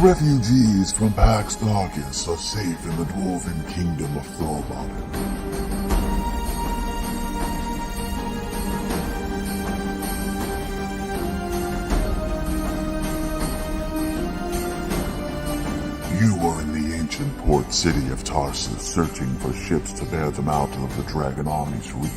refugees from Pax Darkus are safe in the dwarven kingdom of Thormodden. You are in the ancient port city of Tarsus, searching for ships to bear them out of the dragon army's reach.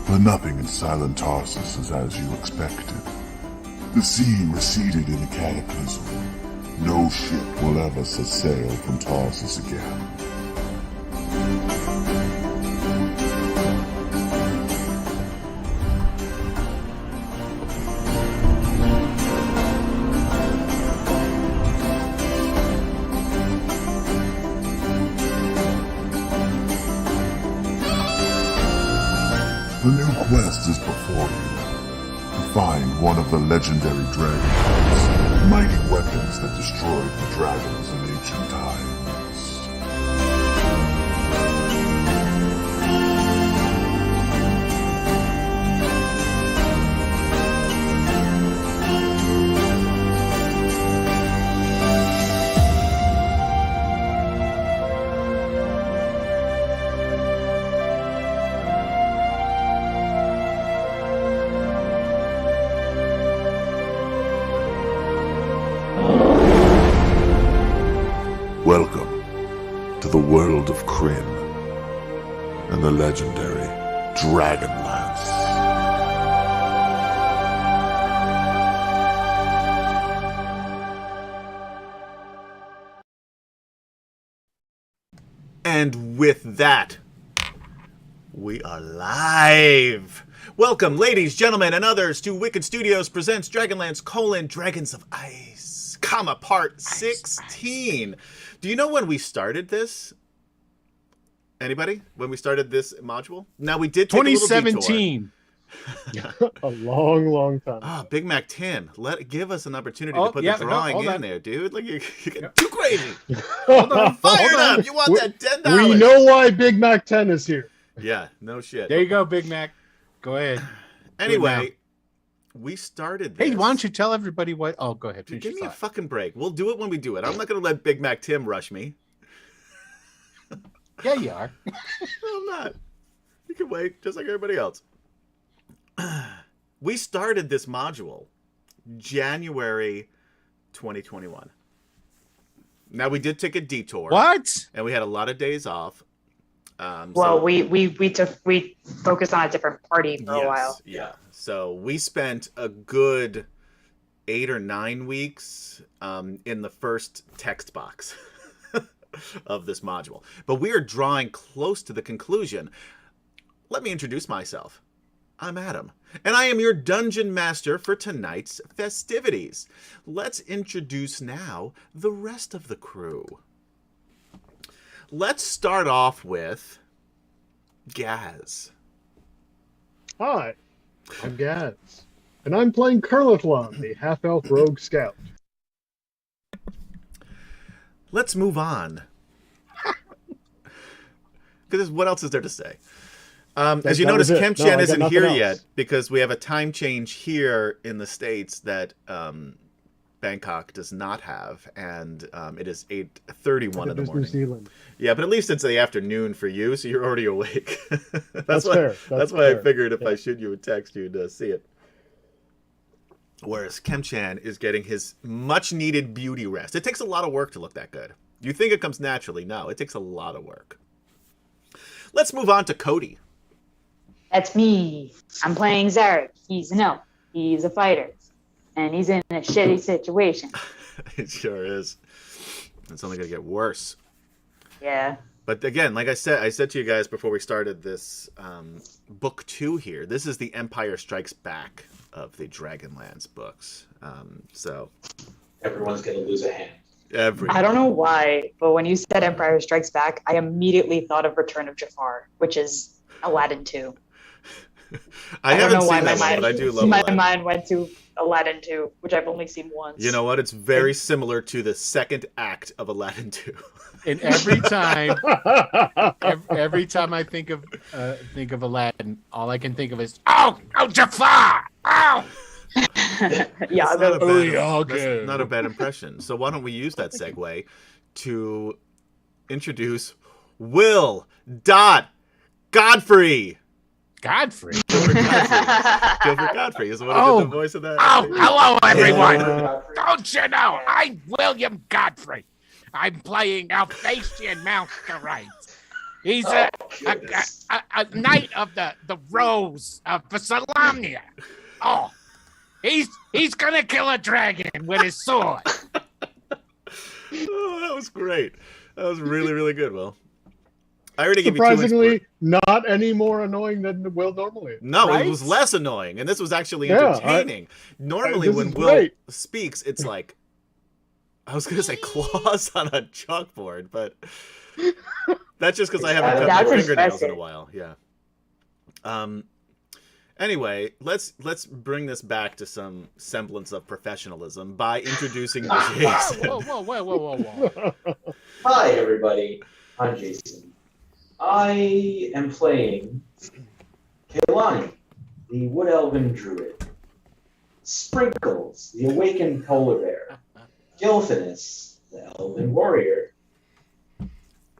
But nothing in silent Tarsus is as you expected. The sea receded in a cataclysm. No ship will ever set sail from Tarsus again. The new quest is before you. To find one of the legendary DragonLance, mighty weapons that destroyed the dragons in ancient times. Welcome to the world of Kryn and the legendary DragonLance. And with that, we are live. Welcome, ladies, gentlemen, and others, to Wicked Studios presents DragonLance: Dragons of Ice, Part 16. Do you know when we started this? Anybody? When we started this module? Now, we did take 2017. A long time. Ah, Big Mac 10. Give us an opportunity to put the drawing in there, dude. Like, you're getting too crazy. Hold on, fired up. You want that $10? We know why Big Mac 10 is here. Yeah, no shit. There you go, Big Mac. Go ahead. Anyway, we started this. Hey, why don't you tell everybody what... Oh, go ahead. Dude, give me a fucking break. We'll do it when we do it. I'm not going to let Big Mac Tim rush me. Yeah, you are. No, I'm not. You can wait, just like everybody else. We started this module January 2021. Now, we did take a detour. What? And we had a lot of days off. Well, we focused on a different party for a while. Yeah. So we spent a good 8 or 9 weeks in the first text box of this module. But we are drawing close to the conclusion. Let me introduce myself. I'm Adam, and I am your dungeon master for tonight's festivities. Let's introduce now the rest of the crew. Let's start off with Gaz. Hi, I'm Gaz, and I'm playing Curlithlon, the half-elf rogue scout. Let's move on. Because what else is there to say? As you notice, Kemchan isn't here yet because we have a time change here in the States that Bangkok does not have, and it is 8:31 in the morning. New Zealand. Yeah, but at least it's the afternoon for you, so you're already awake. That's fair. That's why I figured if I shoot you a text, you'd see it. Whereas Kemchan is getting his much-needed beauty rest. It takes a lot of work to look that good. You think it comes naturally. No, it takes a lot of work. Let's move on to Cody. That's me. I'm playing Zarek. He's an elf. He's a fighter. And he's in a shitty situation. It sure is. It's only going to get worse. Yeah. But again, like I said to you guys before we started this book 2 here, this is the Empire Strikes Back of the DragonLance books. So everyone's going to lose a hand. I don't know why, but when you said Empire Strikes Back, I immediately thought of Return of Jafar, which is Aladdin 2. I haven't seen that one, but I do love my Aladdin. mind went to Aladdin 2, which I've only seen once. You know what? It's very similar to the second act of Aladdin 2. And every time I think of Aladdin, all I can think of is Jafar! Oh! Yeah, That's not a bad impression. So why don't we use that segue to introduce Will Godfrey. Godfrey. Gilbert Godfrey is what did the voice of that. Oh, hello everyone. Yeah. Don't you know? I'm William Godfrey. I'm playing Alsatian Malcolmite. He's a knight of the Rose of Salamnia. Oh, he's gonna kill a dragon with his sword. Oh, that was great. That was really, really good, Will. I already gave you 2 Surprisingly, not any more annoying than Will normally is. No, Right? it was less annoying, and this was actually Yeah, entertaining. Normally, this when is Will great. speaks, it's like, I was going to say claws on a chalkboard, but that's just because I haven't cut That's my fingernails in a impressive. while. Yeah. Anyway, let's bring this back to some semblance of professionalism by introducing Jason. Whoa. Hi, everybody. I'm Jason. I am playing Kaylani, the Wood Elven Druid. Sprinkles, the Awakened Polar Bear. Gilfinus, the Elven Warrior.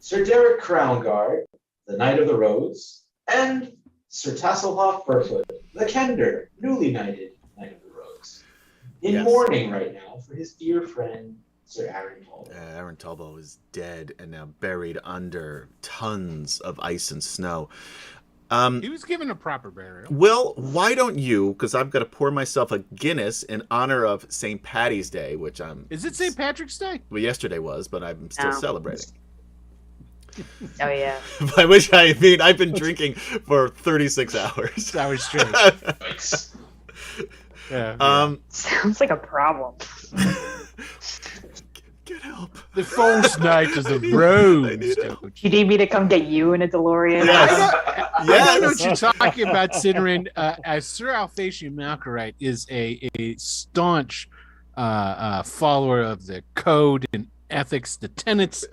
Sir Derek Crownguard, the Knight of the Rose. And Sir Tasselhoff Furfoot, the Kender, newly knighted Knight of the Rose. In Yes. mourning right now for his dear friend, Sir Aaron Paul. Aaron Talbot is dead and now buried under tons of ice and snow. He was given a proper burial. Will, why don't you, because I've got to pour myself a Guinness in honor of St. Patty's Day, which Is it St. Patrick's Day? Well, yesterday was, but I'm still Oh. celebrating. Oh, yeah. By which I mean I've been drinking for 36 hours. That was true. Thanks. Yeah. Sounds like a problem. Get help. The false knight is a I rose. need it. Don't You need me to come get you in a DeLorean? Yes. I know what you're talking about, Sidrin. As Sir Alsatian Malcolmite is a staunch follower of the code and ethics, the tenets.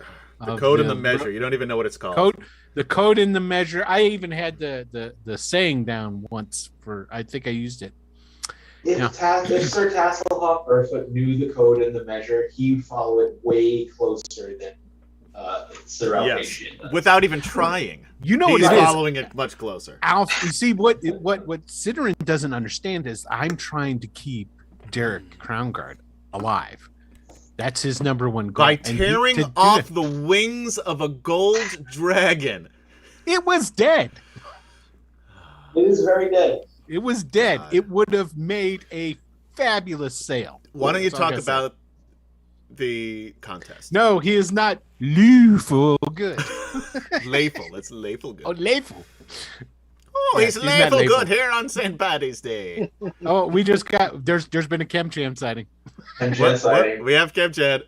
The code and the measure. You don't even know what it's called. The code and the measure. I even had the saying down once for. I think I used it. If, Yeah. if Sir Tasselhoff Furfoot knew the code and the measure, he would follow it way closer than Sir Yes. Alsatian does. Without even trying. You know He's what it is. following it much closer. Alf, you see what Sidrin doesn't understand is I'm trying to keep Derek Crownguard alive. That's his number one goal. By And to tearing do off that- the wings of a gold dragon. it was dead. It is very dead. It was dead. God. It would have made a fabulous sale. Why don't you That's all I talk gotta say. about the contest? No, he is not lawful good. Layful. It's Layful good. Oh, lawful. Oh, Yes, he's he's not Layful Layful. good here on St. Patty's Day. Oh, we just got there's been a Chemchan sighting. And What? sighting. We have Kev Chad.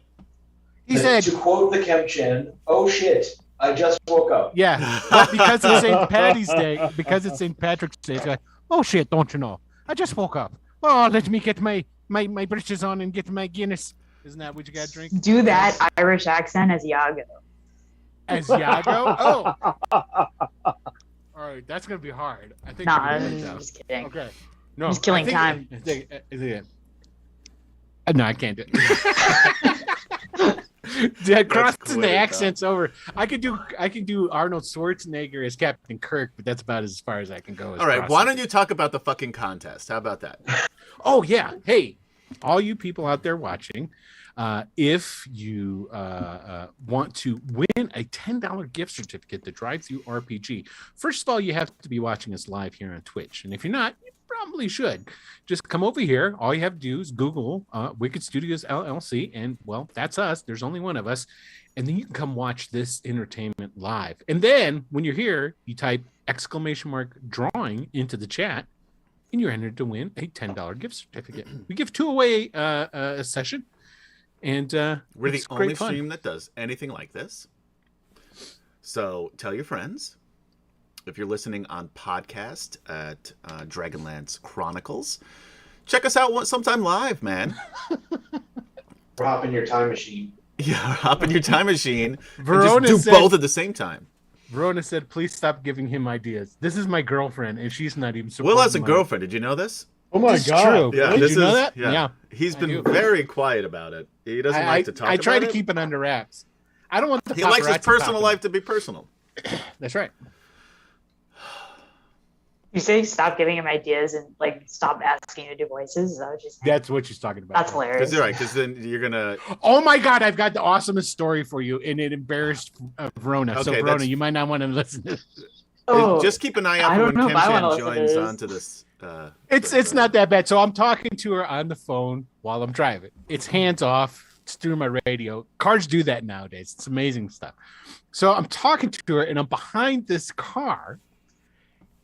He said, To quote the Kemchen, "Oh shit, I just woke up." yeah, but because it's St. Patty's Day, because it's St. Patrick's Day, it's like, oh shit, don't you know? I just woke up. Oh, let me get my britches on and get my Guinness. Isn't that what you got to drink? Do that Irish accent as Iago. As Iago? Oh. All right, that's going to be hard. I think. Nah, we're I'm gonna do that. just kidding. Okay. No, Just killing I think- time. No, I can't do it. Dude, crossing quit the it, accents over. I could do Arnold Schwarzenegger as Captain Kirk, but that's about as far as I can go. All right, why don't you talk about the fucking contest? How about that? Oh yeah, hey, all you people out there watching, if you want to win a $10 gift certificate to Drive Through RPG, first of all, you have to be watching us live here on Twitch, and if you're not, you probably should. Just come over here. All you have to do is Google Wicked Studios LLC, and well, that's us. There's only one of us, and then you can come watch this entertainment live. And then when you're here, you type !drawing into the chat, and you're entered to win a $10 gift certificate. We give 2 away a session, and We're the it's only great fun. stream that does anything like this. So tell your friends. If you're listening on podcast at Dragonlance Chronicles, check us out sometime live, man. Or hop in your time machine. Yeah, hop in your time machine Verona and just do said- both at the same time. Verona said, "Please stop giving him ideas. This is my girlfriend, and she's not even supporting Will has a my- girlfriend. Did you know this? Oh my This is god. true. Yeah, Did this you know is, that? Yeah. Yeah. He's I been do. very quiet about it. He doesn't like to talk I try about to it. keep it under wraps. I don't want the He likes his paparazzi personal talking. life to be personal. That's right. You say stop giving him ideas and like stop asking to do voices. Is that what you're saying? That's what she's talking about. That's hilarious. Because then you're gonna. Oh my God, I've got the awesomest story for you, and it embarrassed Verona. So Okay, Verona, that's- you might not want to listen to this. Oh, Just keep an eye out I for don't when know Kim if I wanna Chan listen to joins this. onto this. It's not that bad. So I'm talking to her on the phone while I'm driving. It's hands off. It's through my radio. Cars do that nowadays. It's amazing stuff. So I'm talking to her, and I'm behind this car,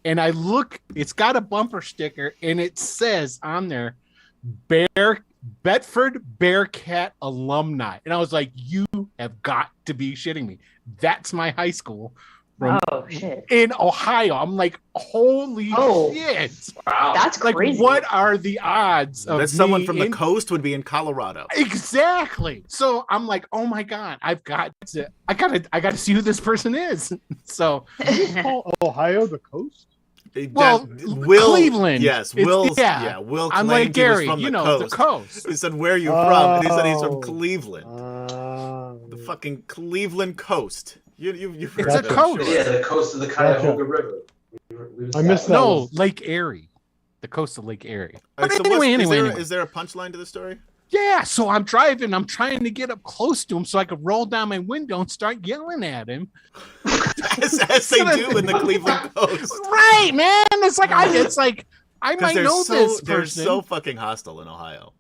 and I look. It's got a bumper sticker, and it says on there, Bedford Bearcat alumni. And I was like, you have got to be shitting me. That's my high school from oh shit. in Ohio. I'm like, holy Oh. shit. Wow. That's Like, crazy. what are the odds of That someone me from the in- coast would be in Colorado. Exactly. So I'm like, oh my God, I gotta see who this person is. So Ohio, the coast? Well, Cleveland. Yes, It's- Will. yeah. Yeah, Will. I'm claimed like he was Gary, from you the know, coast. the coast. He said, "Where are you from?" And he said he's Oh. from Cleveland, the fucking Cleveland coast. You've heard It's a that, I'm coast. sure. Yeah, the coast of the Cuyahoga River. I missed that. No, was- Lake Erie. The coast of Lake Erie. All right, But so anyway. is there a punchline to the story? Yeah, so I'm driving. I'm trying to get up close to him so I could roll down my window and start yelling at him. as they do in the Cleveland coast. Right, man. It's like I Because might know this they're person. so fucking hostile in Ohio.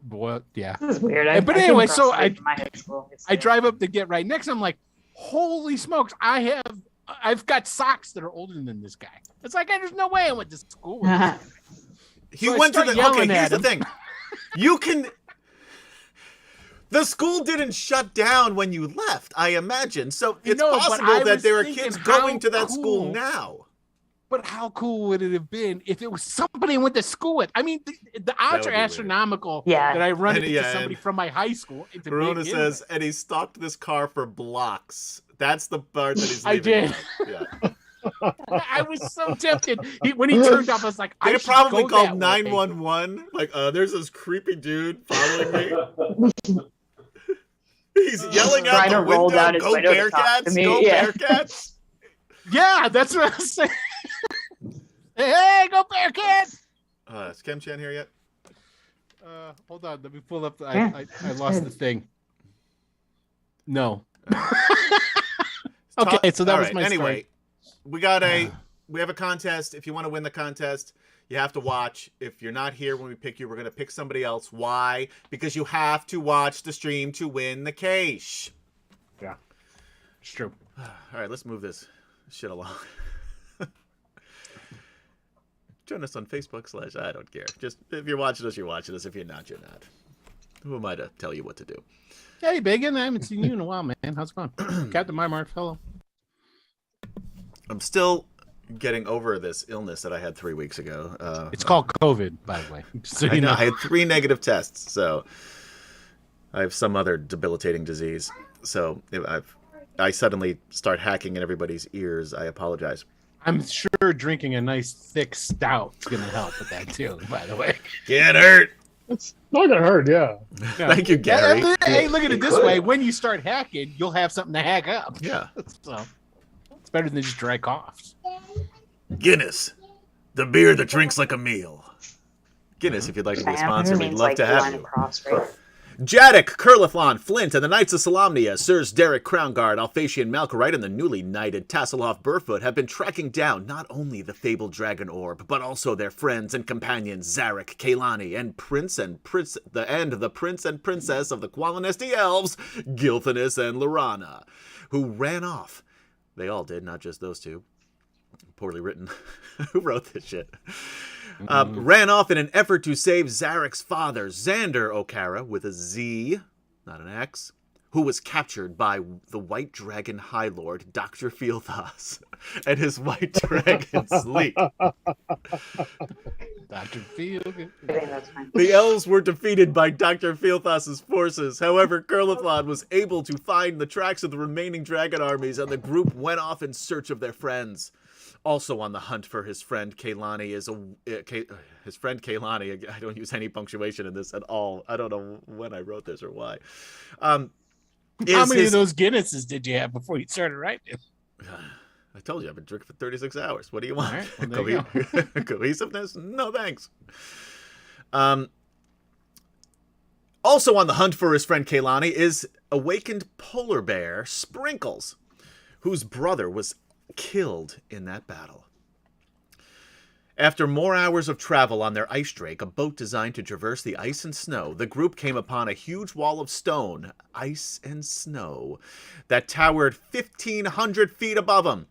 Well, yeah. This is weird. But I came anyway, across so it I- in my high school. It's I drive up to get right next. I'm like, holy smokes! I've got socks that are older than this guy. It's like there's no way I went to school with this. He So I went to start the. Okay, yelling here's at the him. thing. You can. The school didn't shut down when you left, I imagine. So it's know, but possible I that was there are thinking kids how going to that school cool. now. But how cool would it have been if it was somebody I went to school with? I mean, the odds would are be weird. astronomical Yeah. that I run And into yeah, somebody and from my high school. to Verona begin says, with. and he stalked this car for blocks. That's the part that he's I leaving. did. Yeah. I was so tempted. When he turned off, I was like, They I should probably go called that way. 911. Like, there's this creepy dude following me. He's yelling out Trying the to roll window, down his "Go window to talk to Bearcats! me, Go yeah. Bearcats!" Yeah, that's what I was saying. Hey, go Bearcats! Is Kim Chan here yet? Hold on, let me pull up. Yeah. I lost the thing. No. Talk- Okay, so that all was right, my anyway. story. We have a contest. If you want to win the contest, you have to watch. If you're not here when we pick you, we're going to pick somebody else. Why? Because you have to watch the stream to win the cash. Yeah, it's true. All right, let's move this shit along. Join us on Facebook / I don't care. Just if you're watching us, you're watching us. If you're not, you're not. Who am I to tell you what to do? Hey, Biggin, I haven't seen you in a while, man. How's it going? Captain Marmart, fellow. I'm still getting over this illness that I had 3 weeks ago. It's called COVID, by the way. So I you know know. I had 3 negative tests, so I have some other debilitating disease. So if I suddenly start hacking in everybody's ears, I apologize. I'm sure drinking a nice thick stout is going to help with that too, by the way. Get hurt. It's not gonna hurt, yeah. Thank you, Gary. Hey, look at it You this could. way. When you start hacking, you'll have something to hack up. Yeah. So it's better than just dry coughs. Guinness, the beer that drinks like a meal. Guinness, if you'd like to be a sponsor, we'd means love like to have line you. across, right? Jadok, Curlithlon, Flint, and the Knights of Solamnia, Sirs Derek Crownguard, Alphatian Malkorite, and the newly knighted Tasselhoff Burfoot have been tracking down not only the fabled dragon orb, but also their friends and companions Zarek, Kaylani, and the prince and princess of the Qualinesti elves, Gilthanis and Lorana, who ran off. They all did, not just those two. Poorly written. Who wrote this shit? Ran off in an effort to save Zarek's father, Xander Okara, with a Z, not an X, who was captured by the White Dragon High Lord, Dr. Fieldhouse, and his White Dragon Sleek. Dr. Feelgood. I think that's fine. The elves were defeated by Dr. Fieldhouse's forces. However, Kurlithlon was able to find the tracks of the remaining dragon armies, and the group went off in search of their friends. Also on the hunt for his friend Kaylani is his friend Kaylani. I don't use any punctuation in this at all. I don't know when I wrote this or why. How many of those Guinnesses did you have before you started writing? I told you I've been drinking for 36 hours. What do you want? All right, well, there you Cohesiveness? No, thanks. Also on the hunt for his friend Kaylani is awakened polar bear Sprinkles, whose brother was killed in that battle. After more hours of travel on their ice drake, a boat designed to traverse the ice and snow, the group came upon a huge wall of stone, ice and snow, that towered 1,500 feet above them.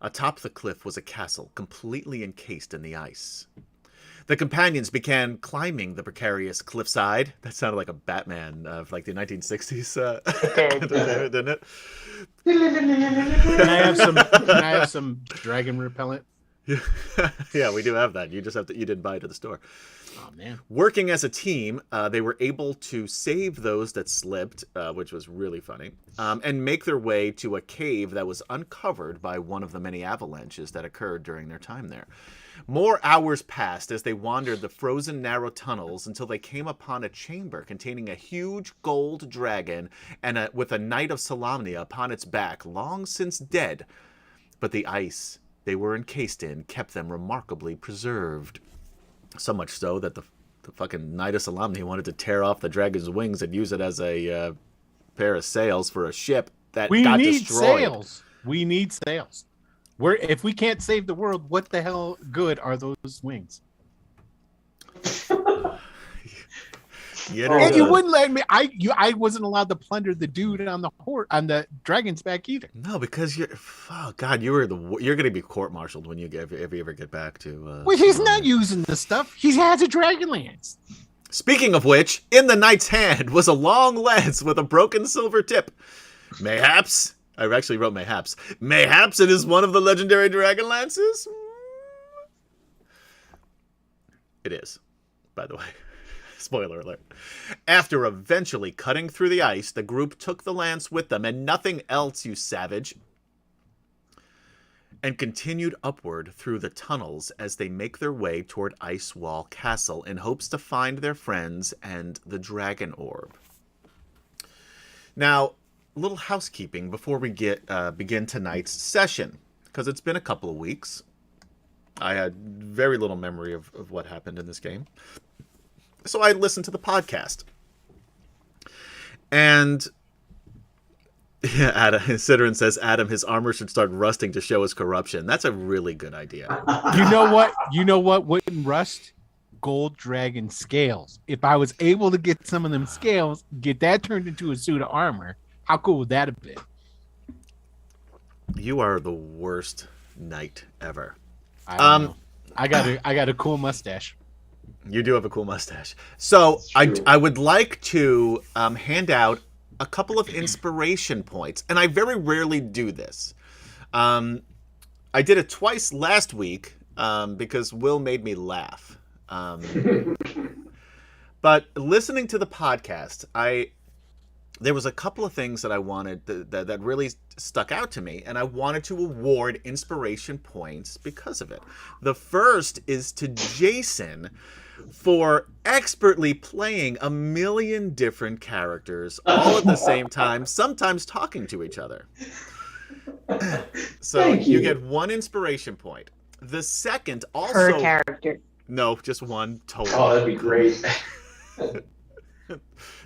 Atop the cliff was a castle, completely encased in the ice. The companions began climbing the precarious cliffside. That sounded like a Batman of like the 1960s, didn't it? Can I have some dragon repellent? Yeah, we do have that. You just have to. You didn't buy it at the store. Oh man! Working as a team, they were able to save those that slipped, which was really funny, and make their way to a cave that was uncovered by one of the many avalanches that occurred during their time there. More hours passed as they wandered the frozen narrow tunnels until they came upon a chamber containing a huge gold dragon and with a Knight of Solamnia upon its back, long since dead. But the ice they were encased in kept them remarkably preserved. So much so that the fucking Knight of Solamnia wanted to tear off the dragon's wings and use it as a pair of sails for a ship that got destroyed. Sails. We need sails. If we can't save the world, what the hell good are those wings? And you wouldn't let me. I wasn't allowed to plunder the dude on the dragon's back either. No, because oh god, you're going to be court-martialed when if you ever get back to. Well, he's not using the stuff. He has a DragonLance. Speaking of which, in the knight's hand was a long lance with a broken silver tip. Mayhaps. I actually wrote mayhaps. Mayhaps it is one of the legendary DragonLances? It is, by the way. Spoiler alert. After eventually cutting through the ice, the group took the lance with them and nothing else, you savage, and continued upward through the tunnels as they make their way toward Icewall Castle in hopes to find their friends and the dragon orb. Now, a little housekeeping before we begin tonight's session, because it's been a couple of weeks. I had very little memory of what happened in this game. So I listened to the podcast. And Adam Sidran says, Adam, his armor should start rusting to show his corruption. That's a really good idea. You know what? You know what wouldn't rust? Gold dragon scales. If I was able to get some of them scales, get that turned into a suit of armor, how cool would that have been? You are the worst knight ever. I got a cool mustache. You do have a cool mustache. So I would like to hand out a couple of inspiration points, and I very rarely do this. I did it twice last week because Will made me laugh. But listening to the podcast, there was a couple of things that I wanted that really stuck out to me, and I wanted to award inspiration points because of it. The first is to Jason for expertly playing a million different characters all at the same time, sometimes talking to each other. So you get one inspiration point. The second also Per character. No, just one total. Oh, that'd be great.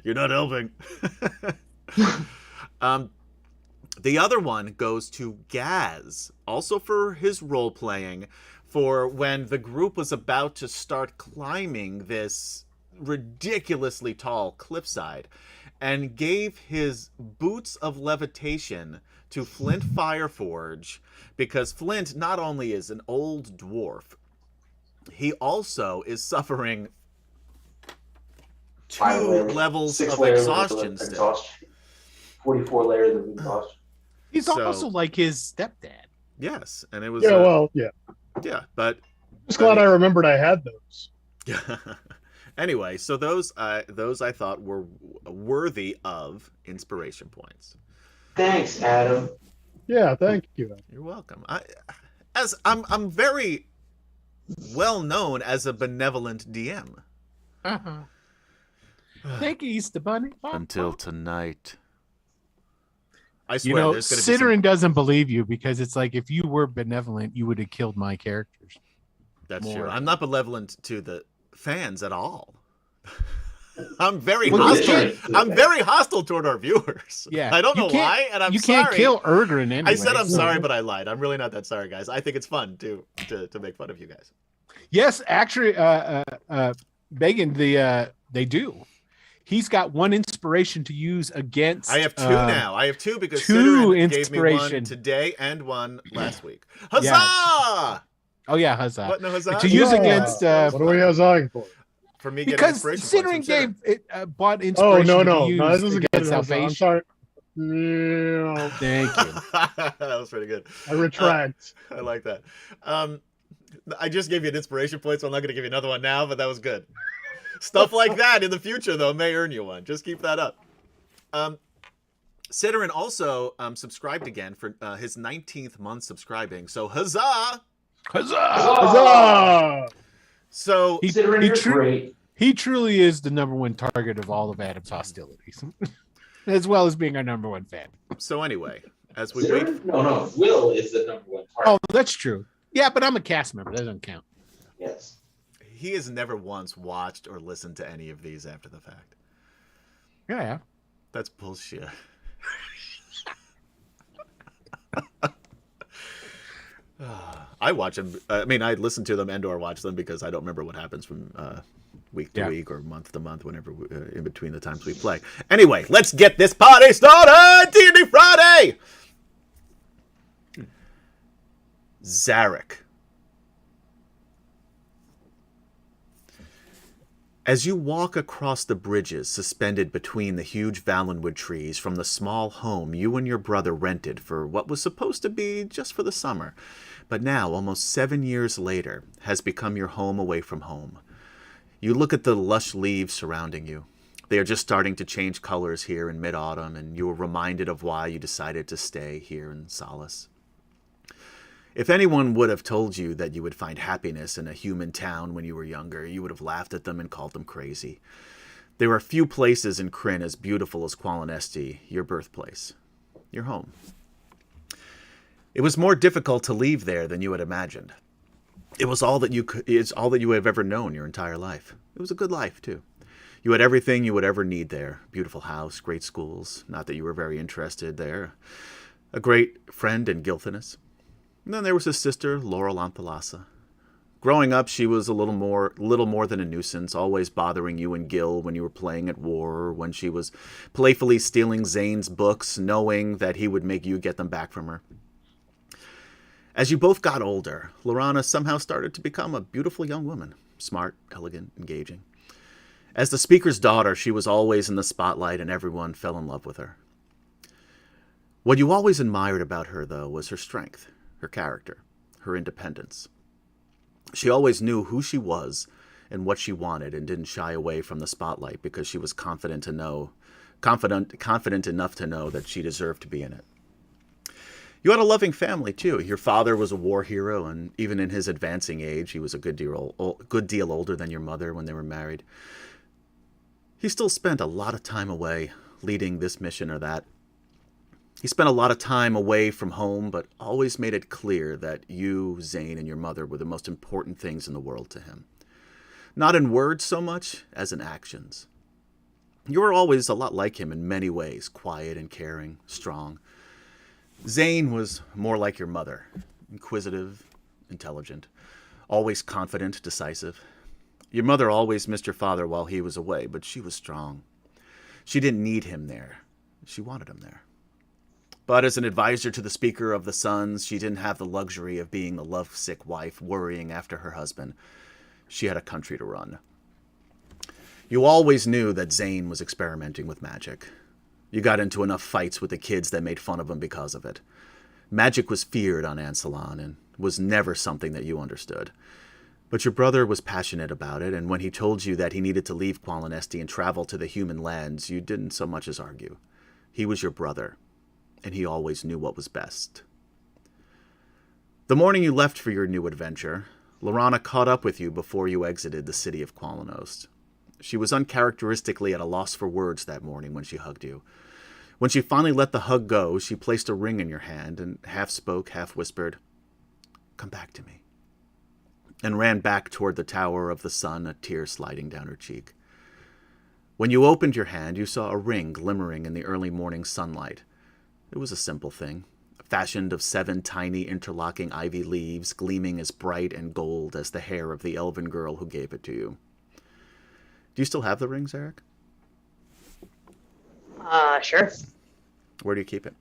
You're not helping. The other one goes to Gaz, also for his role playing, for when the group was about to start climbing this ridiculously tall cliffside, and gave his boots of levitation to Flint Fireforge, because Flint not only is an old dwarf, he also is suffering levels six of layers exhaustion still. exhaustion. 44 layers of exhaustion. He's So- also like his stepdad. Yes, and it was Yeah, well, yeah. but Just glad I remembered I had those. anyway, so those I thought were worthy of inspiration points. Thanks, Adam. Yeah, thank you. You're welcome. I'm very well known as a benevolent DM. Uh-huh. Thank you, Easter Bunny. Until tonight. I swear, You know, there's going to be Sidrin doesn't believe you because it's like if you were benevolent, you would have killed my characters. That's more. true. I'm not benevolent to the fans at all. I'm very Well, you hostile. can't- I'm very hostile toward our viewers. Yeah, I don't you know can't- why, and I'm you sorry. can't kill Ergrin anyway. I said I'm so- sorry, but I lied. I'm really not that sorry, guys. I think it's fun to make fun of you guys. Yes, actually, Megan, they do. He's got one inspiration to use against. I have two now. I have two because two Sidrin gave me one inspiration. today and one last week. Huzzah! Yes. Oh yeah, huzzah! What? No huzzah? To use Yeah. against What are we huzzahing for? For me getting because inspiration points Sidrin from gave bought Oh, inspiration no, to no. use No, this isn't against good. I'm salvation. sorry. No, Thank you. that was pretty good. I retract. I like that. I just gave you an inspiration point, so I'm not going to give you another one now, but that was good. Stuff like that in the future, though, may earn you one. Just keep that up. Sidrin also subscribed again for his 19th month subscribing. So huzzah! Huzzah! Huzzah! So He, Sidrin, he you're tru- great. he truly is the number one target of all of Adam's hostilities, as well as being our number one fan. so anyway, as we wait. Sidrin? No. Will is the number one Oh, target. that's true. Yeah, but I'm a cast member. That doesn't count. Yes. He has never once watched or listened to any of these after the fact. Yeah. That's bullshit. I watch them. I mean, I listen to them and/or watch them because I don't remember what happens from week to week or month to month, whenever in between the times we play. Anyway, let's get this party started. D&D Friday. Zarek. As you walk across the bridges suspended between the huge Valenwood trees from the small home you and your brother rented for what was supposed to be just for the summer, but now, almost 7 years later, has become your home away from home. You look at the lush leaves surrounding you. They are just starting to change colors here in mid-autumn, and you are reminded of why you decided to stay here in Solace. If anyone would have told you that you would find happiness in a human town when you were younger, you would have laughed at them and called them crazy. There are few places in Krynn as beautiful as Qualinesti, your birthplace, your home. It was more difficult to leave there than you had imagined. It's all that you have ever known your entire life. It was a good life, too. You had everything you would ever need there. Beautiful house, great schools, not that you were very interested there. A great friend in Gilthanas. And then there was his sister, Laurel Anthalassa. Growing up, she was a little more than a nuisance, always bothering you and Gil when you were playing at war, or when she was playfully stealing Zane's books, knowing that he would make you get them back from her. As you both got older, Lorana somehow started to become a beautiful young woman, smart, elegant, engaging. As the speaker's daughter, she was always in the spotlight and everyone fell in love with her. What you always admired about her, though, was her strength, her character, her independence. She always knew who she was and what she wanted and didn't shy away from the spotlight because she was confident enough to know that she deserved to be in it. You had a loving family, too. Your father was a war hero, and even in his advancing age, he was a good deal older than your mother when they were married. He still spent a lot of time away, leading this mission or that. He spent a lot of time away from home, but always made it clear that you, Zane, and your mother were the most important things in the world to him. Not in words so much as in actions. You were always a lot like him in many ways, quiet and caring, strong. Zane was more like your mother, inquisitive, intelligent, always confident, decisive. Your mother always missed your father while he was away, but she was strong. She didn't need him there. She wanted him there. But as an advisor to the Speaker of the Suns, she didn't have the luxury of being the lovesick wife worrying after her husband. She had a country to run. You always knew that Zane was experimenting with magic. You got into enough fights with the kids that made fun of him because of it. Magic was feared on Ansalon and was never something that you understood. But your brother was passionate about it, and when he told you that he needed to leave Qualinesti and travel to the human lands, you didn't so much as argue. He was your brother, and he always knew what was best. The morning you left for your new adventure, Lorana caught up with you before you exited the city of Qualinost. She was uncharacteristically at a loss for words that morning when she hugged you. When she finally let the hug go, she placed a ring in your hand and half spoke, half whispered, "Come back to me," and ran back toward the Tower of the Sun, a tear sliding down her cheek. When you opened your hand, you saw a ring glimmering in the early morning sunlight. It was a simple thing, fashioned of 7 tiny interlocking ivy leaves, gleaming as bright and gold as the hair of the elven girl who gave it to you. Do you still have the rings, Eric? Sure. Where do you keep it?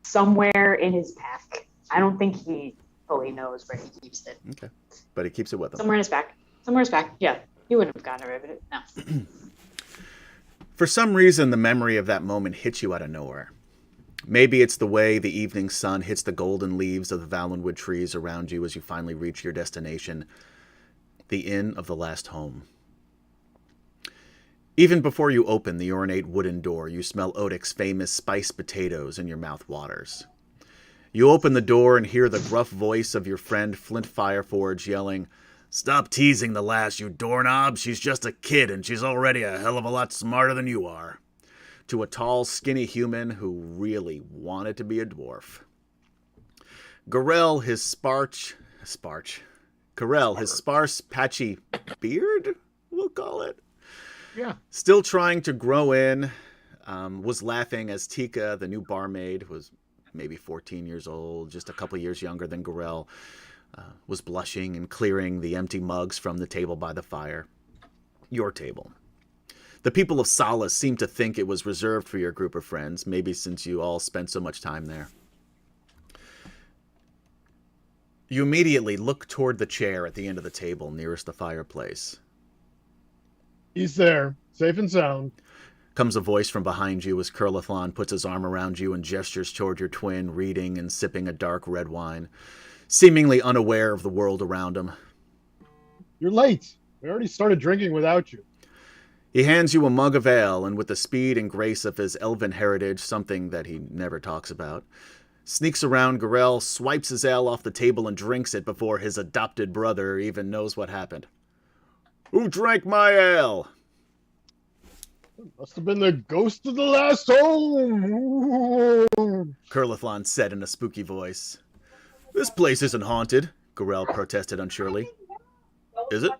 Somewhere in his pack. I don't think he fully knows where he keeps it. Okay. But he keeps it with him. Somewhere in his back. Yeah. He wouldn't have gotten rid of it. No. For some reason, the memory of that moment hits you out of nowhere. Maybe it's the way the evening sun hits the golden leaves of the Valenwood trees around you as you finally reach your destination, the Inn of the Last Home. Even before you open the ornate wooden door, you smell Odic's famous spiced potatoes and your mouth waters. You open the door and hear the gruff voice of your friend Flint Fireforge yelling, "Stop teasing the lass, you doorknob. She's just a kid and she's already a hell of a lot smarter than you are." To a tall, skinny human who really wanted to be a dwarf. Garel, his sparse, patchy beard, we'll call it, Yeah. still trying to grow in, was laughing as Tika, the new barmaid, was maybe 14 years old, just a couple years younger than Garel, was blushing and clearing the empty mugs from the table by the fire. Your table. The people of Solace seemed to think it was reserved for your group of friends, maybe since you all spent so much time there. You immediately look toward the chair at the end of the table nearest the fireplace. He's there, safe and sound. Comes a voice from behind you as Curlithlon puts his arm around you and gestures toward your twin, reading and sipping a dark red wine, seemingly unaware of the world around him. You're late. We already started drinking without you. He hands you a mug of ale, and with the speed and grace of his elven heritage, something that he never talks about, sneaks around Garel, swipes his ale off the table and drinks it before his adopted brother even knows what happened. "Who drank my ale?" Must have been the ghost of the last home. Curlithlon said in a spooky voice. "This place isn't haunted," Garel protested unsurely. "Is it?"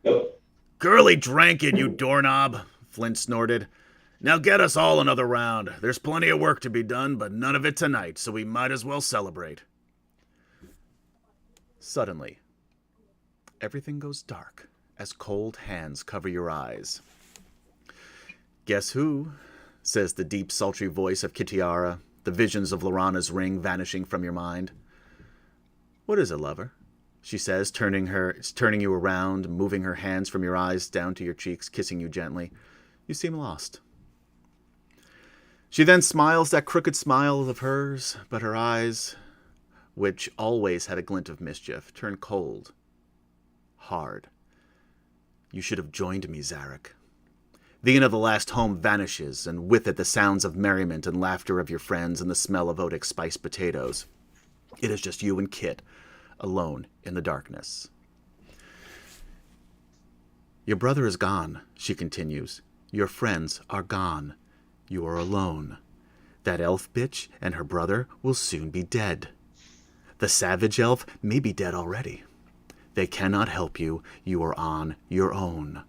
Nope. "Curly drank it, you doorknob," Flint snorted. "Now get us all another round. There's plenty of work to be done, but none of it tonight, so we might as well celebrate." Suddenly, everything goes dark as cold hands cover your eyes. "Guess who?" says the deep, sultry voice of Kitiara, the visions of Lorana's ring vanishing from your mind. "What is it, lover?" she says, turning you around, moving her hands from your eyes down to your cheeks, kissing you gently. "You seem lost." She then smiles that crooked smile of hers, but her eyes, which always had a glint of mischief, turn cold, hard. "You should have joined me, Zarek." The Inn of the Last Home vanishes, and with it the sounds of merriment and laughter of your friends and the smell of Odic's spiced potatoes. It is just you and Kit, alone in the darkness. "Your brother is gone," she continues. "Your friends are gone. You are alone. That elf bitch and her brother will soon be dead. The savage elf may be dead already. They cannot help you. You are on your own."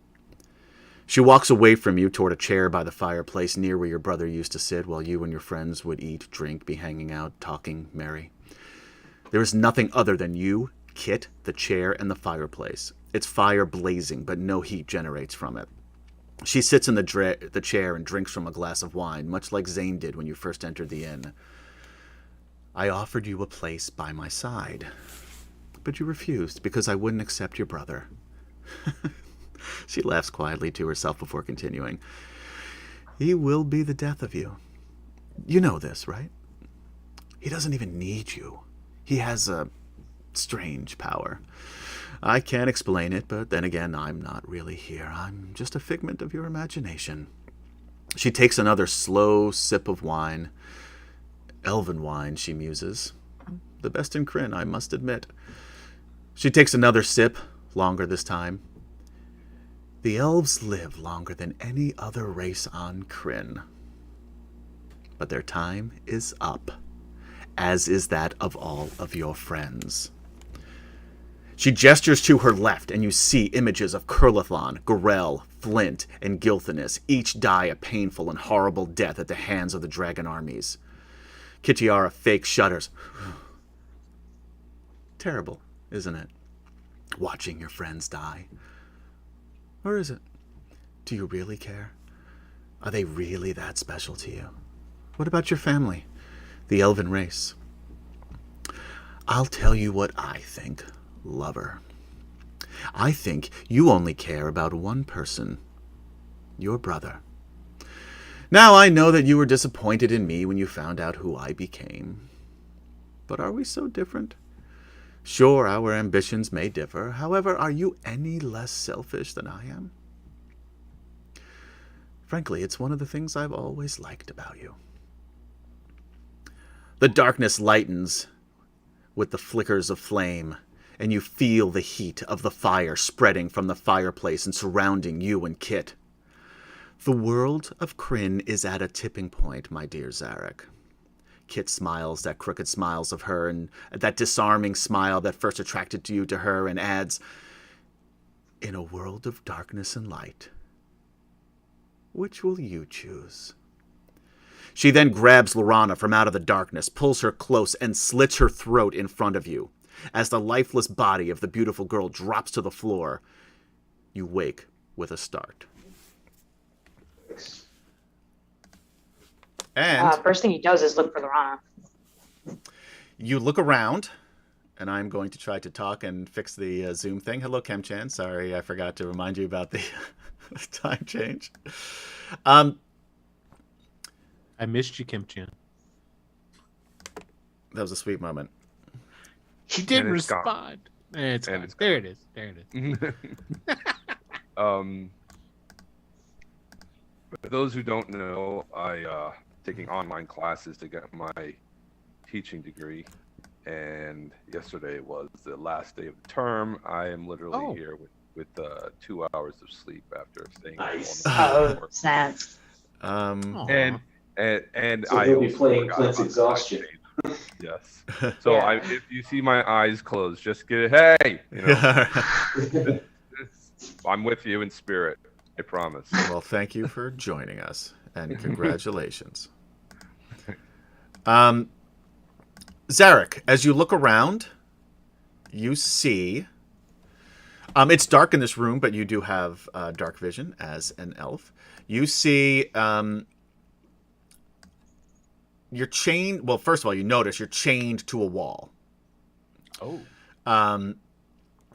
She walks away from you toward a chair by the fireplace near where your brother used to sit while you and your friends would eat, drink, be hanging out, talking, merry. There is nothing other than you, Kit, the chair, and the fireplace. Its fire blazing, but no heat generates from it. She sits in the chair and drinks from a glass of wine, much like Zane did when you first entered the inn. "I offered you a place by my side. But you refused because I wouldn't accept your brother. She laughs quietly to herself before continuing. He will be the death of you. You know this, right? He doesn't even need you. He has a strange power. I can't explain it, but then again, I'm not really here. I'm just a figment of your imagination. She takes another slow sip of wine. Elven wine, she muses. The best in Kryn, I must admit. She takes another sip, longer this time. The elves live longer than any other race on Kryn. But their time is up, as is that of all of your friends. She gestures to her left, and you see images of Curlithon, Gorel, Flint, and Gilthanas each die a painful and horrible death at the hands of the dragon armies. Kitiara fake shudders. Terrible, isn't it? Watching your friends die. Or is it? Do you really care? Are they really that special to you? What about your family? The elven race? I'll tell you what I think, lover. I think you only care about one person. Your brother. Now I know that you were disappointed in me when you found out who I became. But are we so different? Sure, our ambitions may differ. However, are you any less selfish than I am? Frankly, it's one of the things I've always liked about you. The darkness lightens with the flickers of flame, and you feel the heat of the fire spreading from the fireplace and surrounding you and Kit. The world of Kryn is at a tipping point, my dear Zarek. Kit smiles that crooked smiles of her, and that disarming smile that first attracted you to her, and adds, in a world of darkness and light, which will you choose? She then grabs Lorana from out of the darkness, pulls her close, and slits her throat in front of you. As the lifeless body of the beautiful girl drops to the floor, you wake with a start. And first thing he does is look for Lorana. you look around, and I'm going to try to talk and fix the Zoom thing. Hello, Kemchan. Sorry, I forgot to remind you about the time change. I missed you, Kim Chan. That was a sweet moment. She did And it's gone. respond. It's And gone. it's There it is. There it is. For those who don't know, I taking online classes to get my teaching degree, and yesterday was the last day of the term. I am literally here with 2 hours of sleep after staying Nice. home. Oh, snap. And So I you'll be also playing forgot Clint's about exhaustion. Yes. So Yeah. if you see my eyes closed, just get it. Hey, I'm with you in spirit. I promise. Well, thank you for joining us, and congratulations. Zarek, as you look around, you see... it's dark in this room, but you do have dark vision as an elf. You see... you're chained... Well, first of all, you notice you're chained to a wall. Oh.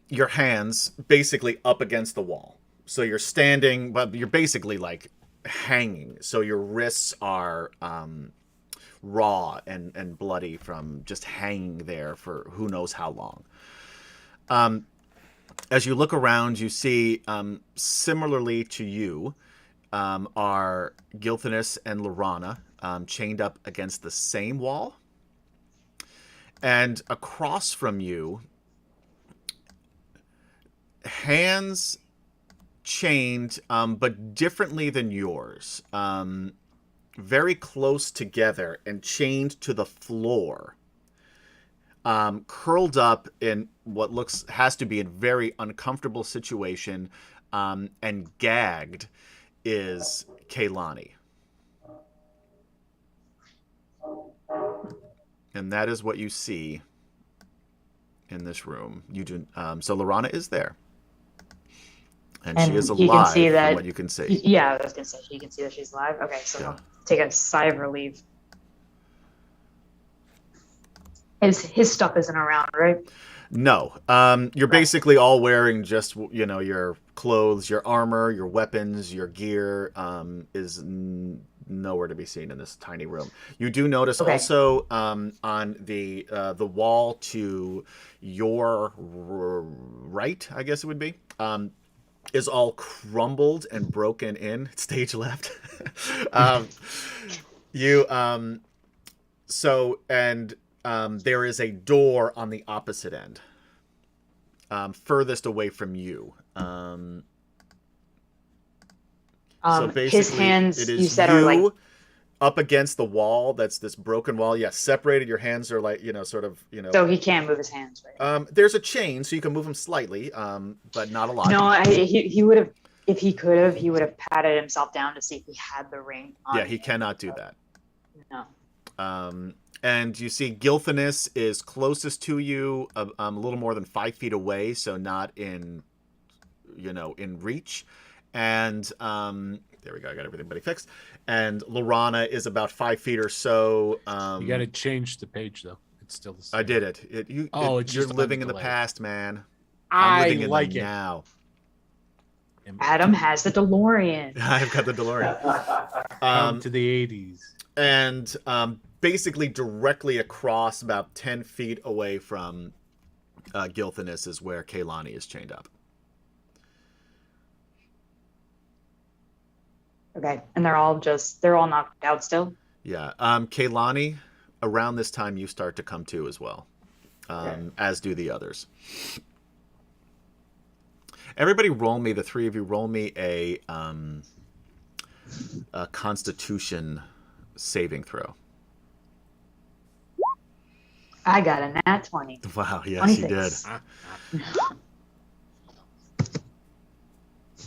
Your hands basically up against the wall. So you're standing, but you're basically like hanging. So your wrists are raw and bloody from just hanging there for who knows how long. As you look around, you see, similarly to you, are Gilthanas and Lorana chained up against the same wall. And across from you, hands chained, but differently than yours. Very close together and chained to the floor. Curled up in what has to be a very uncomfortable situation, and gagged is Kaylani. And that is what you see in this room. You do. So Lorana is there. And she is he can alive see that, from what you can see. Yeah, I was going to say, he can see that she's alive. Okay, so Yeah. take a sigh of relief. His stuff isn't around, right? No. You're basically all wearing just, your clothes, your armor, your weapons, your gear is nowhere to be seen in this tiny room. You do notice also on the wall to your right, I guess it would be, is all crumbled and broken in. Stage left. There is a door on the opposite end, furthest away from you. So basically, his hands, it is you said, are like up against the wall. That's this broken wall. Yes, separated. Your hands are like, sort of, So he can't move his hands, right? There's a chain, so you can move them slightly, but not a lot. No, he would have, if he could have, he would have patted himself down to see if he had the ring on. Yeah, he cannot do that. No. And you see Gilthanis is closest to you, a little more than 5 feet away, so not in, in reach. And there we go. I got everybody fixed. And Lorana is about 5 feet or so. You got to change the page though. It's still the same. I did it. You're living in the past, man. I'm living in the now. Adam has the DeLorean. I've got the DeLorean. To the 80s. And basically directly across, about 10 feet away from Gilthanis, is where Kaylani is chained up. Okay, and they're all knocked out still? Yeah. Kaylani, around this time you start to come to as well, as do the others. Everybody the three of you roll me a Constitution saving throw. I got a nat 20. Wow, yes, you did.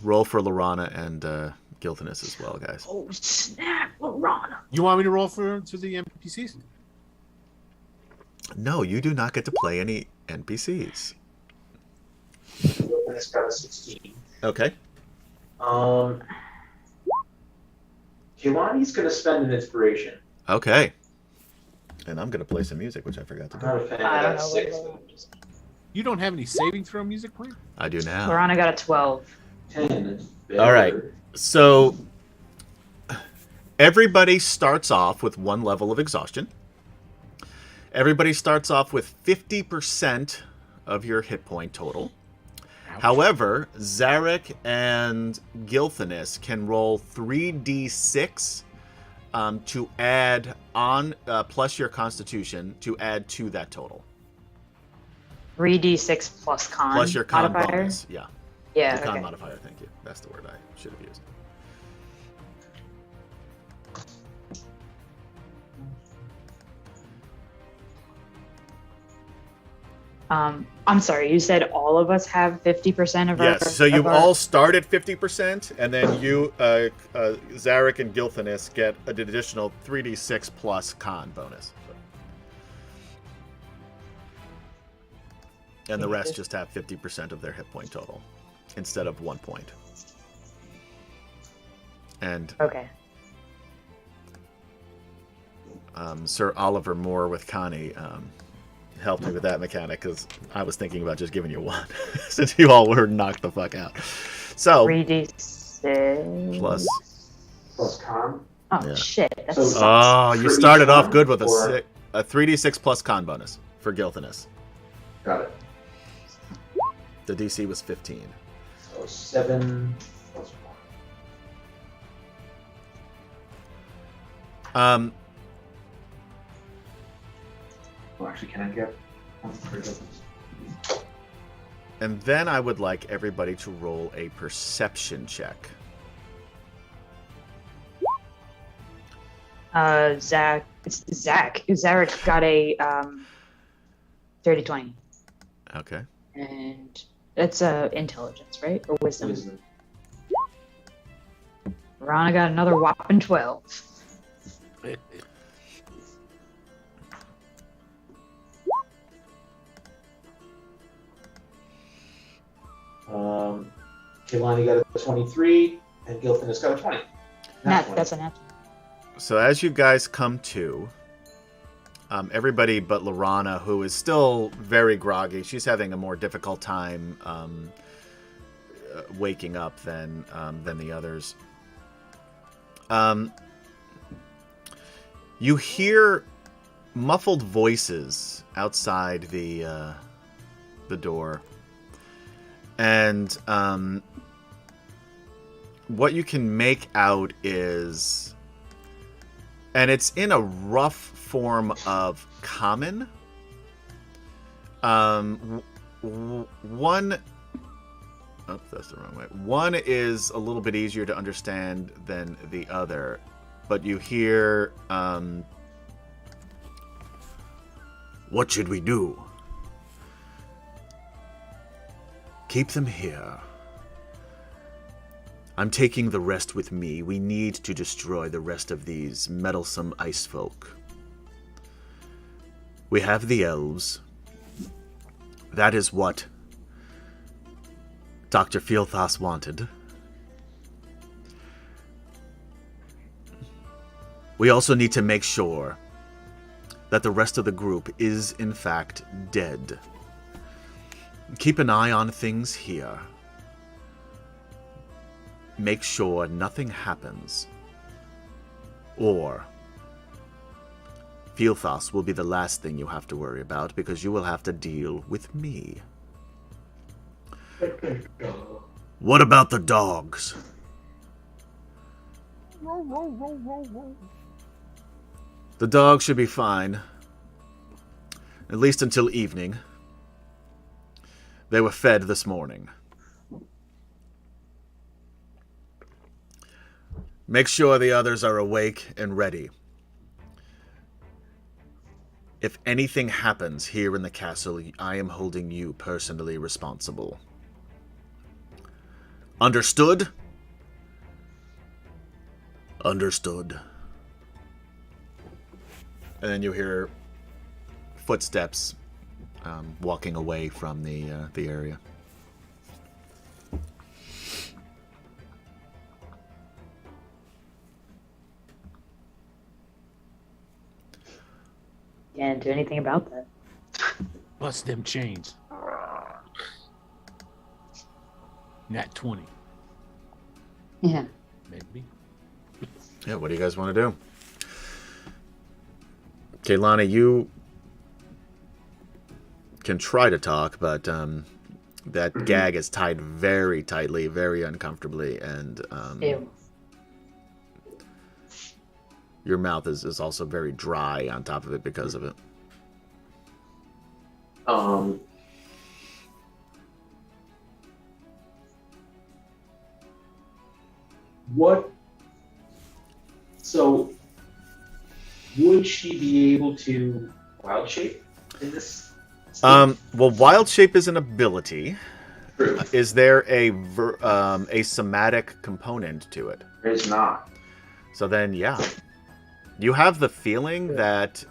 Roll for Lorana and Gilthanis as well, guys. Oh, snap, Lorana. You want me to roll to the NPCs? No, you do not get to play any NPCs. It's got a 16. Okay. Kehlani's going to spend an inspiration. Okay. And I'm going to play some music, which I forgot to I'm do. not a fan I of don't that know 6. what But just You don't have any saving throw music playing? I do now. Lorana got a 12. 10 is better. All right. So everybody starts off with 1 level of exhaustion. Everybody starts off with 50% of your hit point total. Ouch. However, Zarek and Gilthanis can roll 3d6 to add on, plus your constitution, to add to that total. 3d6 plus con. Plus your con modifier? bonus. Yeah. Yeah. The con Okay. modifier, thank you. That's the word I should have used. I'm sorry. You said all of us have 50% of our. Yes, so you of our- all start at 50%, and then you, Zarek and Gilthanis, get an additional 3d6 plus con bonus. And the rest just have 50% of their hit point total instead of 1 point. And Okay. Sir Oliver Moore with Connie helped me with that mechanic, because I was thinking about just giving you 1 since you all were knocked the fuck out. So 3d6 plus. Plus con. Oh Yeah. shit! That's So- Oh, you For started each off one, good with or- a 3d6 plus con bonus for Gilthanis. Got it. The DC was 15. So 7 plus 1. Well, actually, can I get... And then I would like everybody to roll a perception check. Zach. It's Zach. Zarek got a 30-20, Okay. and that's intelligence, right, or wisdom? Wisdom. Rana got another whopping 12. Kehlani got a 23, and Gilthanis got a 20. That's a natural. So as you guys come to, everybody but Lorana, who is still very groggy. She's having a more difficult time waking up than the others. You hear muffled voices outside the door, and what you can make out is, and it's in a rough form of common. One, oh, that's the wrong way. One is a little bit easier to understand than the other, but you hear, what should we do? Keep them here. I'm taking the rest with me. We need to destroy the rest of these meddlesome ice folk. We have the elves. That is what Dr. Fielthas wanted. We also need to make sure that the rest of the group is, in fact, dead. Keep an eye on things here. Make sure nothing happens. Or Fielthas will be the last thing you have to worry about, because you will have to deal with me. What about the dogs? The dogs should be fine. At least until evening. They were fed this morning. Make sure the others are awake and ready. If anything happens here in the castle, I am holding you personally responsible. Understood? Understood. And then you hear footsteps walking away from the area. Can't do anything about that. Bust them chains. Nat 20. Yeah. Maybe. Yeah, what do you guys want to do? Kaylani, you can try to talk, but that gag is tied very tightly, very uncomfortably, and Ew. your mouth is also very dry on top of it because of it. What? So, would she be able to wild shape in this? Well, wild shape is an ability. True. Is there a somatic component to it? There's not. So then, yeah. You have the feeling that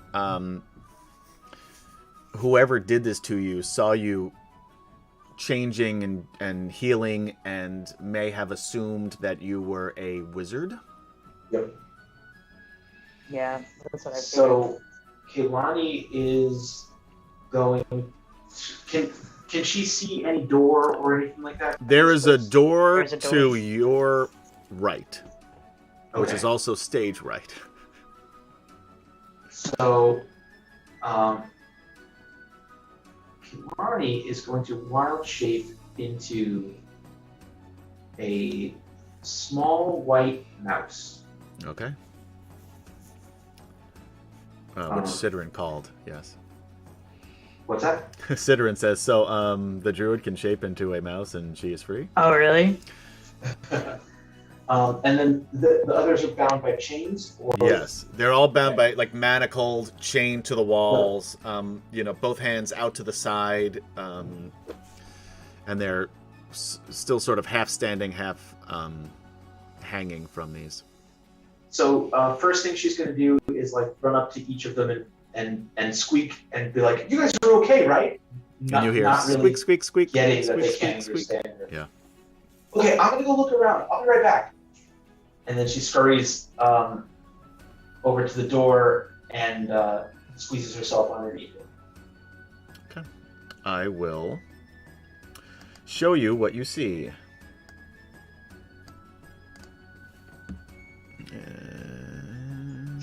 whoever did this to you saw you changing and healing and may have assumed that you were a wizard. Yep. Yeah, that's what I figured. So, Kehlani is going. Can she see any door or anything like that? There is a door There's a door. to your right, which Okay. is also stage right. So, Kehlani is going to wild shape into a small white mouse. Okay. Which Sidrin called, yes. What's that? Sidrin says, so the druid can shape into a mouse and she is free? Oh, really? And then the others are bound by chains? Or... Yes. They're all bound by, like, manacled, chained to the walls, both hands out to the side, and they're still sort of half standing, half hanging from these. So first thing she's going to do is like run up to each of them and squeak and be like, "You guys are okay, right?" And you hear not squeak, really squeak, squeak, getting squeak, that they squeak, can't squeak, squeak. understand her. Yeah. Okay, I'm going to go look around. I'll be right back. And then she scurries over to the door and squeezes herself underneath it. Okay. I will show you what you see. And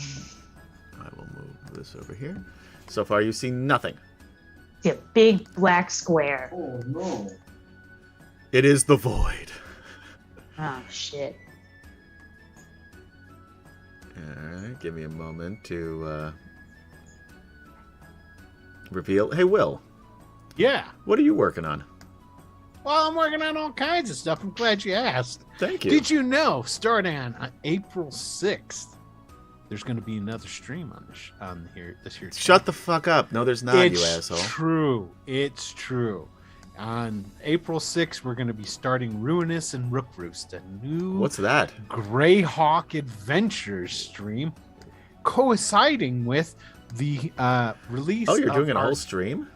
I will move this over here. So far, you see nothing. It's a big black square. Oh no. It is the void. Oh shit. Alright, give me a moment to reveal. Hey, Will, Yeah. what are you working on? Well, I'm working on all kinds of stuff. I'm glad you asked. Thank you. Did you know, starting on April 6th, there's going to be another stream on here this year. Shut the fuck up. No, there's not, It's you asshole. true. It's true. On April 6th, we're going to be starting Ruinous and Rook Roost, a new What's that? Greyhawk Adventures stream, coinciding with the release. Oh, you're doing of a our- whole stream?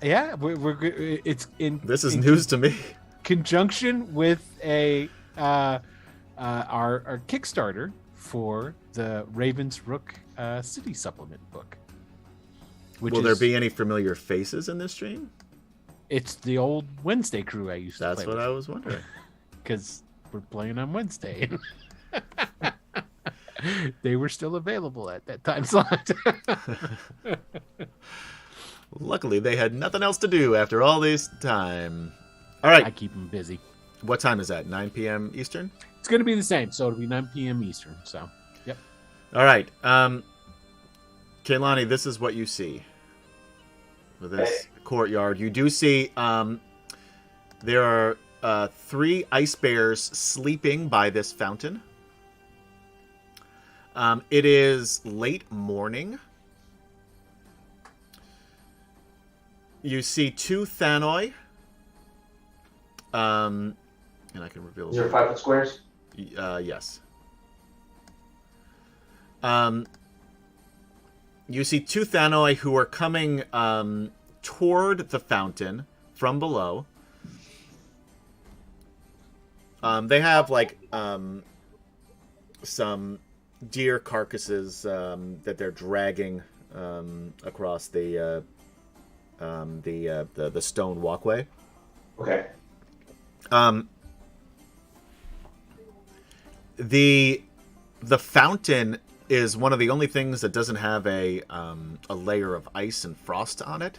Yeah, it's in. This is in news to me. conjunction with our Kickstarter for the Ravens Rook City Supplement book. Will there be any familiar faces in this stream? It's the old Wednesday crew I used to That's play what I was wondering. because we're playing on Wednesday. They were still available at that time slot. Luckily, they had nothing else to do after all this time. All right. I keep them busy. What time is that? 9 p.m. Eastern? It's going to be the same, so it'll be 9 p.m. Eastern. So, yep. All right. Kaylani, this is what you see. With this courtyard, you do see there are 3 ice bears sleeping by this fountain. It is late morning. You see 2 Thanoi. And I can reveal. These are 5-foot squares? Yes. You see 2 Thanoi who are coming toward the fountain from below. They have like some deer carcasses that they're dragging across the stone walkway. Okay. The fountain is one of the only things that doesn't have a layer of ice and frost on it,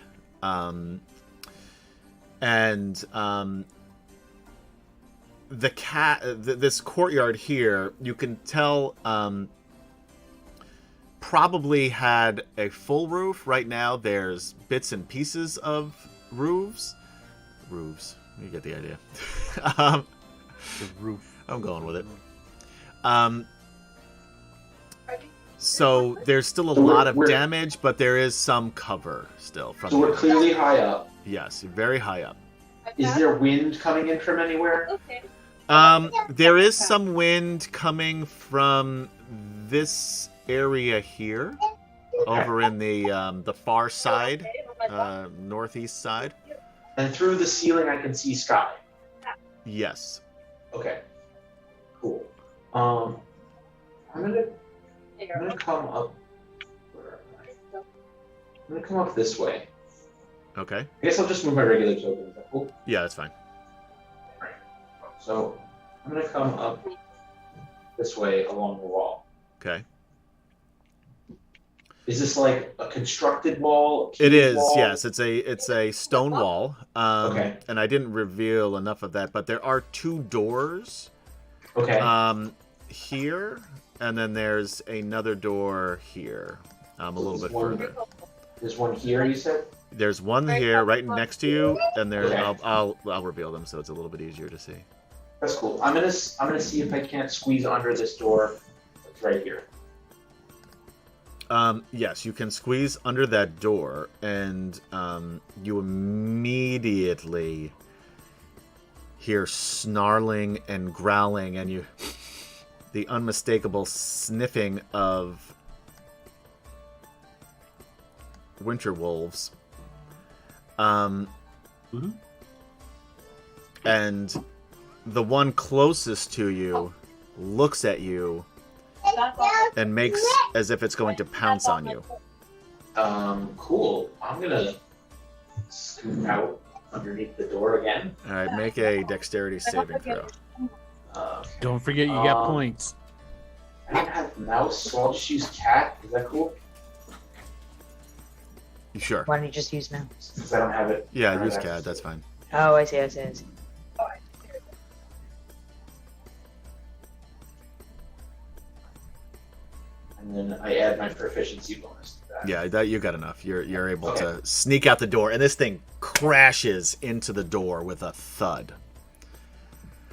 this courtyard here, you can tell probably had a full roof. Right now there's bits and pieces of roofs. You get the idea. The roof. I'm going with it. So there's still a lot of damage, but there is some cover still. From So we're clearly high up. Yes, very high up. Is there wind coming in from anywhere? There is some wind coming from this area here, over in the far side, northeast side. And through the ceiling I can see sky. Yes. Okay. Cool. I'm gonna come up. Where am I? I'm gonna come up this way. Okay. I guess I'll just move my regular token. Is that cool? Yeah, that's fine. So I'm gonna come up this way along the wall. Okay. Is this like a constructed wall? It is, wall? yes. It's a stone wall. Okay. And I didn't reveal enough of that, but there are 2 doors. Okay. Here, and then there's another door here, a little bit further. There's one here, you said? There's one here right next to you, and there's Okay. I'll reveal them so it's a little bit easier to see. That's cool. I'm gonna see if I can't squeeze under this door. It's right here. Yes, you can squeeze under that door, and you immediately hear snarling and growling, and the unmistakable sniffing of winter wolves. And the one closest to you looks at you and makes as if it's going to pounce on you. Cool. I'm gonna scoot out underneath the door again. All right, make a dexterity saving throw. Don't forget you got Um, points. I don't have mouse, so I'll just use cat. Is that cool? You sure? Why don't you just use mouse? Because I don't have it. Yeah, Or use CAD. That's fine. Oh, I see. I see. I see. And then I add my proficiency bonus to that. Yeah, that you got enough. You're able to sneak out the door, and this thing crashes into the door with a thud.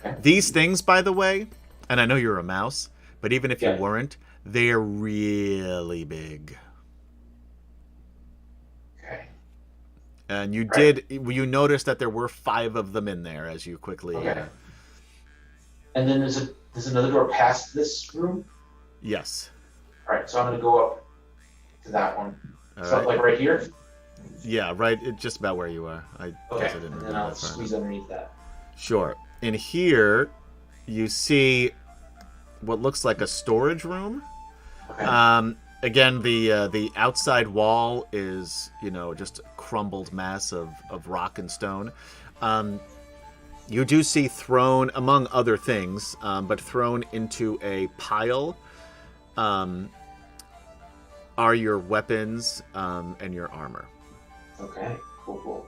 Okay. These things, by the way, and I know you're a mouse, but even if you Yeah. weren't, they're really big. Okay. And you Right. you noticed that there were 5 of them in there as you quickly. Okay. And then there's another door past this room. Yes. All right, so I'm gonna go up to that one. All So right. like right here. Yeah, right. Just about where you are. I Okay. guess I didn't And remember then I'll that far enough. squeeze underneath that. Sure. In here, you see what looks like a storage room. Okay. Again, the outside wall is, just a crumbled mass of rock and stone. You do see thrown, among other things, but thrown into a pile, are your weapons and your armor. Okay. Cool.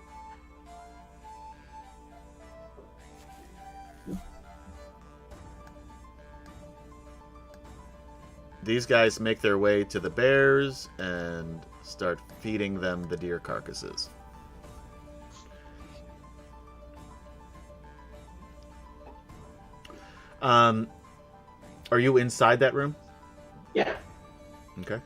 These guys make their way to the bears and start feeding them the deer carcasses. Are you inside that room? Yeah. Okay.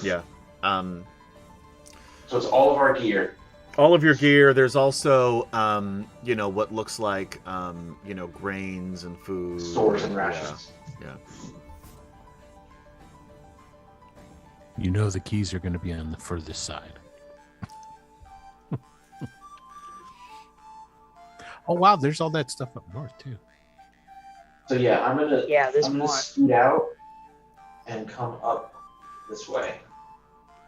Yeah. So it's all of our gear. All of your gear. There's also, what looks like, grains and food. Stores and rations. Yeah. You know the keys are going to be on the furthest side. Oh, wow. There's all that stuff up north, too. So yeah, I'm gonna There's I'm gonna more. scoot out and come up this way.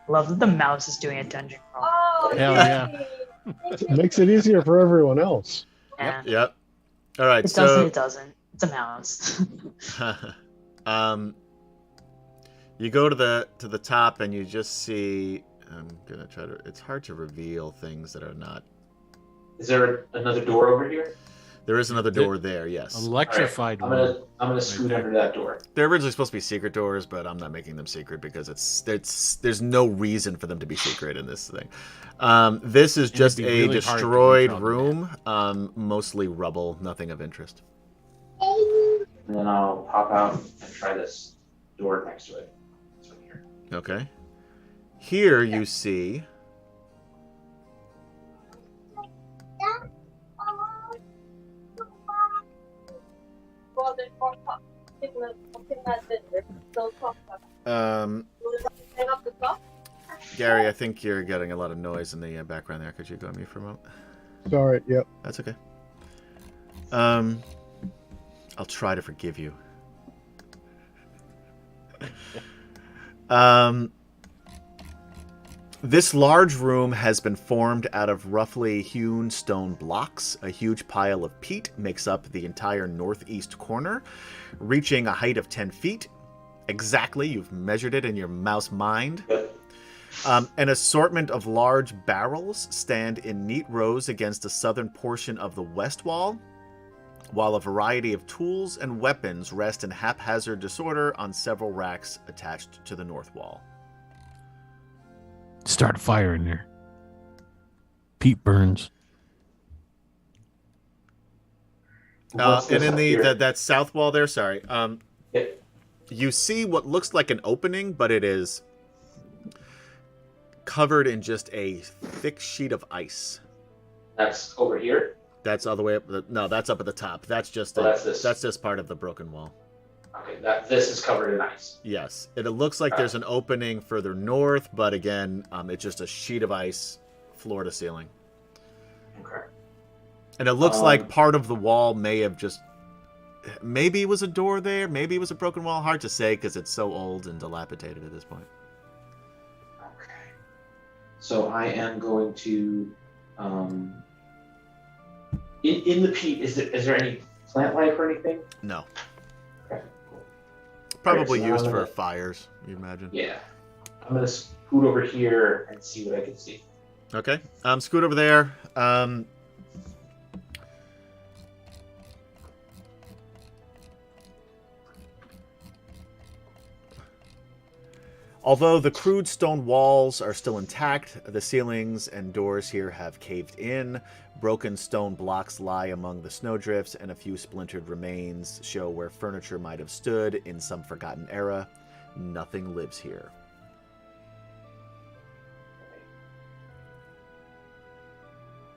Love that the mouse is doing a dungeon crawl. Hell yeah. It makes it easier for everyone else. Yeah. Yep. All right. It So. doesn't. It doesn't. It's a mouse. You go to the top and you just see. I'm gonna try to. It's hard to reveal things that are not. Is there another door over here? There is another door there. Yes. Electrified I'm one. gonna scoot under that door. They're originally supposed to be secret doors, but I'm not making them secret because there's no reason for them to be secret in this thing. This is And just it'd be a really hard to destroyed control them. room, mostly rubble, nothing of interest. And then I'll pop out and try this door next to it. This one here. Okay. Here you see. Gary, I think you're getting a lot of noise in the background there. Could you go on mute for a moment? Sorry. Yep. That's okay. I'll try to forgive you. This large room has been formed out of roughly hewn stone blocks. A huge pile of peat makes up the entire northeast corner, reaching a height of 10 feet. Exactly, you've measured it in your mouse mind. An assortment of large barrels stand in neat rows against the southern portion of the west wall, while a variety of tools and weapons rest in haphazard disorder on several racks attached to the north wall. Start a fire in there. Pete burns. What's And this in up the here? that south wall there, sorry, Yeah. you see what looks like an opening, but it is covered in just a thick sheet of ice. That's over here. That's all the way up. No, that's up at the top. That's just Oh, that's this. that's just part of the broken wall. Okay, this is covered in ice. Yes, it looks like there's an opening further north, but again, it's just a sheet of ice, floor to ceiling. Okay. And it looks like part of the wall may have just, maybe it was a door there, maybe it was a broken wall. Hard to say because it's so old and dilapidated at this point. Okay. So I am going to, in the peat. Is there any plant life or anything? No. Okay, cool. Probably Alright, so used I'm for gonna- fires, you imagine. Yeah, I'm gonna scoot over here and see what I can see. Okay. Scoot over there. Although the crude stone walls are still intact, the ceilings and doors here have caved in. Broken stone blocks lie among the snowdrifts, and a few splintered remains show where furniture might have stood in some forgotten era. Nothing lives here.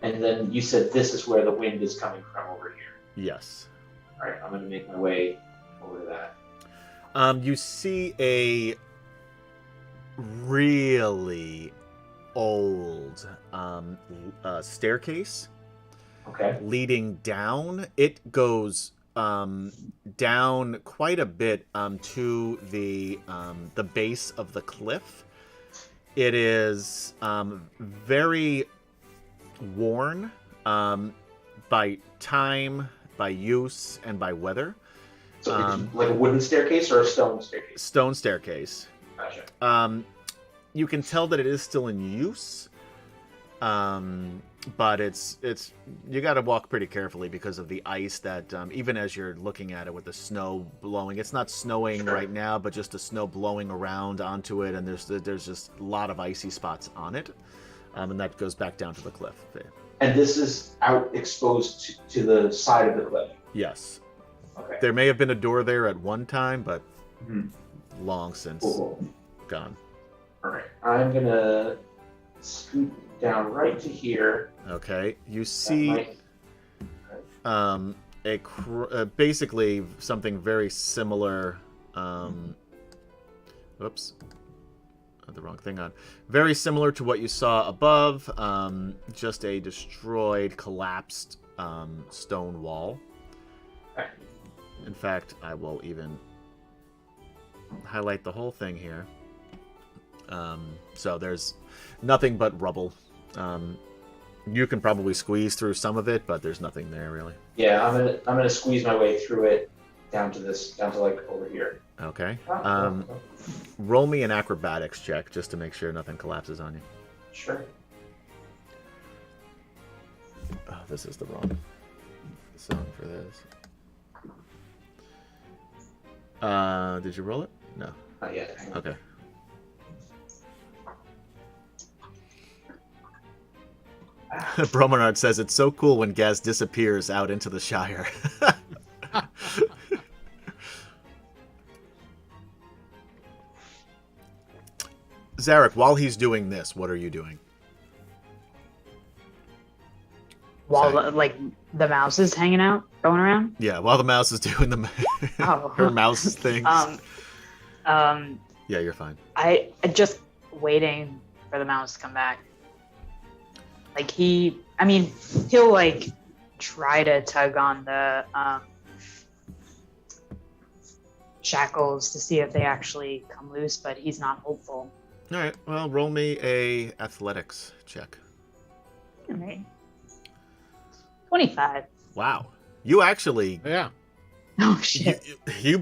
And then you said this is where the wind is coming from over here. Yes. All right, I'm gonna make my way over to that. You see a really old staircase Okay. leading down. It goes down quite a bit to the base of the cliff. It is very worn by time, by use, and by weather. So it's like a wooden staircase or a stone staircase? Stone staircase. Gotcha. You can tell that it is still in use, but it's you got to walk pretty carefully because of the ice that even as you're looking at it with the snow blowing, it's not snowing right now, but just the snow blowing around onto it, and there's just a lot of icy spots on it, and that goes back down to the cliff. And this is out exposed to the side of the cliff. Yes, Okay. there may have been a door there at one time, but Mhm. long since Cool. gone. All right. I'm gonna scoot down right to here. Okay, you That see. might- Basically something very similar. Oops, had the wrong thing on. Very similar to what you saw above. Just a destroyed, collapsed stone wall. Okay. In fact, I will even highlight the whole thing here. So there's nothing but rubble. You can probably squeeze through some of it, but there's nothing there really. Yeah, I'm gonna squeeze my way through it down to like over here. Okay. Oh. Roll me an acrobatics check just to make sure nothing collapses on you. Sure. Oh, this is the wrong song for this. Did you roll it? No. Not yet. Hang on. Okay. Bromenard says it's so cool when Gaz disappears out into the Shire. Zarek, while he's doing this, what are you doing? While Sorry. like the mouse is hanging out, going around. Yeah, while the mouse is doing the Oh. her mouse things. Yeah, you're fine. I just waiting for the mouse to come back. Like he'll like try to tug on the shackles to see if they actually come loose, but he's not hopeful. All right. Well, roll me a athletics check. All right. 25. Wow. You actually Yeah. Oh shit.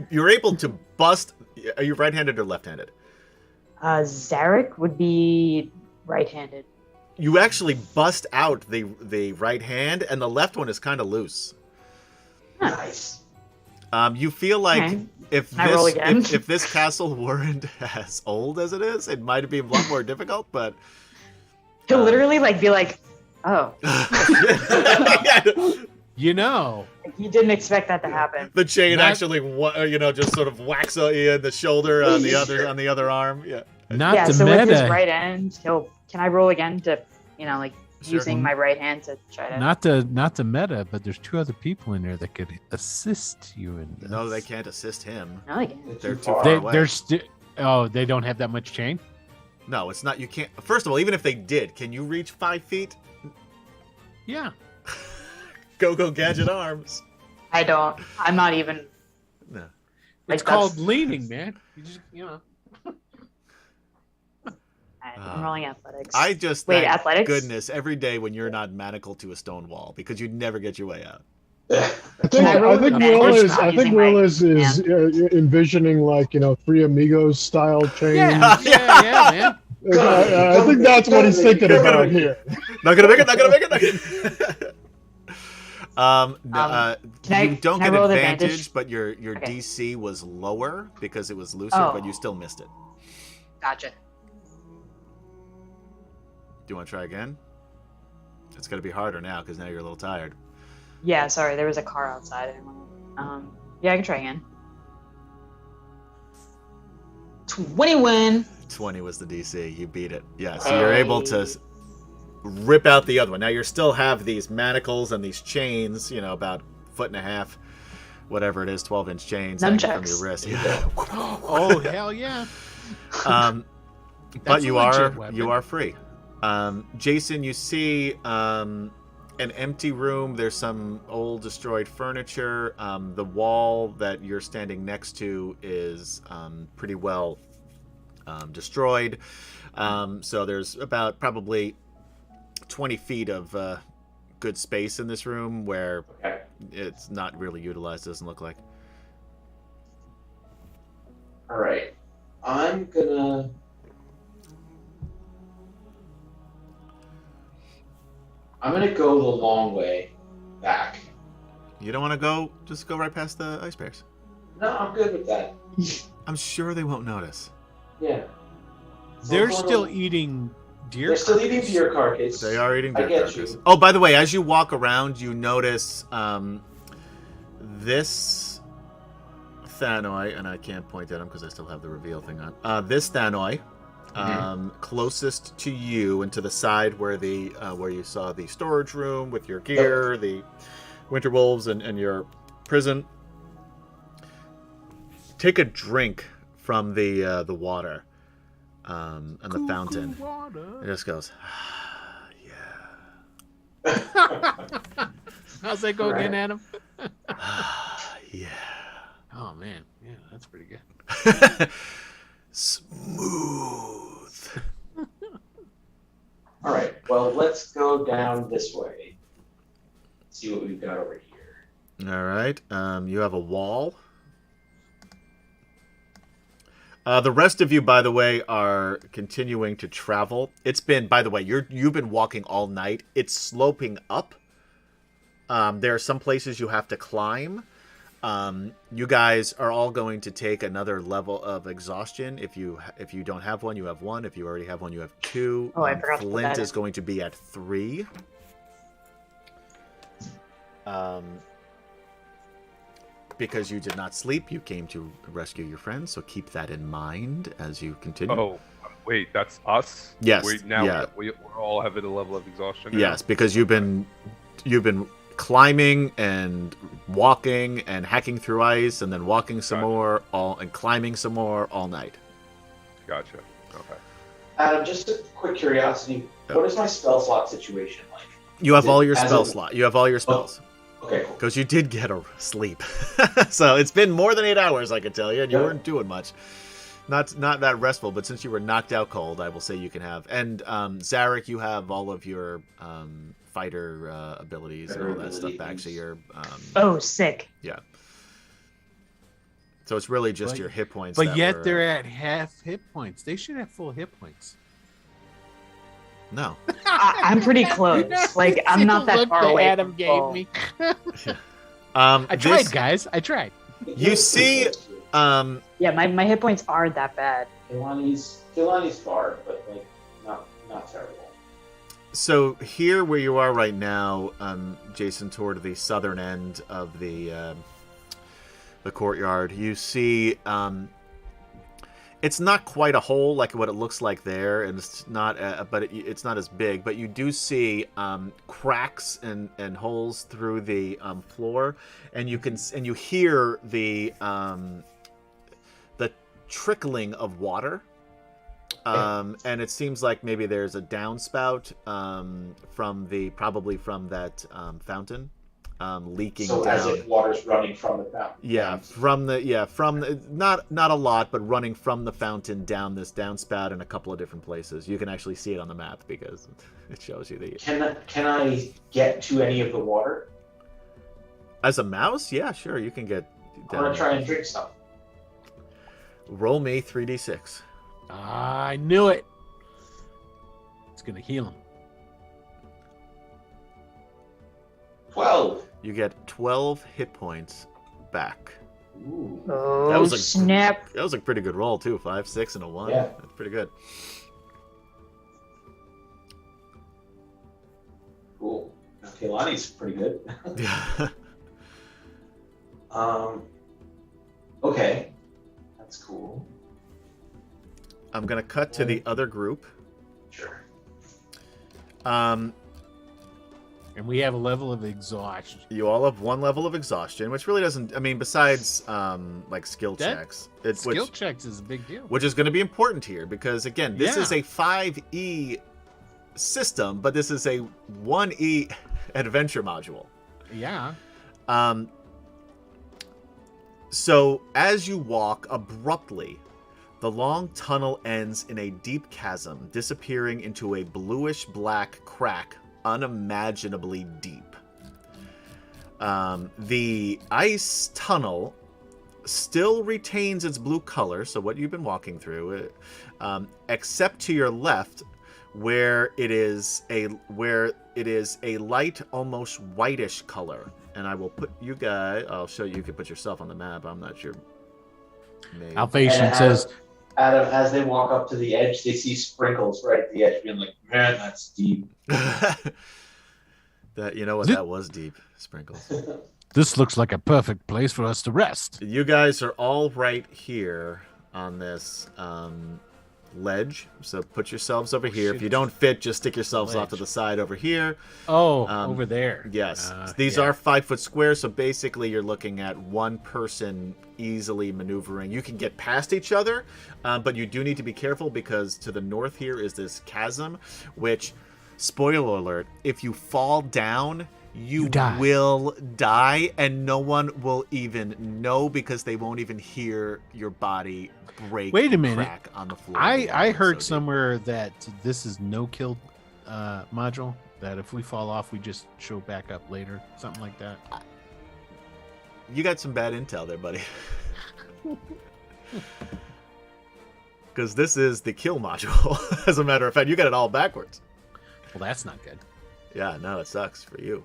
you're able to bust. Are you right-handed or left-handed? Zarek would be right-handed. You actually bust out the right hand, and the left one is kind of loose. Nice. You feel like Okay. if Can I roll again? if this castle weren't as old as it is, it might be a lot more difficult. But He'll literally like be like, oh, You know, you didn't expect that to happen. the chain Not- actually, just sort of whacks you in the shoulder on the other arm. Yeah. not Yeah, the so with his meta, right end, can I roll again to, like Sure. using my right hand to try to. not the meta, but there's two other people in there that could assist you in this. No, they can't assist him. No, they can't. They're too far. far away. They're oh, they don't have that much chain. No, it's not. You can't. First of all, even if they did, can you reach 5 feet? Yeah. Go gadget arms. I don't. I'm not even. No. Like, It's called that's- leaning, man. You just, I I'm rolling athletics. I just Wait, thank athletics? goodness every day when you're not manacled to a stone wall because you'd never get your way out. Can I roll I think advantage? Will is. I'm I think using Will my is envisioning like Three Amigos style chains. Yeah, man. I think that's what he's thinking about here. Not gonna make it. Not gonna make it. Not gonna... Can you I don't get roll with advantage, advantage? but your Okay. DC was lower because it was looser, but you Oh. still missed it. Gotcha. Do you want to try again? It's gonna be harder now because now you're a little tired. Yeah, sorry, there was a car outside. Yeah, I can try again. 21. 20 was the DC. You beat it. Yeah, so you're able to rip out the other one. Now you still have these manacles and these chains, about 1.5 feet, whatever it is, 12-inch chains hanging from your Nunchucks. wrist. Yeah. Oh hell yeah! But That's you a legit are weapon. free. Jason, you see an empty room. There's some old destroyed furniture. The wall that you're standing next to is pretty well destroyed. So there's about probably 20 feet of good space in this room where Okay. it's not really utilized, doesn't look like. All right. I'm gonna. Go the long way back. You don't want to go, just go right past the ice bears. No, I'm good with that. I'm sure they won't notice. Yeah. They're So still eating deer. They're still eating carcass. deer carcass. They are eating I deer get carcass. you. Oh, by the way, as you walk around, you notice this Thanoi, and I can't point at him because I still have the reveal thing on. This Thanoi, closest to you and to the side where the where you saw the storage room with your gear, the winter wolves, and your prison. Take a drink from the water and the fountain. It just goes, How's that go again, Adam? yeah. Oh man, yeah, that's pretty good. Smooth. All right. Well, let's go down this way. See what we've got over here. All right. You have a wall. The rest of you, by the way, are continuing to travel. It's been, by the way, you've been walking all night. It's sloping up. There are some places you have to climb. You guys are all going to take another level of exhaustion. If you don't have one, you have one. If you already have one, you have 2. Oh, I forgot to put Flint that is in. going to be at 3. Because you did not sleep, you came to rescue your friends, so keep that in mind as you continue. Oh, wait, that's us? Yes, Now yeah. we're all having a level of exhaustion now? Yes, because you've been climbing and walking and hacking through ice and then walking some more and climbing some more all night. Gotcha. Okay. Adam, just a quick curiosity. What is my spell slot situation like? You have Is all it your as spell in- slot. You have all your spells. Okay, cool. Because you did get a sleep. So it's been more than 8 hours, I can tell you, and you Yep. weren't doing much. Not that restful, but since you were knocked out cold, I will say you can have. And Zarek, you have all of your fighter abilities and all that stuff back. So you're Oh, sick. yeah. So it's really just But- your hit points. But that yet were, they're at half hit points. They should have full hit points. no. I'm pretty close. Like, I'm not that Look far that away. Adam from gave full. me. I I tried, guys. I tried. You see, Yeah, my hit points aren't that bad. Kehlani's far, but like not terrible. so here where you are right now, Jason, toward the southern end of the courtyard, you see it's not quite a hole like what it looks like there, and it's not, it's not as big. But you do see cracks and holes through the floor, and you hear the trickling of water. And it seems like maybe there's a downspout probably from that fountain leaking So down. as if water's running from the fountain. Yeah, from the not a lot, but running from the fountain down this downspout in a couple of different places. You can actually see it on the map because it shows you the. Can I get to any of the water? As a mouse, yeah, sure, you can get. I want to try and drink some. Roll me 3d6. I knew it. It's gonna heal him. 12. You get 12 hit points back. Ooh. Oh, That was a- snap. That was a pretty good roll too. 5, 6, and a 1. Yeah. That's pretty good. Cool. Okay, Lonnie's pretty good. Yeah. Okay. That's cool. I'm gonna cut to the other group. Sure. And we have a level of exhaustion. You all have one level of exhaustion, which really doesn't. I mean, besides like skill That- checks, Skill checks is a big deal. which is going to be important here because again, this Yeah. is a 5e system, but this is a 1e adventure module. Yeah. So as you walk abruptly, the long tunnel ends in a deep chasm, disappearing into a bluish-black crack, unimaginably deep. The ice tunnel still retains its blue color, so what you've been walking through, except to your left, where it is a light, almost whitish color. And I will put you guys. I'll show you. You can put yourself on the map. I'm not sure. Maybe. Alphatian And says, Adam, as they walk up to the edge, they see sprinkles right at the edge, being like, "Man, that's deep." that you know what, that was deep. Sprinkles. this looks like a perfect place for us to rest. You guys are all right here on this ledge. So put yourselves over here. shit. If you don't fit, just stick yourselves off to Ledge. the side over here. Oh, Um, over there. Yes. Uh, These yeah. are 5-foot squares, so basically you're looking at one person easily maneuvering. You can get past each other, but you do need to be careful because to the north here is this chasm, which, spoiler alert, if you fall down, you die. will die, and no one will even know because they won't even hear your body break Wait a and minute. crack on the floor. I heard So deep. somewhere that this is no kill module. That if we fall off, we just show back up later, something like that. You got some bad intel there, buddy. Because this is the kill module. As a matter of fact, you got it all backwards. Well, that's not good. Yeah, no, it sucks for you.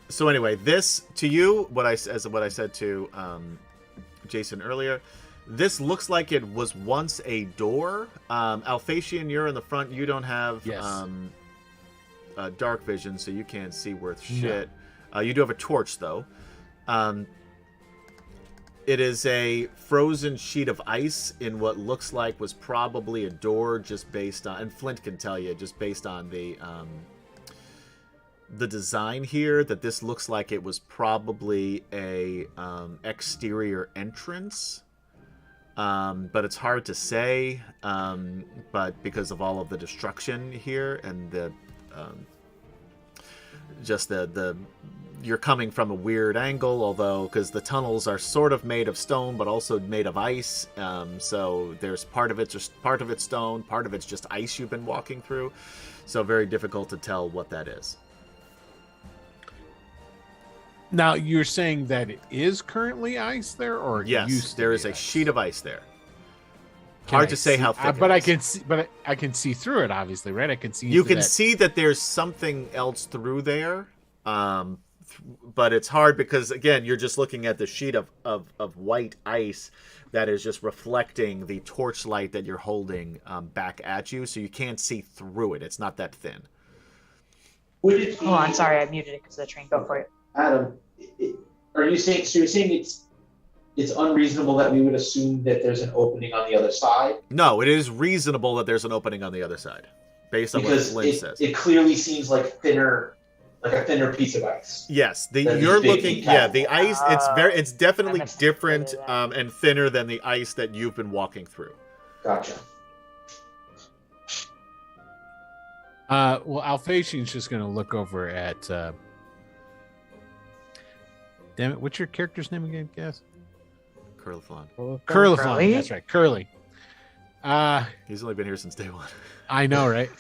So anyway, this to you, what I said to Jason earlier. This looks like it was once a door. Alphatian, you're in the front. You don't have Yes. dark vision, so you can't see worth shit. You do have a torch, though. It is a frozen sheet of ice in what looks like was probably a door, just based on, and Flint can tell you, just based on the design here, that this looks like it was probably a exterior entrance. But it's hard to say, but because of all of the destruction here and the just the you're coming from a weird angle, although because the tunnels are sort of made of stone but also made of ice, so there's part of it's stone, part of it's just ice you've been walking through, so very difficult to tell what that is. Now you're saying that it is currently ice there, or it Yes, used to there be is a ice? sheet of ice there. Can Hard I to say see- how thick but it I is. can see, but I can see through it. Obviously, right? I can see. You into can that. see that there's something else through there, but it's hard because again you're just looking at the sheet of white ice that is just reflecting the torchlight that you're holding back at you, so you can't see through it. It's not that thin. Would it be, Oh, I'm sorry, I muted it because the train. Go for it. Adam, are you saying, so you're saying it's unreasonable that we would assume that there's an opening on the other side? No, it is reasonable that there's an opening on the other side based on what Because Flint says. it clearly seems like a thinner piece of ice. Yes, Than you're these big looking. deep Yeah, chasms. the ice. It's definitely I missed different that. and thinner than the ice that you've been walking through. Gotcha. Well, Alphatian's just going to look over at. Damn it! What's your character's name again, guys? Curliflon. Curliflon. Curly? That's right, Curly. He's only been here since day one. I know, right?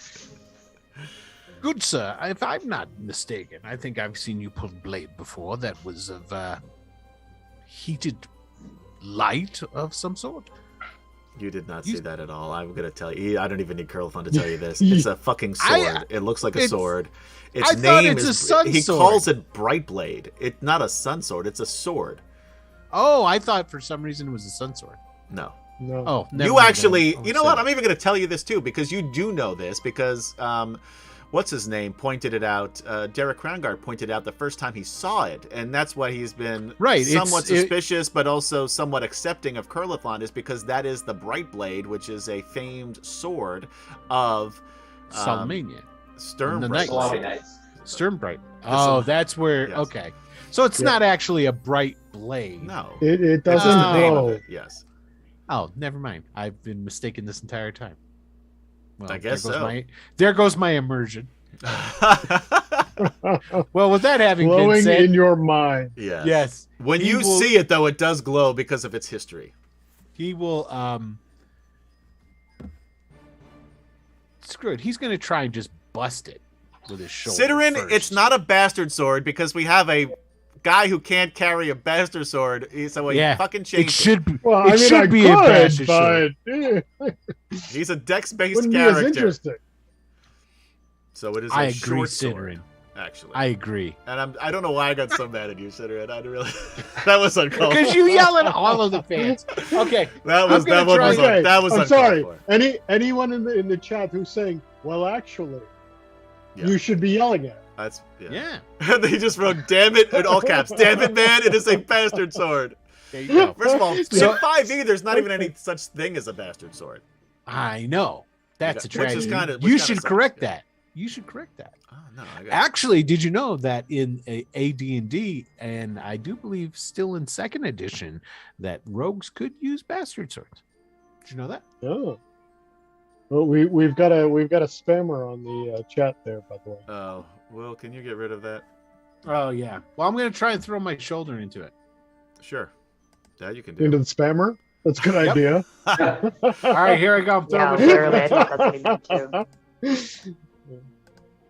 Good sir, if I'm not mistaken, I think I've seen you pull blade before. That was of heated light of some sort. You did not see that at all. I'm gonna tell you. I don't even need Curlifon to tell you this. It's a fucking sword. It looks like a sword. Its I thought name it's is. a sun he sword. calls it Brightblade. It's not a sun sword. It's a sword. Oh, I thought for some reason it was a sun sword. No. No. Oh, never You mind. actually. I'm You know what? sorry. I'm even gonna tell you this too because you do know this because what's his name pointed it out. Derek Crownguard pointed out the first time he saw it, and that's why he's been Right, somewhat suspicious, but also somewhat accepting of Curlifon, is because that is the Brightblade, which is a famed sword of Salamania. Sturm the Brightblade. Salami Knights. Sternbright. a- Oh, that's where. yes. Okay, so it's Yeah. not actually a bright blade. No, It it's doesn't just the name of glow. it. Yes. Oh, never mind. I've been mistaken this entire time. Well, I guess there goes so. there goes my immersion. Well, with that having been Glowing said, in your mind. Yes. yes, When he you will- see it, though, it does glow because of its history. he will. Screw it. He's going to try and just bust it with his shoulder. Ciderin, first. it's not a bastard sword because we have a guy who can't carry a bastard sword, so he Yeah, fucking It changed it. should be. Well, It I mean, should I be a bastard could, sword. but He's a dex-based wouldn't be as character. interesting. So it is a I agree, short sword, Ciderin. actually. I agree. And I don't know why I got so mad at you, Ciderin. I really that was uncalled Because for. you yell at all of the fans. Okay. That I'm was gonna that one try- was Okay, that was I'm uncalled sorry. for. Anyone in the chat who's saying, "Well, actually, Yeah. you should be yelling at." That's Yeah. they just wrote "damn it" in all caps. Damn it, man! It is a bastard sword. There you go. First of all, So- in 5e, there's not even any such thing as a bastard sword. I know. That's a Which is tragedy. kinda- which You kinda should sucks, correct yeah. that. You should correct that. Oh no! I got Actually, did you know that in AD&D, and I do believe still in second edition, that rogues could use bastard swords? Did you know that? Oh. Well, we've got a spammer on the chat there, by the way. Oh, Will, can you get rid of that? Oh yeah. Well, I'm going to try and throw my shoulder into it. Sure. That you can do. Into the spammer. That's a good Yep. idea. All right, here I go. I'm Yeah, throwing my literally, I thought that's what he meant too.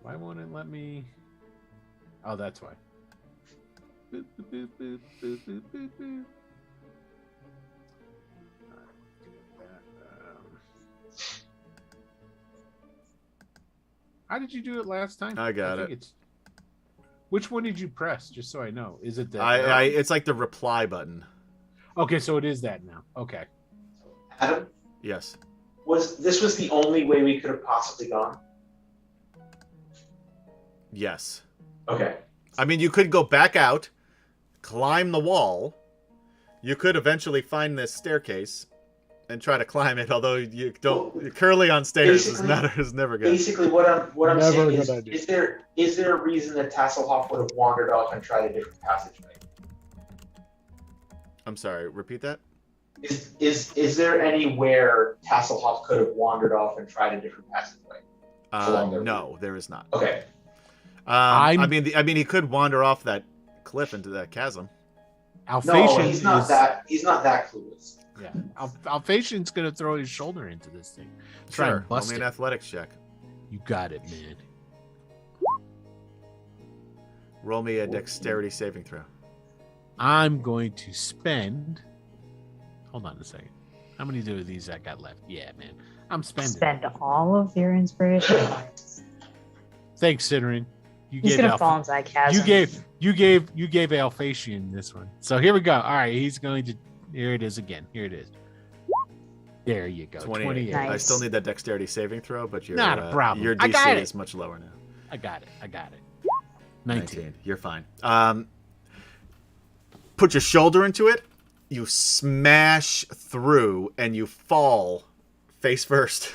Why won't it let me? Oh, that's why. Boop, boop, boop, boop, boop, boop, boop, boop. How did you do it last time? I got think it. It's... Which one did you press? Just so I know. Is it the? It's like the reply button. Okay, so it is that now. Okay. Adam, Yes. this was the only way we could have possibly gone? Yes. Okay. I mean, you could go back out, climb the wall. You could eventually find this staircase and try to climb it. Although you don't, curly on stairs is never good. Basically, what I'm Never saying a is, good idea. is there a reason that Tasselhoff would have wandered off and tried a different passageway? I'm sorry. Repeat that. Is there anywhere Tasselhoff could have wandered off and tried a different passageway? Along their No, there is not. Okay. I mean, he could wander off that cliff into that chasm. Alphatian No, he's not is, that. He's not that clueless. Yeah, Alphatian's gonna throw his shoulder into this thing. Try Sure. and bust Only an it. athletics check. You got it, man. Roll me a dexterity saving throw. I'm going to spend. Hold on a second. How many of these I got left? Yeah, man. I'm spending. Spend all of your inspiration points. Thanks, Ciderin. You He's gave gonna fall into that chasm. you gave Alphatian this one. So here we go. All right, he's going to. Here it is again. Here it is. There you go. 28. I Nice. still need that dexterity saving throw, but your Not a problem. Your I got DC it. is much lower now. I got it. 19. You're fine. Put your shoulder into it. You smash through, and you fall face first.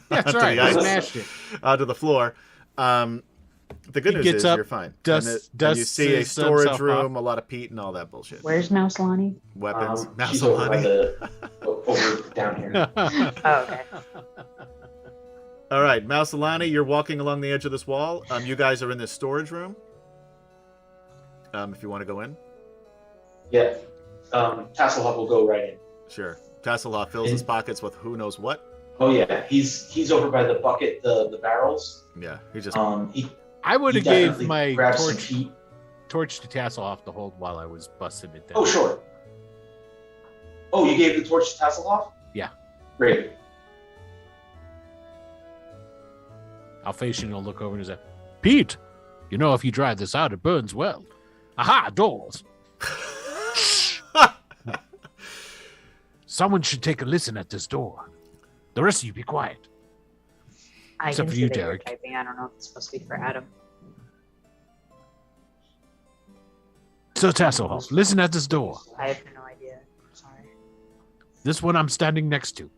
That's onto right. the I ice, smashed it. onto the floor. The good He news gets is up, you're fine. dusts and you see a himself storage off. room, a lot of peat, and all that bullshit. Where's Mouselani? Weapons. Mouse She's of over by honey. over down here. Oh, okay. All right, Mousalani, you're walking along the edge of this wall. You guys are in this storage room. If you want to go in. Yeah. Tasselhoff will go right in. Sure. Tasselhoff fills his pockets with who knows what. Oh yeah, he's over by the bucket, the barrels. Yeah, he just. I would have gave my torch to Tasselhoff to hold while I was busting it down. Oh sure. Oh, you gave the torch to Tasselhoff? Yeah. Great. Alphasian will look over and say, Pete, you know if you drive this out, it burns well. Aha, doors. Someone should take a listen at this door. The rest of you be quiet. I Except can for see you, that you're Derek. typing. I don't know if it's supposed to be for Adam. So Tasselhoff, listen at this door. I have no idea. Sorry. This one I'm standing next to.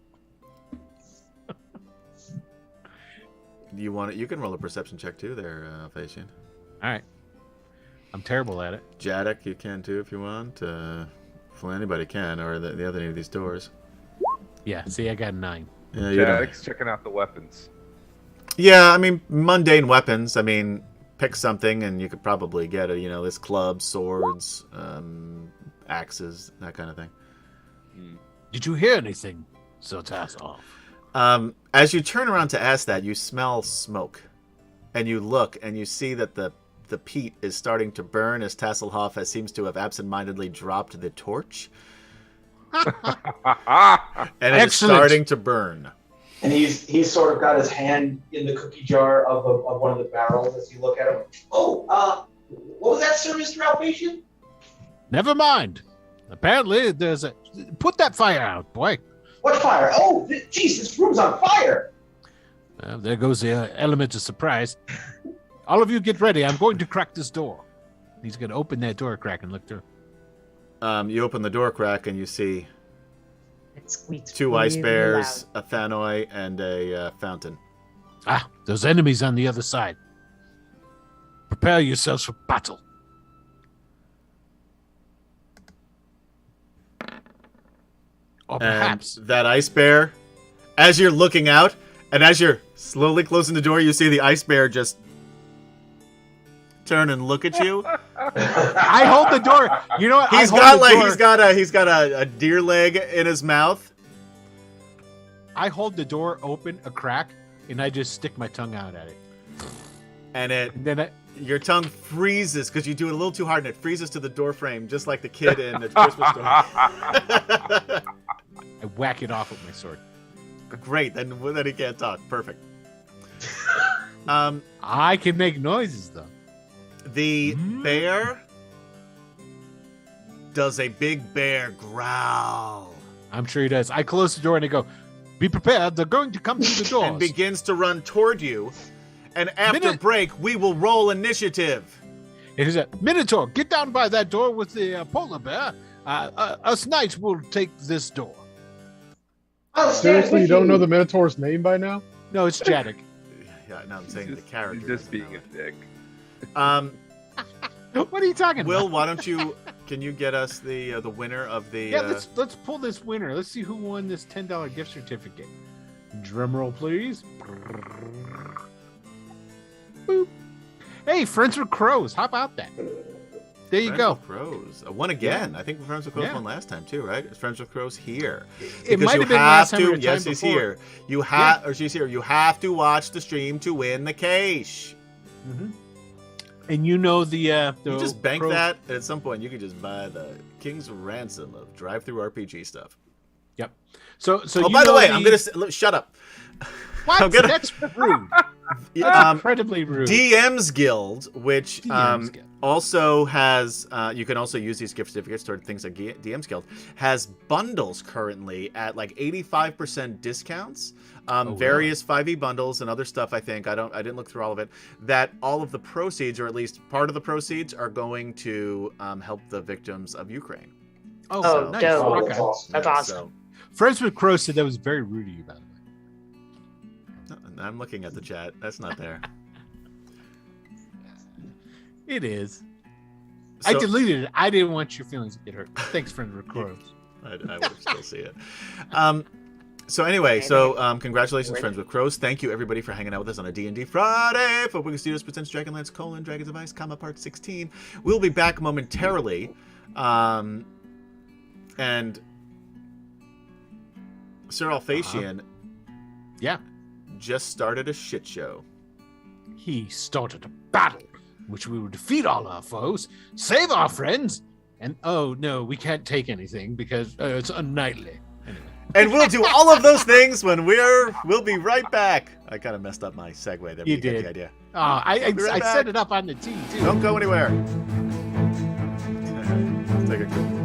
You want it? You can roll a perception check too, there, Alphasian. All right. I'm terrible at it. Jadek, you can too if you want. Well, anybody can, or the other any of these doors. Yeah, see, I got 9. Yeah, you don't. Jack's checking out the weapons. Yeah, I mean, mundane weapons. I mean, pick something and you could probably get it. You know, this clubs, swords, axes, that kind of thing. Did you hear anything, so Tasselhoff? As you turn around to ask that, you smell smoke. And you look and you see that the peat is starting to burn as Tasselhoff seems to have absentmindedly dropped the torch. And it's starting to burn. And he's sort of got his hand in the cookie jar of one of the barrels as you look at him. Oh, what was that, sir, Mr. Alphasian? Never mind. Apparently, there's a... Put that fire out, boy. What fire? Oh, jeez, this room's on fire. Well, there goes the element of surprise. All of you get ready. I'm going to crack this door. He's going to open that door crack and look through. You open the door crack and you see It squeaks 2 ice really bears, loud. a Thanoi, and a fountain. Ah, those enemies on the other side. Prepare yourselves for battle. Or perhaps... And that ice bear, as you're looking out, and as you're slowly closing the door, you see the ice bear just turn and look at you. I hold the door. You know what? He's got a deer leg in his mouth. I hold the door open, a crack, and I just stick my tongue out at it. And then your tongue freezes because you do it a little too hard, and it freezes to the door frame, just like the kid in the Christmas Story. I whack it off with my sword. Great, then he can't talk. Perfect. I can make noises though. The bear does a big bear growl. I'm sure he does. I close the door and I go, "Be prepared. They're going to come through the doors." And begins to run toward you. And after break, we will roll initiative. It is a Minotaur. Get down by that door with the polar bear. Us knights will take this door. Seriously, you don't know the Minotaur's name by now? No, it's Jadek. Yeah, no, I'm saying the character. He's just being a dick. What are you talking Will, about? why don't you? Can you get us the winner of the? Yeah, let's pull this winner. Let's see who won this $10 gift certificate. Drum roll, please. Boop. Hey, Friends with Crows. How about that? There you go. Crows won again. Yeah. I think Friends with Crows won last time too, right? Is Friends with Crows here? It Because might you have been last time or the Yes, time he's before. here. You have, or she's here. You have to watch the stream to win the cash. Mm-hmm. And you know the You just bank Crow- that, and at some point you can just buy the King's Ransom of drive-through RPG stuff. Yep. So Oh, you by the know way, I'm gonna shut up. What? I'm gonna- That's rude. That's incredibly rude. DM's Guild, which DM's Guild. also has, you can also use these gift certificates toward things like DM's Guild, has bundles currently at like 85% discounts. Various 5e bundles and other stuff. I didn't look through all of it. That all of the proceeds, or at least part of the proceeds, are going to help the victims of Ukraine. Oh, nice. dope. Oh, Okay. that's awesome. That's awesome. Friends with Crow said that was very rude of you, by the way. I'm looking at the chat. That's not there. It is. I So- deleted it. I didn't want your feelings to get hurt. Thanks, Friends with Crows. I would still see it. So anyway, Okay, so congratulations, Worth Friends with Crows. Thank you, everybody, for hanging out with us on a D&D Friday. Footwing Studios presents Dragonlance, Dragons of Ice, Part 16. We'll be back momentarily. And Sir Alphasian Yeah. just started a shit show. He started a battle, which we would defeat all our foes, save our friends, and oh no, we can't take anything because it's unknightly. Anyway. And we'll do all of those things when we'll be right back. I kind of messed up my segue there. But You get did. the idea. I be right back. set it up on the T too. Don't go anywhere. Take a quick.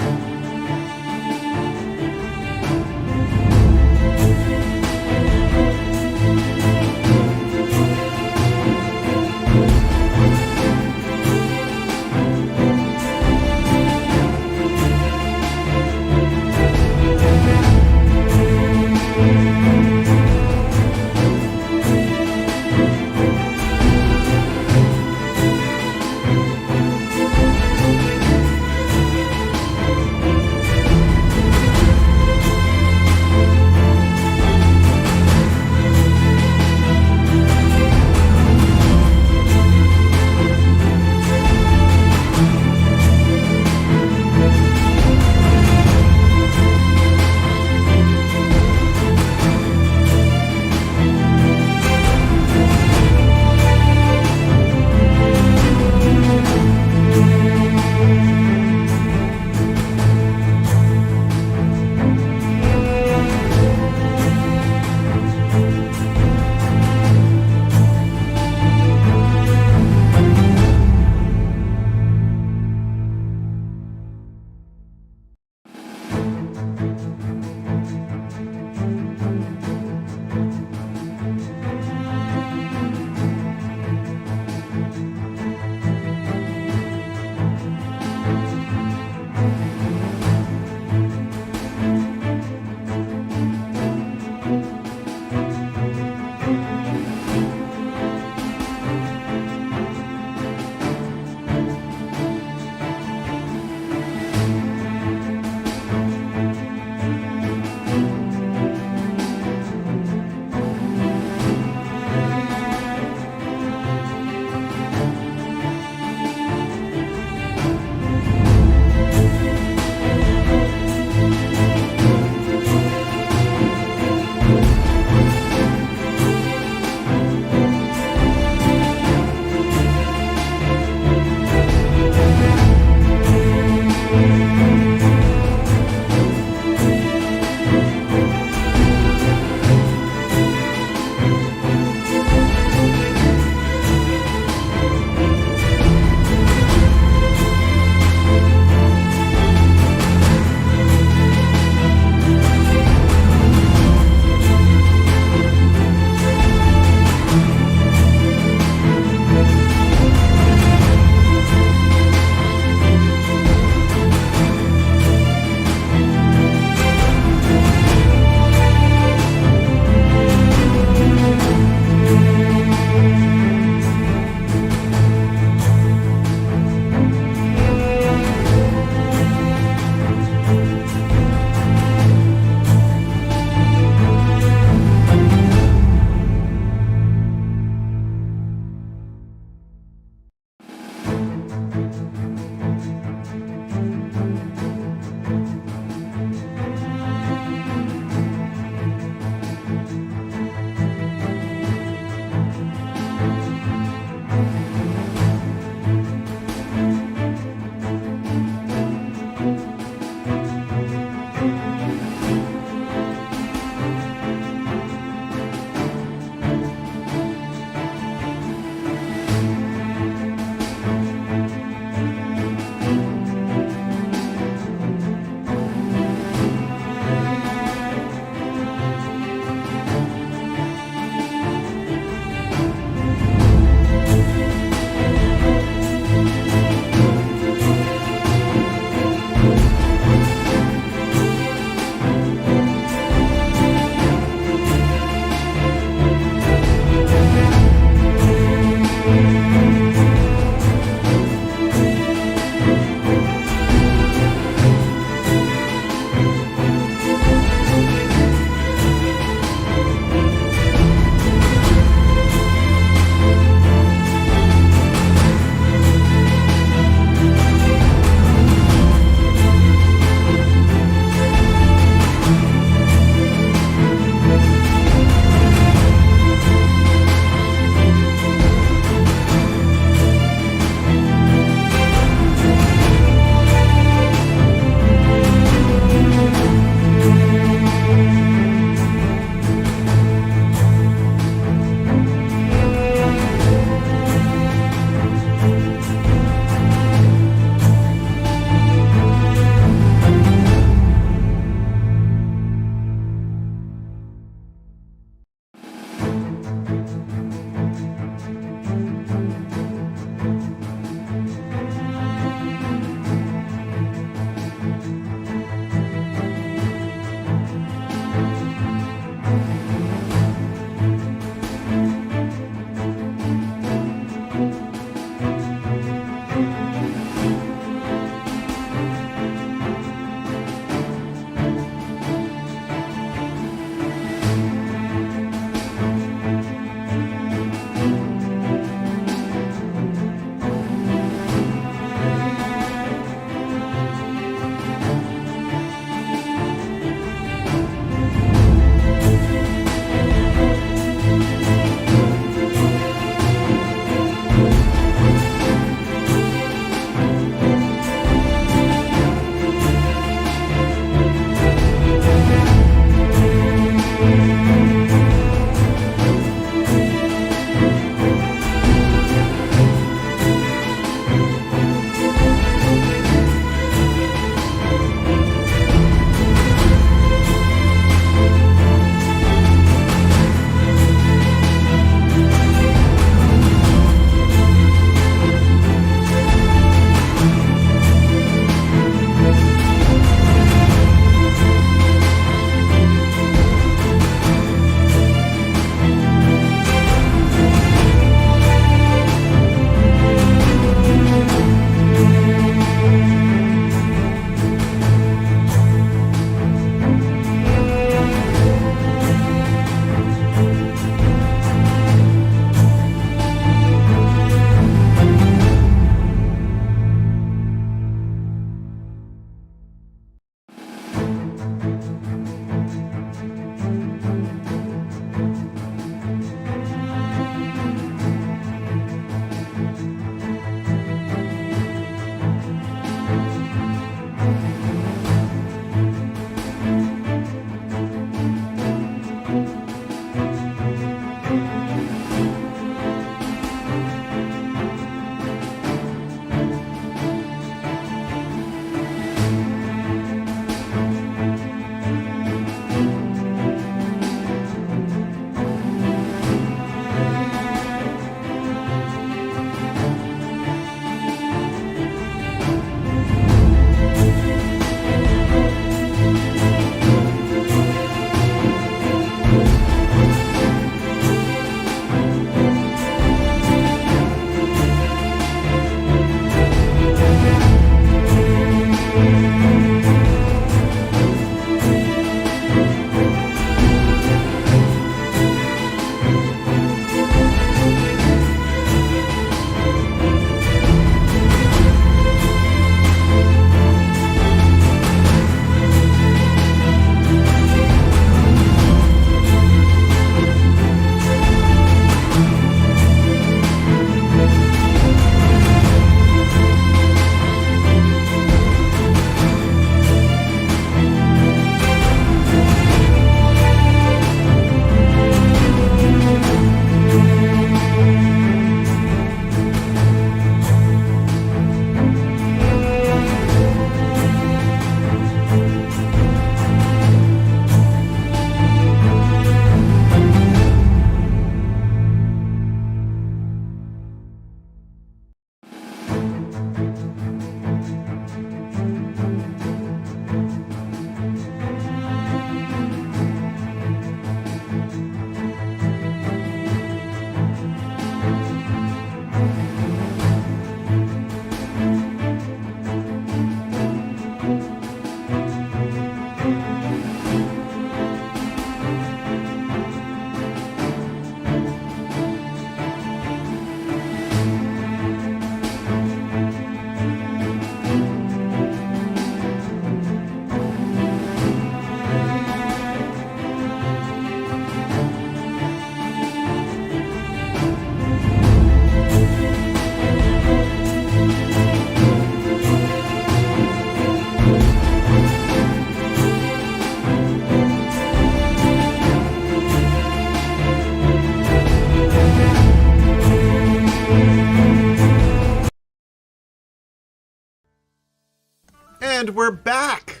And we're back!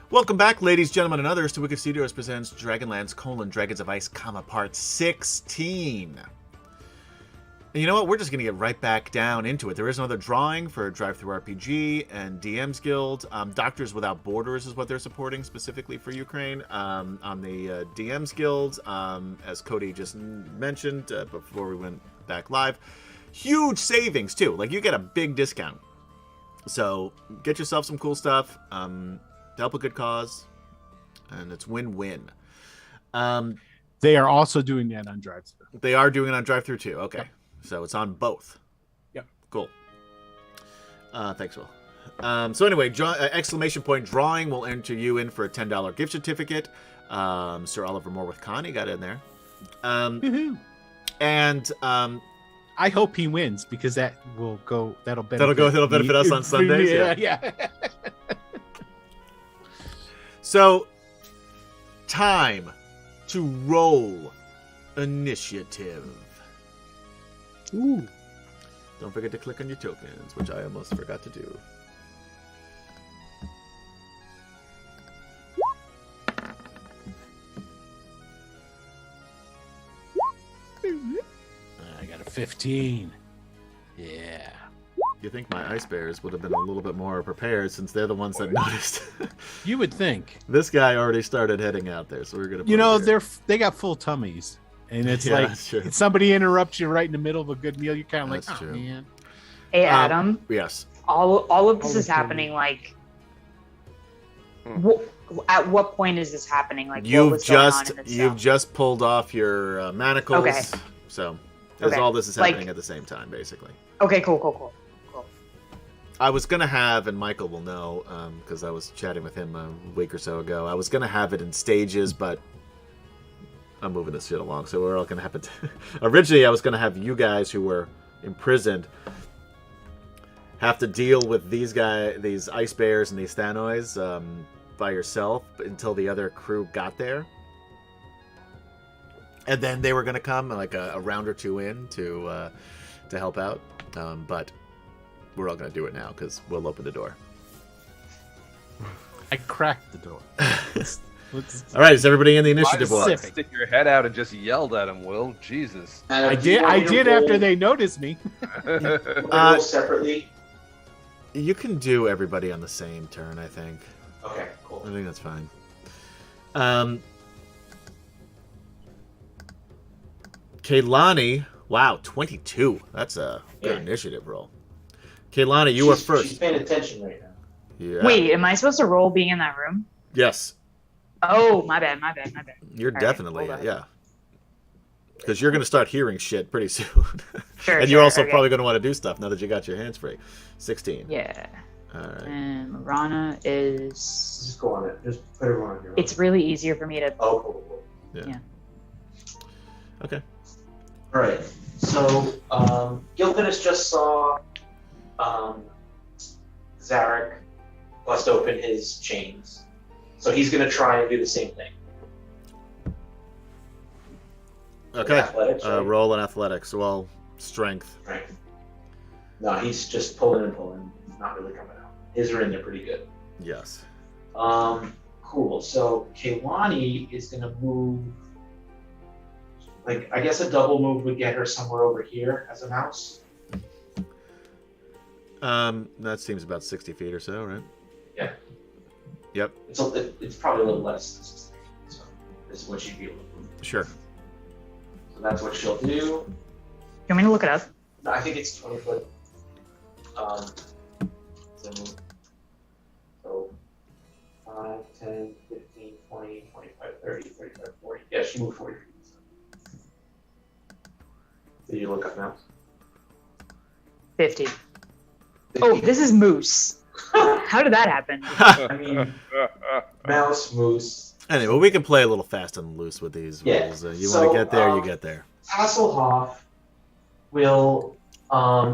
Welcome back, ladies, gentlemen, and others, to Wicked Studios presents DragonLance: Dragons of Ice, Part 16. And you know what? We're just going to get right back down into it. There is another drawing for Drive-Thru RPG and DM's Guild. Doctors Without Borders is what they're supporting specifically for Ukraine. On the DM's Guild, as Cody just mentioned before we went back live, huge savings, too. Like, you get a big discount. So, get yourself some cool stuff. Help a good cause. And it's win-win. They are also doing that on Drive-Thru. They are doing it on Drive-Thru, too. Okay. Yep. So it's on both. Yep. Cool. Thanks, Will. So anyway, exclamation point drawing will enter you in for a $10 gift certificate. Sir Oliver Moore with Connie got in there. And I hope he wins because that will go. That'll benefit. That'll benefit us on Sundays. Yeah. So, time to roll initiative. Ooh. Don't forget to click on your tokens, which I almost forgot to do. I got a 15. Yeah. You think my ice bears would have been a little bit more prepared since they're the ones that noticed. You would think. This guy already started heading out there, so we're gonna. You know, they got full tummies, and it's Yeah, like that's true. if somebody interrupts you right in the middle of a good meal, you're kind of like, That's oh true. man. Hey, Adam. Yes. All of this All is the happening like. Hmm. At what point is this happening? Like, what You've was going on just in the you've cell? just pulled off your manacles. Okay. So Okay. all this is Like- happening at the same time, basically. Okay, cool. I was gonna have, and Michael will know, because I was chatting with him a week or so ago. I was gonna have it in stages, but I'm moving this shit along, so we're all gonna have it. Originally, I was gonna have you guys who were imprisoned have to deal with these ice bears and these Thanoids by yourself until the other crew got there, and then they were gonna come like a round or two in to help out, but. We're all going to do it now because we'll open the door. I cracked the door. Let's All right, is everybody in the Why initiative did you order? Specific. stick your head out and just yelled at him, Will? Jesus. I did after they noticed me. Roll separately. You can do everybody on the same turn, I think. Okay, cool. I think that's fine. Kaylani, wow, 22. That's a good Yeah. initiative roll. Kaylani, you are She's first. paying attention right now. Yeah. Wait, am I supposed to roll being in that room? Yes, Oh, my bad. you're All right, definitely, hold on. yeah. Because you're going to start hearing shit pretty soon. Sure. And you're also okay. probably going to want to do stuff now that you got your hands free. 16. Yeah. All right. And Marana is. Just go on it. Just put everyone on your. It's really easier for me to. Oh, cool. Yeah. Okay. All right. So, Gilgamesh just saw Zarek bust open his chains. So he's going to try and do the same thing. Okay. Athletics, right? Roll in athletics. Well, strength. Right. No, he's just pulling and pulling. He's not really coming out. His are in there pretty good. Yes. Cool. So Kehlani is going to move. Like, I guess a double move would get her somewhere over here as a mouse. That seems about 60 feet or so, right? Yeah. Yep. It's probably a little less. So this is what she'd be able to move. Sure. So that's what she'll do. You want me to look it up? No, I think it's 20 foot. So 5, 10, 15, 20, 25, 30, 35, 40. Yeah, she moved 40 feet. Did you look up now? 50. Oh, this is moose. How did that happen? I mean, mouse, moose. Anyway, we can play a little fast and loose with these Yeah. rules. You So, want to get there, you get there. Hasselhoff will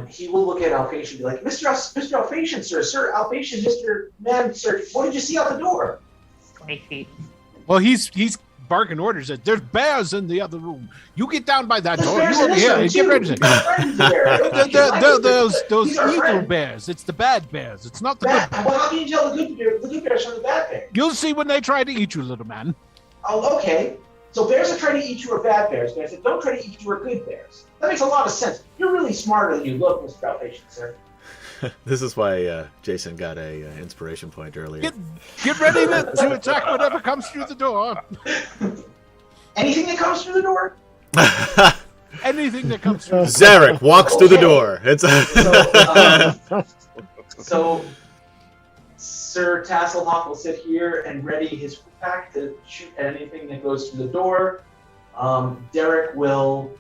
he will look at Alphatian and be like, Mr. Alphatian, Sir Alphatian, Mr. Man, sir, what did you see out the door? 20 feet. Well, he's barking orders that there's bears in the other room. You get down by that door. There's You over bears in here. this Get room, ready too. to. My friend's there. Those He's our evil friend. bears. It's the bad bears. It's not the good. Well, how can you tell the good bears from the bad bears? You'll see when they try to eat you, little man. Oh, okay. So bears that try to eat you are bad bears. Bears that don't try to eat you are good bears. That makes a lot of sense. You're really smarter than you look, Mr. Dalmatian, sir. This is why Jason got a inspiration point earlier. Get ready to attack whatever comes through the door. Anything that comes through the door? Anything that comes through. Zarek walks through the door. It's So, Sir Tasselhoff will sit here and ready his pack to shoot at anything that goes through the door. Derek will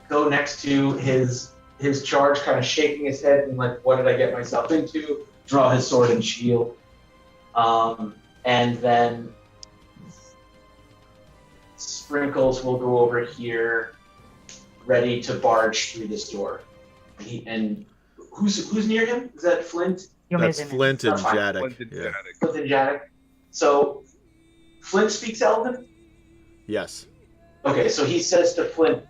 go next to his charge, kind of shaking his head and like, what did I get myself into? Draw his sword and shield. And then Sprinkles will go over here, ready to barge through this door. And who's near him? Is that Flint? You want me to That's zoom in? Flint and That's fine. Jadek. Flint and Yeah. Jadek. Flint and Jadek. So Flint speaks Elven? Yes. Okay, so he says to Flint,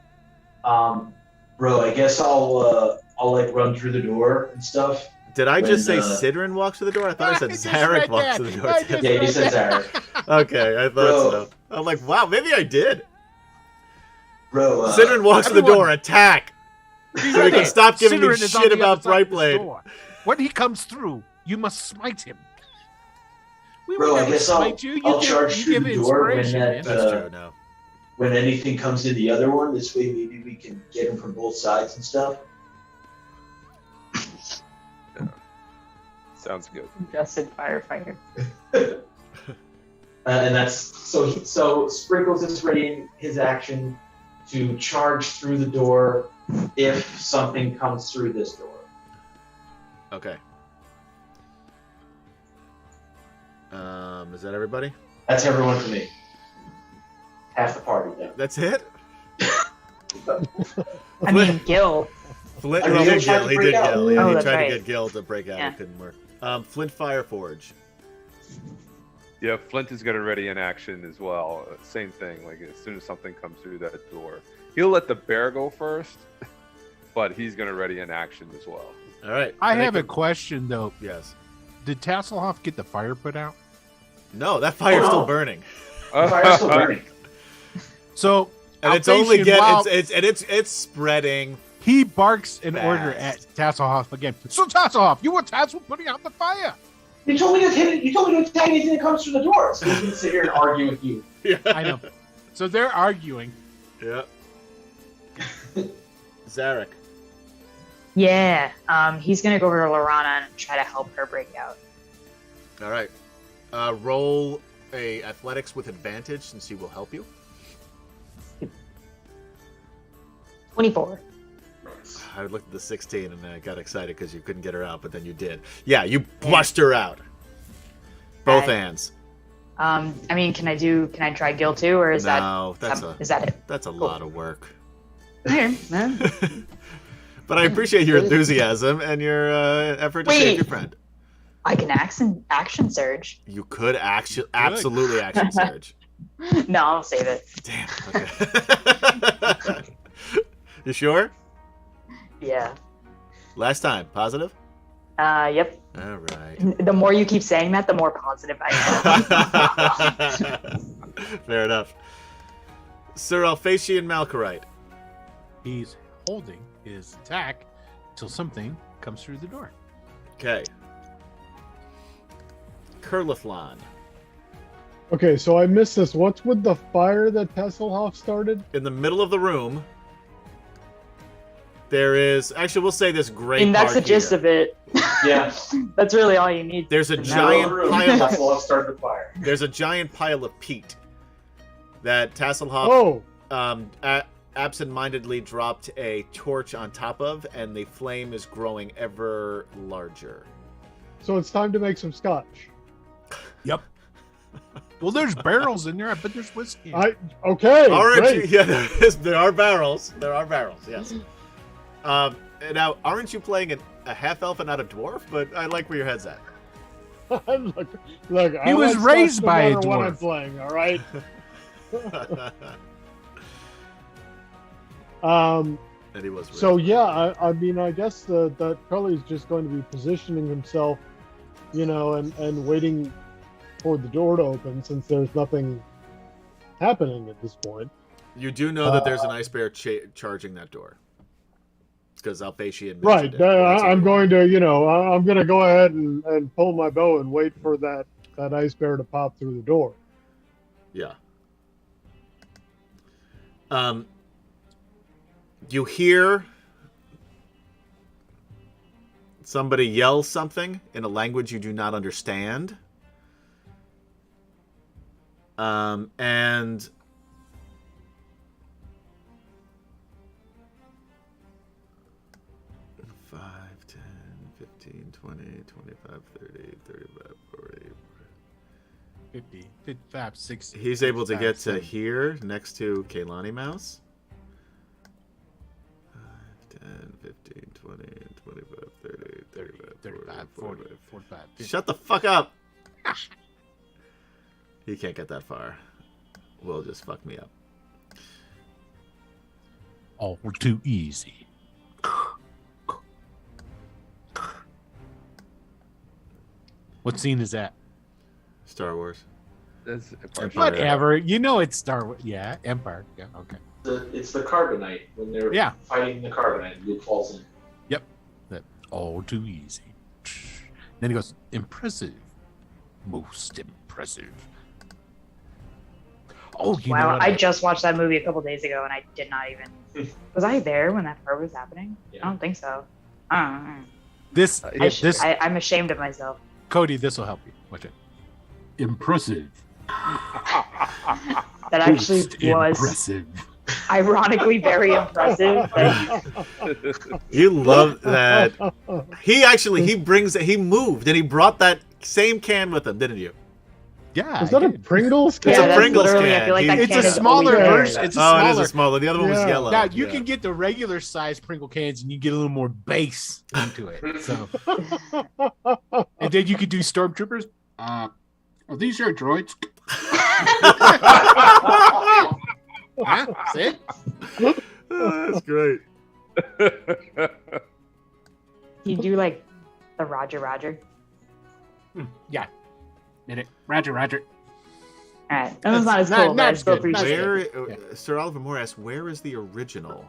bro, I guess I'll like run through the door and stuff. Did I just say When, Sidrin walks through the door? I thought I said I just Zarek read walks that. through the door. I too. just- Yeah, he says Zarek. Okay, I thought Bro. so. I'm like, wow, maybe I did. Bro, Sidrin walks to the everyone- door, attack! So we can stop giving me Sidrin is on shit the about other side of this Brightblade. door. When he comes through, you must smite him. We Bro, would I never guess smite you. I'll give, charge you through give the door when inspiration. that, man. That's true, no. when anything comes in the other one, this way maybe we can get him from both sides and stuff. Sounds good. Adjusted firefighter. And that's so Sprinkles is ready his action to charge through the door if something comes through this door. Okay. Is that everybody? That's everyone for me. Half the party done. That's it? I mean, Gil. Flint, I mean, he he did tried Gil. to He break did out. Gil. Yeah, Oh, he that's tried right. to get Gil to break out. Yeah. It couldn't work. Flint Fireforge. Yeah, Flint is gonna ready in action as well. Same thing. Like as soon as something comes through that door, he'll let the bear go first, but he's gonna ready in action as well. All right. I have a question though. Yes. Did Tasselhoff get the fire put out? No, that fire's Oh, still no. burning. Fire's still burning. So And it's only Alsatian, while it's spreading. he barks an Fast. order at Tasselhoff again. So Tasselhoff, you were tasked with putting out the fire. You told me to hit it. You told me to attack anything that comes through the door. So we can sit here and argue with you. Yeah. I know. So they're arguing. Yeah. Zarek. Yeah. He's gonna go over to Lorana and try to help her break out. All right. Roll a athletics with advantage since he will help you. 24. I looked at the 16 and I got excited because you couldn't get her out, but then you did. Yeah, you bust her out. Both Okay. hands. I mean, can I try Gil too, or is No, is that it? that's a lot of work. Okay. But I appreciate your enthusiasm and your effort to save Wait. your friend. I can action surge. You could absolutely action surge. No, I'll save it. Damn. Okay. You sure? Yeah. Last time, positive? Yep. All right. The more you keep saying that, the more positive I am. Fair enough. Sir Alphatian Malkorite. He's holding his attack till something comes through the door. Okay. Kurlithlan. Okay, so I missed this. What's with the fire that Tesselhoff started? In the middle of the room, there is... Actually, we'll say this great And that's the part gist here. of it. Yeah. That's really all you need. There's a to know. giant pile That's of... why I'll start the fire. There's a giant pile of peat that Tasselhoff Oh, absent-mindedly dropped a torch on top of, and the flame is growing ever larger. so it's time to make some scotch. Yep. Well, there's barrels in there. I bet there's whiskey. Okay, Aren't great. you? Yeah, there are barrels. There are barrels. Yes. Now, aren't you playing a half elf and not a dwarf? But I like where your head's at. look, I He was like raised scotch no by a matter what I'm dwarf. playing. All right. And he was rude. So yeah, I mean, I guess that Curly's just going to be positioning himself, and waiting for the door to open since there's nothing happening at this point. You do know that there's an ice bear charging that door. Because Alphacian Right. mentioned it. I'm going to, I'm going to go ahead and pull my bow and wait for that ice bear to pop through the door. Yeah. You hear somebody yell something in a language you do not understand. And 5, 10, 15, 20, 25, 30, 35, 40. 50, 55, 60. He's able to 55, get to 70. here next to Kaylani Mouse. 5, 10, 15, 20, 25, 30, 35, 35, 40, 45, 50. Shut the fuck up! He can't get that far. Will just fuck me up. All too easy. What scene is that? Star Wars. That's Whatever. You know it's Star Wars. Yeah, Empire. Yeah, okay. It's the Carbonite when they're Yeah. fighting the Carbonite. Luke falls in. Yep. That all too easy. Then he goes, impressive. Most impressive. Oh, you know Wow, what? I just watched that movie a couple days ago, and I did not even. Was I there when that part was happening? Yeah. I don't think so. I don't know. This, this, I'm ashamed of myself. Cody, this will help you. Watch it. Impressive. That actually Most was impressive. ironically very impressive. But You love that. He moved and he brought that same can with him, didn't you? Yeah. Is that I a did. Pringles can? It's a that's Pringles literally, can. I feel like that It's can a is smaller always- version. It's a Oh, smaller. it is a smaller. The other one was Yeah. yellow. Now you Yeah. can get the regular size Pringle cans, and you get a little more bass into it. So, and then you could do stormtroopers. Are these your droids? Huh? See? Oh, that's great. You do like the Roger. Yeah. Did it? Roger. All right, that was not as cool, but I not still good. Not appreciate Where, it. Sir Oliver Moore asks, where is the original?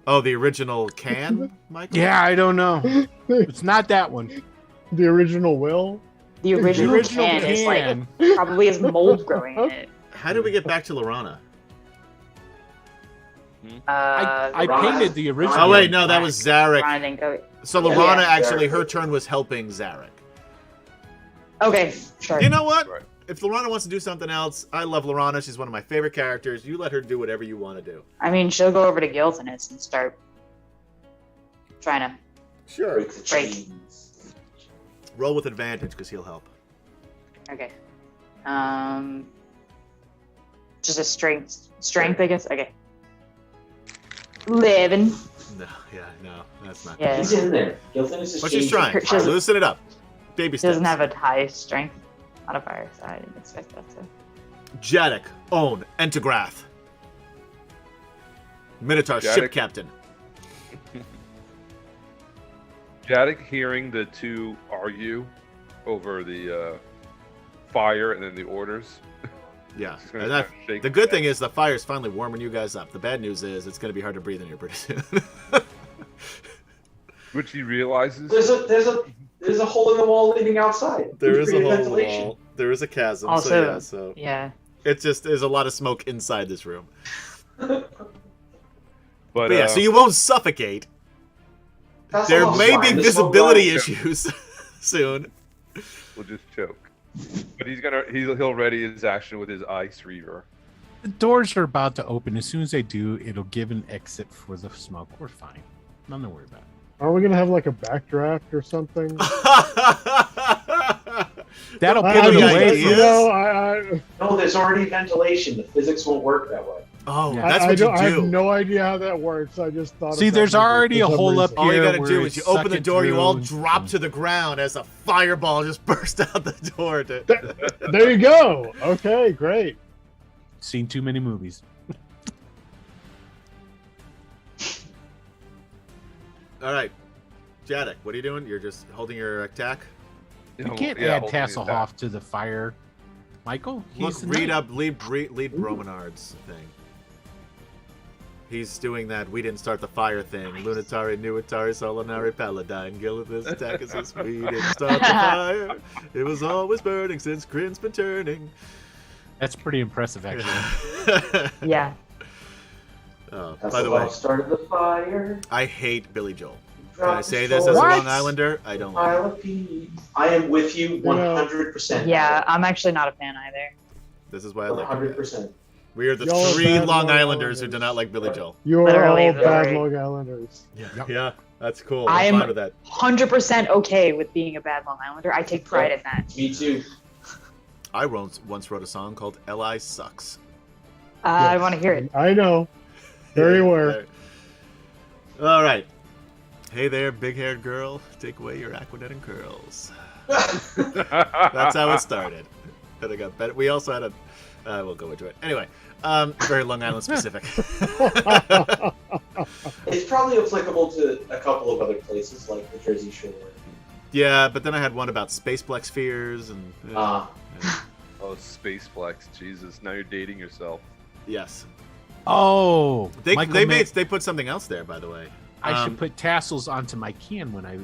Oh, the original can, Michael? Yeah, I don't know. It's not that one. The original Will? The original, can is like probably has mold growing in it. How did we get back to Lorana? I Ron- painted the original. Oh, wait, no, that was Zarek. Ron didn't go. So Yeah. Lorana, Yeah. actually, her turn was helping Zarek. Okay, sure. You know what? Right. If Lorana wants to do something else, I love Lorana. She's one of my favorite characters. You let her do whatever you want to do. I mean, she'll go over to Giltinus and start trying to. Sure. Break the Break. chains. Roll with advantage, because he'll help. Okay. Just a strength, I guess. Okay. 11. No, that's not. Yeah. He's in there. Giltinus is But she's changed. trying. She doesn't- Loosen it up. Baby She steps. doesn't have a high strength modifier, so I didn't expect that to. Jadek, own, Entagrath. Minotaur, ship Jadek. captain. Jadek hearing the two argue over the fire and then the orders. Yeah. She's gonna And that, kinda shake the good thing is the fire's finally warming you guys up. The bad news is it's going to be hard to breathe in here pretty soon. Which he realizes. There's a hole in the wall leading outside. There is a Create hole in the ventilation. wall. There is a chasm. Also, so yeah. it's just there's a lot of smoke inside this room. But But yeah, so you won't suffocate. That's There all may fine. be The visibility smoke line- issues soon. we'll just choke. But he'll ready his action with his ice reaver. The doors are about to open. As soon as they do, it'll give an exit for the smoke. We're fine. Nothing to worry about. Are we going to have like a backdraft or something? That'll I give have it any away. ideas? No, there's already ventilation. The physics won't work that way. Oh, Yeah. that's I what you I have do. no idea how that works. I just thought. of See, that there's movie already for a some hole up reason. All you here gotta where do it's is you open the sucking door, you through all and- drop to the ground as a fireball just bursts out the door. There you go. Okay, great. Seen too many movies. All right, Jadek, what are you doing? You're just holding your attack. You can't add Tasselhoff to the fire, Michael. Look, He's the read knight. up, lead Romanard's thing. He's doing that. We didn't start the fire thing. Lunatari, Nuatari, Solinari, Paladine. Gillis attack is this. We didn't start the fire. It was always burning since Grin's been turning. That's pretty impressive, actually. Yeah. Oh, That's by the way, started the fire. I hate Billy Joel. Can I say this as a What? Long Islander? I don't like Pile it. of peas. I am with you 100%. Yeah, I'm actually not a fan either. This is why I like it. 100%. We are the Y'all are 3 bad Long Long Islanders who Islanders. do not like Billy Joel. You are Literally all the bad three. Long Islanders. Yeah, that's cool. I I'm am- fine with that. 100% okay with being a bad Long Islander. I take pride in that. Me too. I once wrote a song called Li Sucks. I Yes. want to hear it. I know. Very aware. All right. Hey there, big-haired girl. Take away your aquanet curls. That's how it started. Then it got better. We also had a... we'll go into it. Anyway, very Long Island specific. It's probably applicable to a couple of other places like the Jersey Shore. Yeah, but then I had one about Spaceplex spheres and... Ah. Oh, Spaceplex. Jesus, now you're dating yourself. Yes. Oh, They Michael they put something else there, by the way. I should put tassels onto my can when I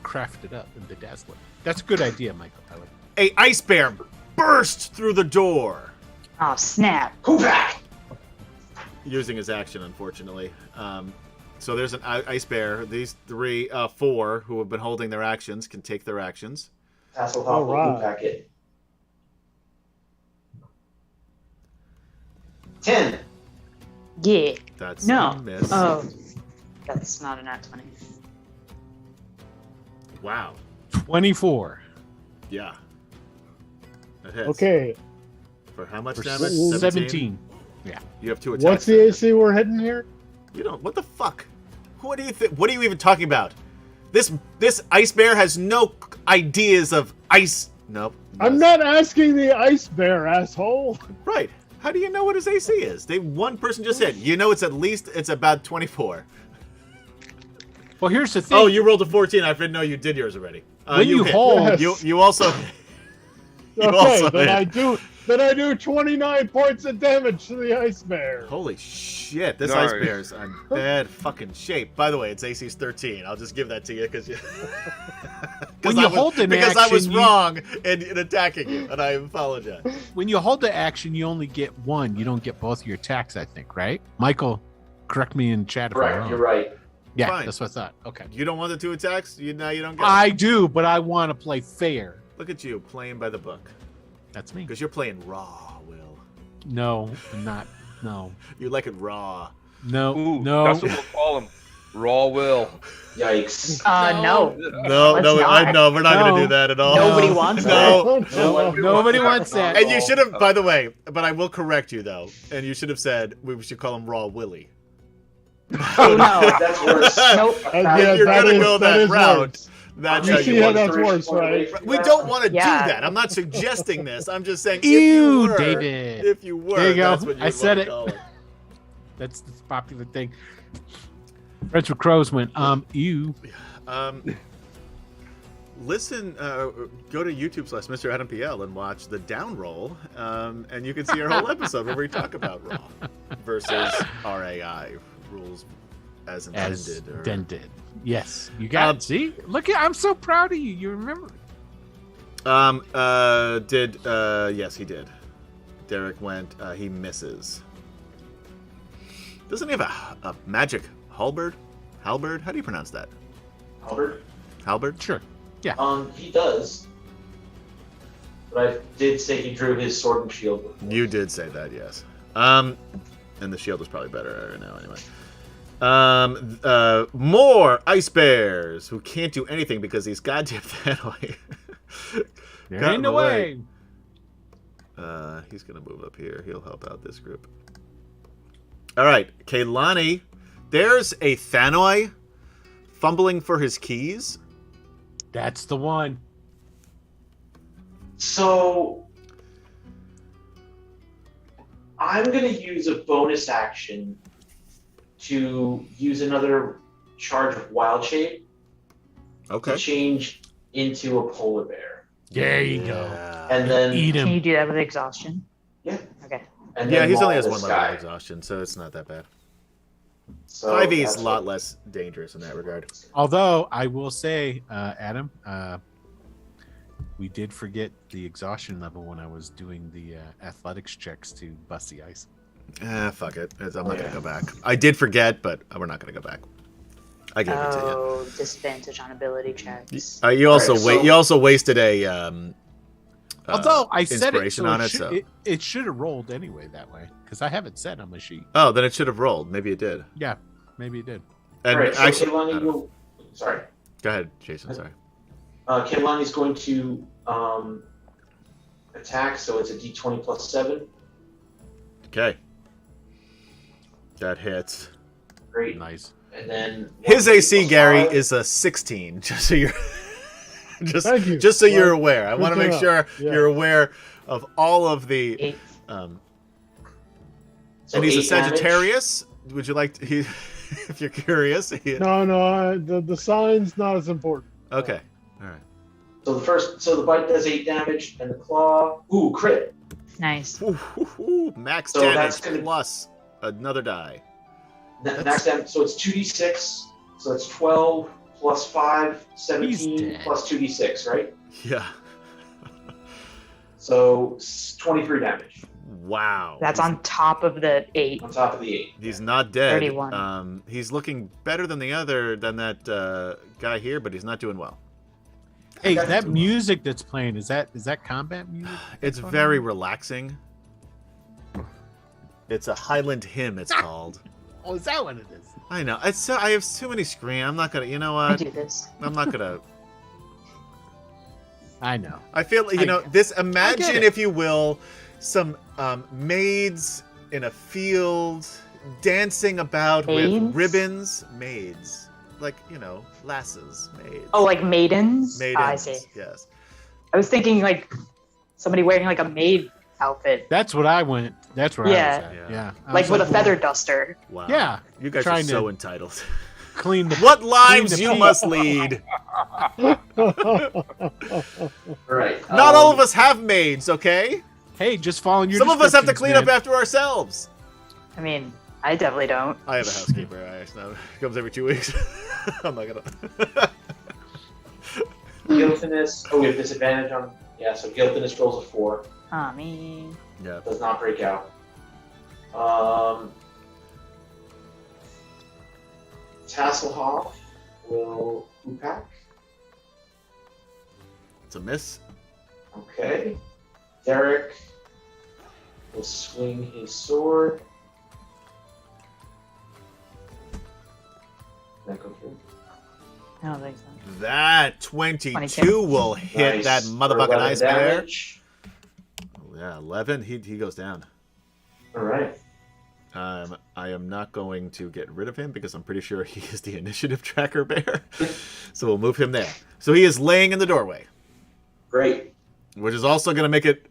craft it up in the Dazzler. That's a good idea, Michael. I like it. A ice bear burst through the door. Oh, snap. Who back? Using his action, unfortunately. So there's an ice bear. These 4 who have been holding their actions can take their actions. Hasselhoff All will right. packet. 10. That's No. a miss. Oh, that's not a nat 20. Wow. 24 Yeah. That hits. Okay, For how much for damage? 17. You have 2 attacks. what's the AC we're hitting here? You don't. What the fuck? What do you think? What are you even talking about? This ice bear has no ideas of ice. Nope. I'm not asking the ice bear, asshole. Right. How do you know what his AC is? One person just said. You know, it's about 24. Well, here's the thing. Oh, you rolled a 14. I didn't know you did yours already. When you hit. hold- Yes. you also. You Okay, also then hit. I do 29 points of damage to the ice bear. Holy shit! This Nice. ice bear's in bad fucking shape. By the way, its AC's 13. I'll just give that to you because you. When you hold an because I was action, you- wrong in attacking you, and I apologize. When you hold the action, you only get one. You don't get both your attacks, I think, right? Michael, correct me in chat if I'm Correct, wrong. you're right. Yeah, Fine. that's what I thought. Okay. You don't want the 2 attacks? Now you don't get it. I do, but I want to play fair. Look at you playing by the book. That's me. Because you're playing raw, Will. No, I'm not. No. You like it raw. No. Ooh, no. that's what we'll call him. Raw Will. Yikes. No. No, Let's no, not. no, we're not going to No. do that at all. Nobody wants No. No. Nobody wants that. And you should have, by the way, but I will correct you though. And you should have said we should call him Raw Willie. Oh, no. That's worse. Nope. Yeah, You're that gonna is- go that that is route. worse. That's You how see you how want that's to. worse, right? We don't want to Yeah. do that. I'm not suggesting this. I'm just saying. Ew, if you were, David. If you were, There you go. that's what you I said want it. to call it. That's the popular thing. Friends with Crows went, ew. Listen, go to YouTube/Mr. Adam PL and watch the down roll, and you can see our whole episode where we talk about Raw versus RAI rules as intended. As or- dented. Yes. You got it. See? Look at I'm so proud of you. You remember. Yes, he did. Derek went, he misses. Doesn't he have a magic halberd? Halberd? How do you pronounce that? Albert? Sure. Halberd? He does. But I did say he drew his sword and shield before. You did say that, yes. And the shield is probably better right now, anyway. More ice bears who can't do anything because he's goddamn that way. They're Got in the way. He's gonna move up here. He'll help out this group. All right, Kaylani. There's a Thanoi fumbling for his keys. That's the one. So, I'm going to use a bonus action to use another charge of wild shape Okay. to change into a polar bear. There you go. Yeah. And then Eat Can you him. do that with exhaustion? Yeah. Okay. and Yeah, then he only maul has this one level guy. of exhaustion, so it's not that bad. So 5e is that's a lot what- less dangerous in that regard. Although I will say, Adam, we did forget the exhaustion level when I was doing the athletics checks to bust the ice. Fuck it. I'm not going to go back. I did forget, but we're not going to go back. I gave it to you. Oh, disadvantage on ability checks. You also Alright, so- you also wasted a Although I said it, inspiration so on it it, should, so it should have rolled anyway that way because I have it set on my sheet. oh, then it should have rolled. Maybe it did. Yeah, maybe it did. And All right, so actually, I Kehlani don't know. will. Sorry. Go ahead, Jason. Sorry. Kehlani's going to attack, so it's a d20 plus 7. Okay. That hits. Great. Nice. And then His 1d8 AC, plus Gary, 5. is a 16. Just so you're Thank you. just so you're Well, aware. I good want to to make know. sure Yeah. you're aware of all of the. 8. So And he's a 8 damage. Sagittarius. Would you like to? If you're curious. No, the sign's not as important. Okay. All right. So the bite does 8 damage, and the claw. Ooh, crit. Nice. Ooh, max So that's damage gonna- plus another die. Max damage. So it's 2d6. So it's 12 plus 5, 17 dead. plus 2d6, right? Yeah. So 23 damage Wow. That's on top of the 8. on top of the 8. He's not dead. 31. He's looking better than that guy here, but he's not doing well. Hey, got that it. music that's playing is that combat music? It's very relaxing. It's a Highland hymn. It's called. Oh, is that what it is? I know. I have too many screens. I'm not gonna. You know I what? do this. I'm not gonna. I know. I feel you know this. Imagine, it. if you will, some maids in a field dancing about with Maids? ribbons. Maids, like lasses. Maids. Oh, like maidens? maidens. I see. Yes. I was thinking like somebody wearing like a maid outfit, That's what I went. That's where I Yeah. was at. Yeah. Yeah. I like was with a well, feather duster. Wow. Yeah. You guys are Trying so to- entitled. Clean the. What lives the you feet. must lead. All right. Not all of us have maids, okay? Hey, just following your. Some of us have to descriptions, clean man. up after ourselves. I mean, I definitely don't. I have a housekeeper. Comes every 2 weeks. I'm not gonna. Guiltiness. Oh, we have disadvantage on. Yeah, so Guiltiness rolls a 4. I mean, Yeah. Does not break out. Tasselhoff will Upak. It's a miss. Okay. Derek will swing his sword. That go through. I don't think so. That 22 22. will hit Nice. that For motherfucking 11 ice bear. damage. Yeah, 11. He goes down. All right. I am not going to get rid of him because I'm pretty sure he is the initiative tracker bear. So we'll move him there. So he is laying in the doorway, Great. which is also going to make it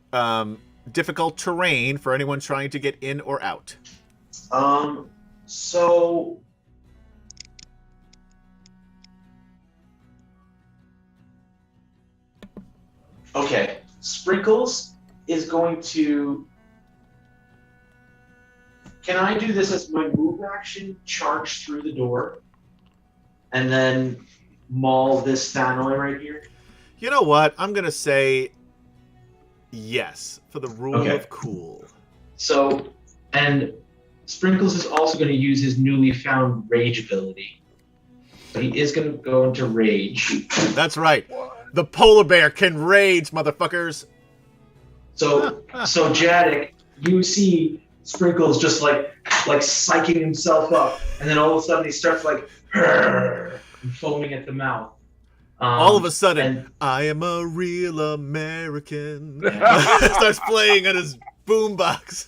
difficult terrain for anyone trying to get in or out. So okay, Sprinkles is going to. Can I do this as my move action? Charge through the door, and then maul this Thanoi right here. You know what? I'm going to say yes for the rule Okay. of cool. So, and Sprinkles is also going to use his newly found rage ability. So he is going to go into rage. That's right. The polar bear can rage, motherfuckers. So Jadek, you see Sprinkles just like psyching himself up, and then all of a sudden he starts like and foaming at the mouth. All of a sudden, and- I am a real American. Starts playing on his boombox.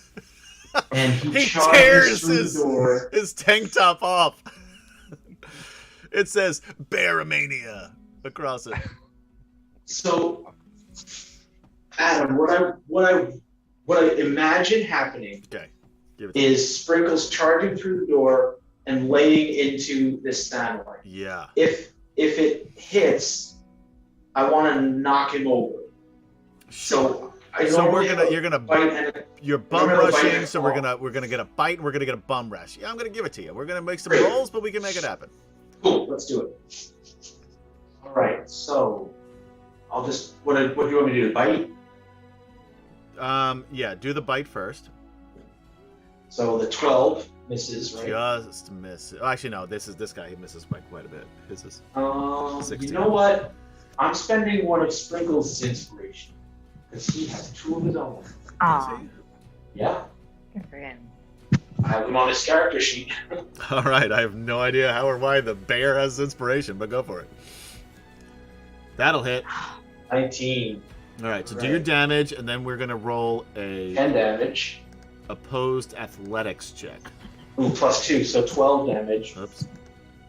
and he He charges tears through the door. his tank top off. It says Bearmania across it. So, Adam, what I what I imagine happening Okay. Give it to me. is Sprinkles charging through the door and laying into this Thanoi. Yeah. If it hits, I want to knock him over. So I So normally you're gonna bite and you're bum Remember the bite rushing, and so claw. we're gonna get a bite and we're gonna get a bum rush. Yeah, I'm gonna give it to you. We're gonna make some rolls, but we can make it happen. cool. Let's do it. All right. So I'll just what do you want me to do? Bite. Yeah, do the bite first. So the 12 misses, right? Just miss. Oh, actually, no. This guy. He misses by quite a bit. This is. You 16. know what? I'm spending one of Sprinkles' inspiration because he has 2 of his own. Aw, Yeah, good for him. I have them on his character sheet. All right. I have no idea how or why the bear has inspiration, but go for it. That'll hit. 19, All right. So do your Right. damage, and then we're gonna roll a 10 damage. opposed athletics check. Ooh, plus 2, so 12 damage. Oops.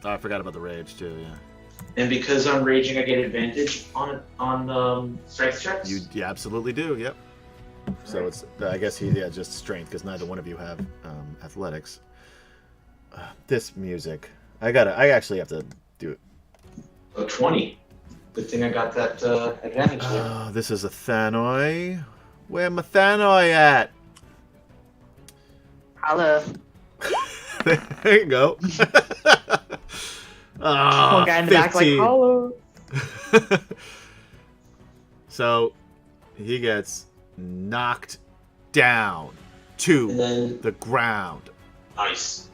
Oh, I forgot about the rage too. Yeah. And because I'm raging, I get advantage on strength checks. You absolutely do. Yep. So Right. it's I guess just strength because neither one of you have athletics. This music, I actually have to do it. So 20. Good thing I got that advantage there. Oh, this is a Thanoi. Where my Thanoi at? Holla. There you go. Ah, One guy in the back like, 15. holla. So he gets knocked down to And then, the ground. nice.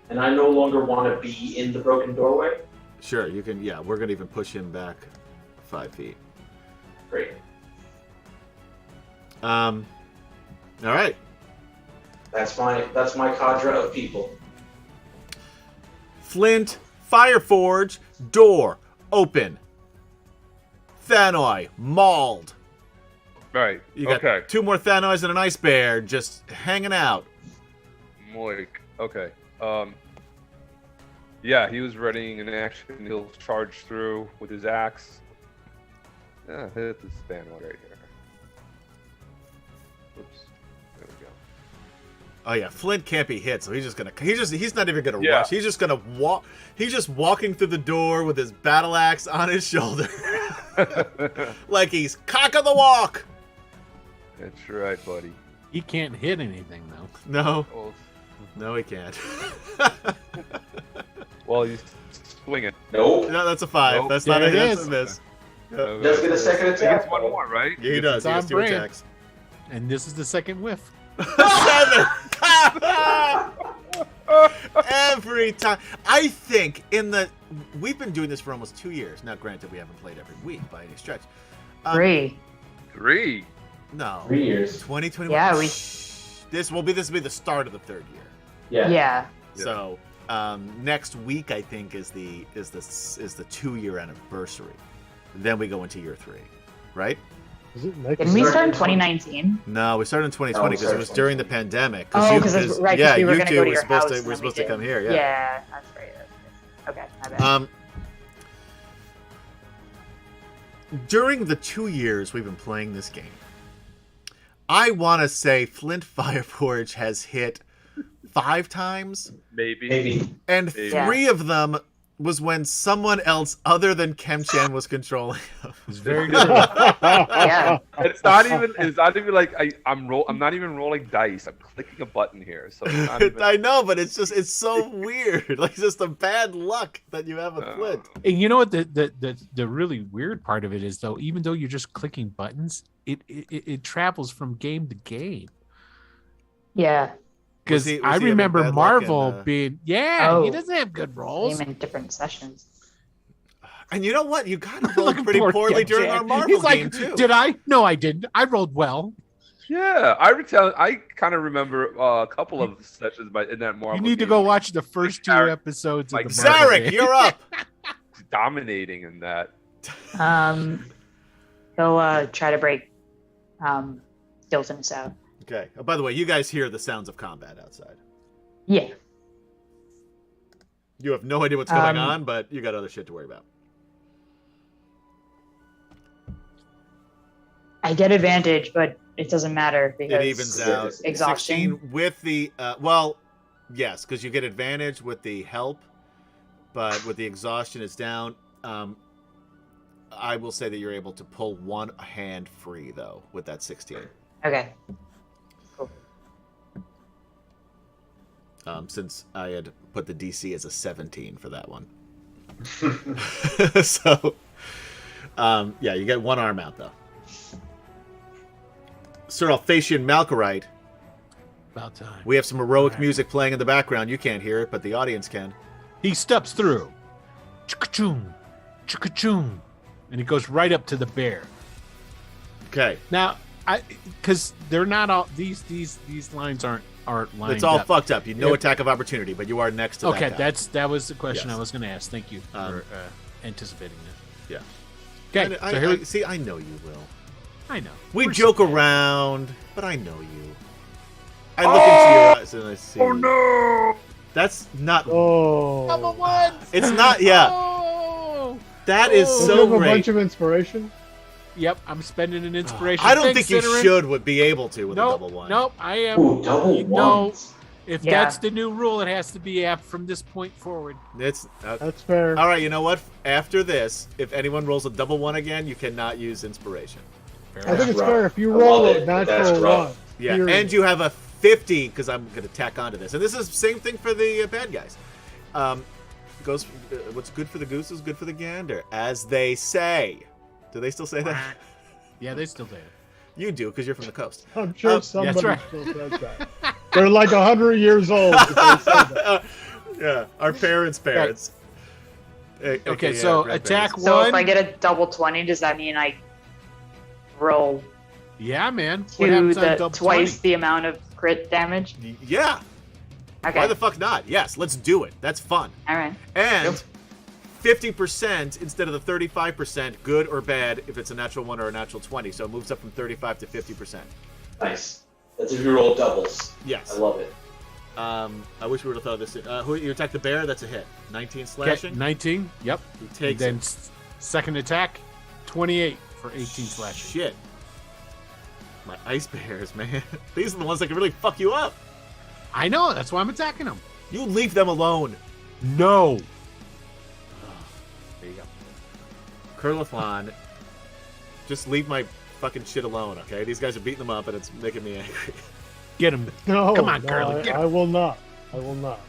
And I no longer want to be in the broken doorway. Sure, you can. Yeah, we're gonna even push him back 5 feet. Great. All right. That's my cadre of people. Flint, Fireforge, door open. Thanoi mauled. Right. You got Okay. 2 more Thanois and an ice bear just hanging out. Moik. Okay. Yeah, he was readying an action. He'll charge through with his axe. Yeah, hit the span right here. Oops. There we go. Oh yeah, Flint can't be hit, so he's not even gonna Yeah. rush. He's just gonna walk. He's just walking through the door with his battle axe on his shoulder, like he's cock of the walk. That's right, buddy. He can't hit anything though. No, Well, no, he can't. well he's swinging. Nope. No, that's a 5. Nope. That's not There a it that's is. a miss. Okay. Does get a second He attack. gets one more, right? Yeah, he does. It's He on has 2 brand. attacks. And this is the second whiff. 7. Every time. I think we've been doing this for almost 2 years. Now, granted, we haven't played every week by any stretch. 3. 3. No. 3 years. 2021. Yeah, This will be the start of the 3rd year. Yeah. Yeah. So next week I think is the 2-year anniversary. Then we go into year 3, right? Is it next? Didn't we Sorry. start in 2019? No, we started in 2020 Oh, because sorry, it was during the 2020. pandemic. Oh, because that's right. 'Cause Yeah, we were you gonna two go to were your supposed house. to and we're then supposed we to come did. here. Yeah. Yeah, that's right. Okay, my bad. During the 2 years we've been playing this game, I want to say Flint Fireforge has hit 5 times, Maybe. and Maybe. 3 of them was when someone else other than Kemchan was controlling him. It's very true. Yeah. It's not even like I'm not even rolling dice. I'm clicking a button here. So it's not even, I know, but it's so weird. Like it's just a bad luck that you have a Flint. And you know what the really weird part of it is though, even though you're just clicking buttons, it travels from game to game. Yeah. Because Was he I having remember bad luck Marvel in, being he Oh. doesn't have good rolls. Same in different sessions. And you know what? You kind of rolled Look at pretty poor poorly during Kemchan. our Marvel He's like, game too. did I? No, I didn't. I rolled well. yeah. I kind of remember a couple of sessions in that Marvel. You need to game. go watch the first 2 Zarek- episodes of like the Marvel Zarek, game. you're up. dominating in that. He'll try to break Dilton's out. Okay. Oh, by the way, you guys hear the sounds of combat outside. Yeah. You have no idea what's going Um, on, but you got other shit to worry about. I get advantage, but it doesn't matter because It evens out. exhaustion. 16 with the well, yes, because you get advantage with the help, but with the exhaustion, it's down. I will say that you're able to pull one hand free though with that 16. Okay. Cool. Since I had put the DC as a 17 for that one. So, yeah, you get one arm out though. Sir Alphatian Malkorite. About time. We have some heroic music playing in the background. You can't hear it, but the audience can. He steps through. Chicka-choom, chicka-choom, and he goes right up to the bear. Okay. Now, because they're not all these lines aren't lined It's all up. fucked up. You know Yep. attack of opportunity, but you are next to Okay, that guy. that was the question Yes. I was going to ask. Thank you for anticipating that. Yeah. Okay, so here we, See, I know you will. I know. We We're joke small. around, but I know you. I look into your eyes and I see. Oh no! That's not. Oh. Number one. It's not. Yeah. Oh. That is Oh. Does so it have a great. bunch of inspiration? Yep, I'm spending an inspiration. I don't Thanks, think you Cinnamon. should be able to with a Nope, double one. nope. I am. Ooh, double No, ones. if Yeah. that's the new rule, it has to be from this point forward. It's That's fair. all right. You know what? After this, if anyone rolls a double one again, you cannot use inspiration. Fair I think enough. it's rough. fair if you I roll love a it, but that's natural rough. one. Yeah, period. and you have a 50 because I'm going to tack onto this, and this is the same thing for the bad guys. Goes. What's good for the goose is good for the gander, as they say. Do they still say that? Yeah, they still do it. You do because you're from the coast. I'm sure That's somebody right. still says that. They're like 100 years old. If they say that. Yeah, our parents' parents. Okay, so attack So one. if I get a double 20, does that mean I roll Yeah, man. What to happens on the double twice 20? the amount of crit damage? Yeah. Okay. Why the fuck not? Yes, let's do it. That's fun. All right. And 50% instead of the 35%, good or bad, if it's a natural 1 or a natural 20. So it moves up from 35 to 50%. Nice. That's if you roll doubles. Yes. I love it. I wish we would have thought of this. Who you attack the bear? That's a hit. 19 Okay, slashing. 19. Yep. He And takes then it. second attack, 28 for 18 slashing. Shit. My ice bears, man. These are the ones that can really fuck you up. I know. That's why I'm attacking them. You leave them alone. No. There you go. Curliflon, just leave my fucking shit alone, okay? These guys are beating them up and it's making me angry. Get him. No, Come on, no, Curly, get I will not. I will not.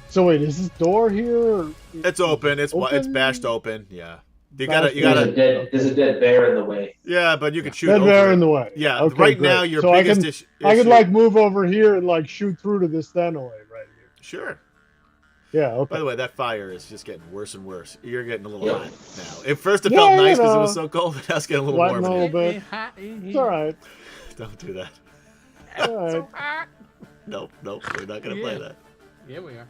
So wait, is this door here? It's open. It's Open? bashed open. Yeah. You Bashed gotta. There's a dead bear in the way. Yeah, but you can shoot Dead over bear it. in the way. Yeah. Okay, right great. now, your So biggest I issue. could like move over here and like shoot through to this Thanoid right here. Sure. Yeah. By Okay. the way, that fire is just getting worse and worse. You're getting a little Yep. hot now. At first, it Yeah, felt you nice because it know. was so cold. But now it's getting a little Sweating warm. a in little here. bit. It's all right. Don't do that. All right. Nope. We're not gonna play that. Yeah, we are.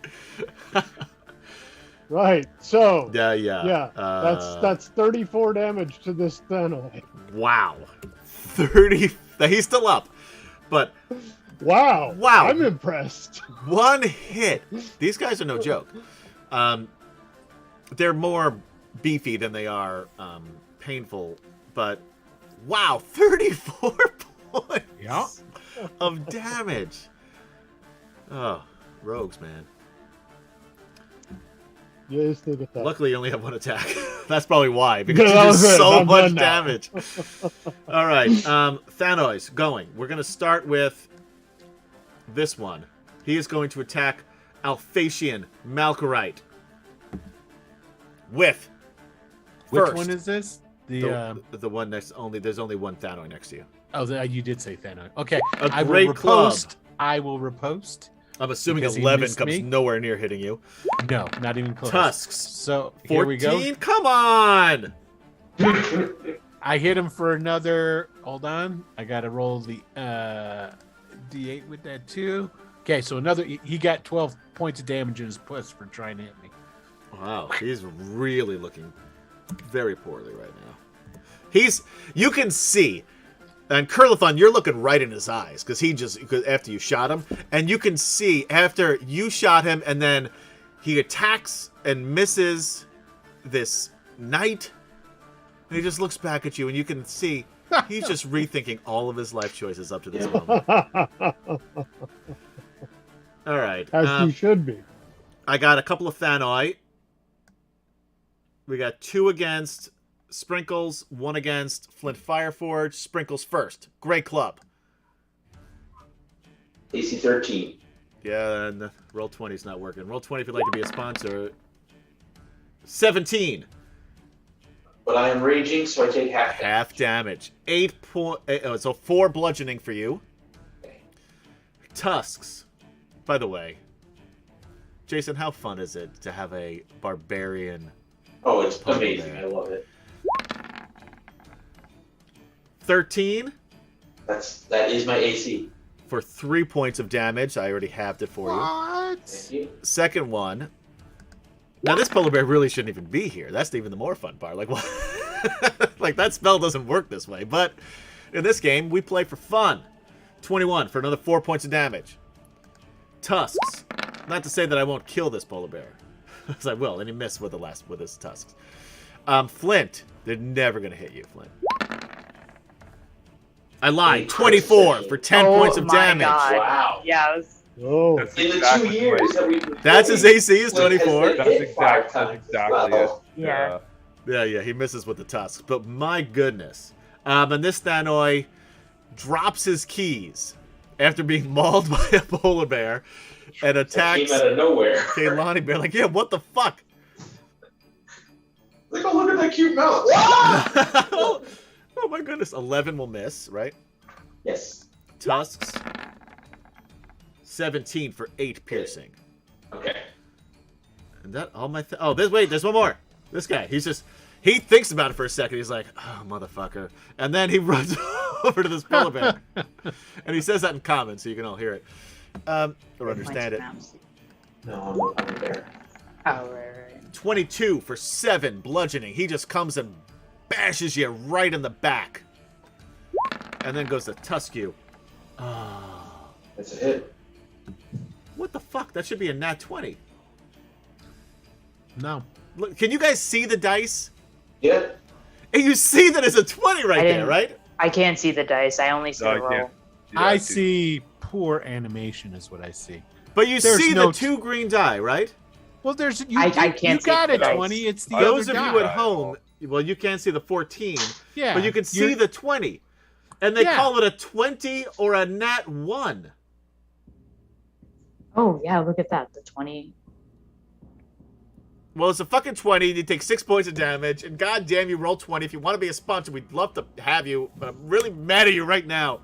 Right. So Yeah. yeah, that's 34 damage to this Thanoid. Wow. 30. He's still up, but Wow. Wow. I'm impressed. one hit. These guys are no joke. They're more beefy than they are painful, but wow, 34 points Yeah. of damage. Oh, rogues, man. Yes, look at that. Luckily, you only have one attack. That's probably why, because Yeah, you that do was it. so I'm much done now. damage. All right, Thanois, going. We're going to start with this one. He is going to attack Alphatian Malkorite with Which first, one is this? the one next. There's only one Thanoi next to you. You did say Thanos. Okay. A I will great club. repost. I will repost. I'm assuming Because he 11 missed comes me? nowhere near hitting you. No, not even close. Tusks. So 14. here we go. Come on. I hit him for another. Hold on. I got to roll the D8 with that too. Okay, so another. He got 12 points of damage in his puss for trying to hit me. Wow, he's really looking very poorly right now. You can see, and Curlithon, you're looking right in his eyes because after you shot him, and you can see after you shot him, and then he attacks and misses this knight, And he just looks back at you, and you can see he's just rethinking all of his life choices up to this moment. All right. As he should be. I got a couple of Thanoi. We got 2 against Sprinkles, 1 against Flint Fireforge. Sprinkles first. Great club. AC 13. Yeah, and roll 20 is not working. Roll 20 if you'd like to be a sponsor. 17. But I am raging, so I take half. Half damage. so 4 bludgeoning for you. Okay. Tusks. By the way, Jason, how fun is it to have a barbarian? Oh, it's amazing. I love it. 13 That is my AC. for 3 points of damage. I already halved it for you. What? Thank you. Second one. Now this polar bear really shouldn't even be here. That's even the more fun part. Like what? Like that spell doesn't work this way. But in this game, we play for fun. 21 for another 4 points of damage. Tusks. Not to say that I won't kill this polar bear, because I will. And he missed with his tusks. Flint. They're never gonna hit you, Flint. I lied. 24 for 10 points of damage. God. Wow. Yeah, it was, Oh, That's In the exactly 2 years right. that we've been That's his playing, AC is Flint has 24. been That's hit 5 exactly times. it. Wow. Yeah. Yeah, he misses with the tusks. But my goodness. And this Thanoi drops his keys after being mauled by a polar bear and That attacks came out of nowhere. Kaylani Bear. Like, yeah, what the fuck? Like, oh, look at that cute mouth. Oh my goodness. 11 will miss, right? Yes. Tusks. 17 for 8 piercing. Okay. And that all my there's one more. This guy, he thinks about it for a second. He's like, oh motherfucker. And then he runs over to this polar bear. And he says that in common so you can all hear it. Or understand it. No, I'm there. Oh, right. 22 for 7 bludgeoning. He just comes and bashes you right in the back. And then goes to tusk you. Oh, That's a hit. what the fuck? That should be a nat 20. No. Look, can you guys see the dice? Yeah. And you see that it's a 20 right there, right? I can't see the dice. I only see No, the I roll. can't. Yeah, I dude. see poor animation is what I see. But you There's see no the 2 green die, right? Well, there's I can't you see got the it, dice. 20. It's the Those other of die. you at home, well, you can't see the 14, Yeah, but you can see you're- the 20. And they Yeah. call it a 20 or a nat 1. Oh, yeah, look at that. The 20. Well, it's a fucking 20. You take 6 points of damage, and goddamn, you roll 20. If you want to be a sponsor, we'd love to have you, but I'm really mad at you right now.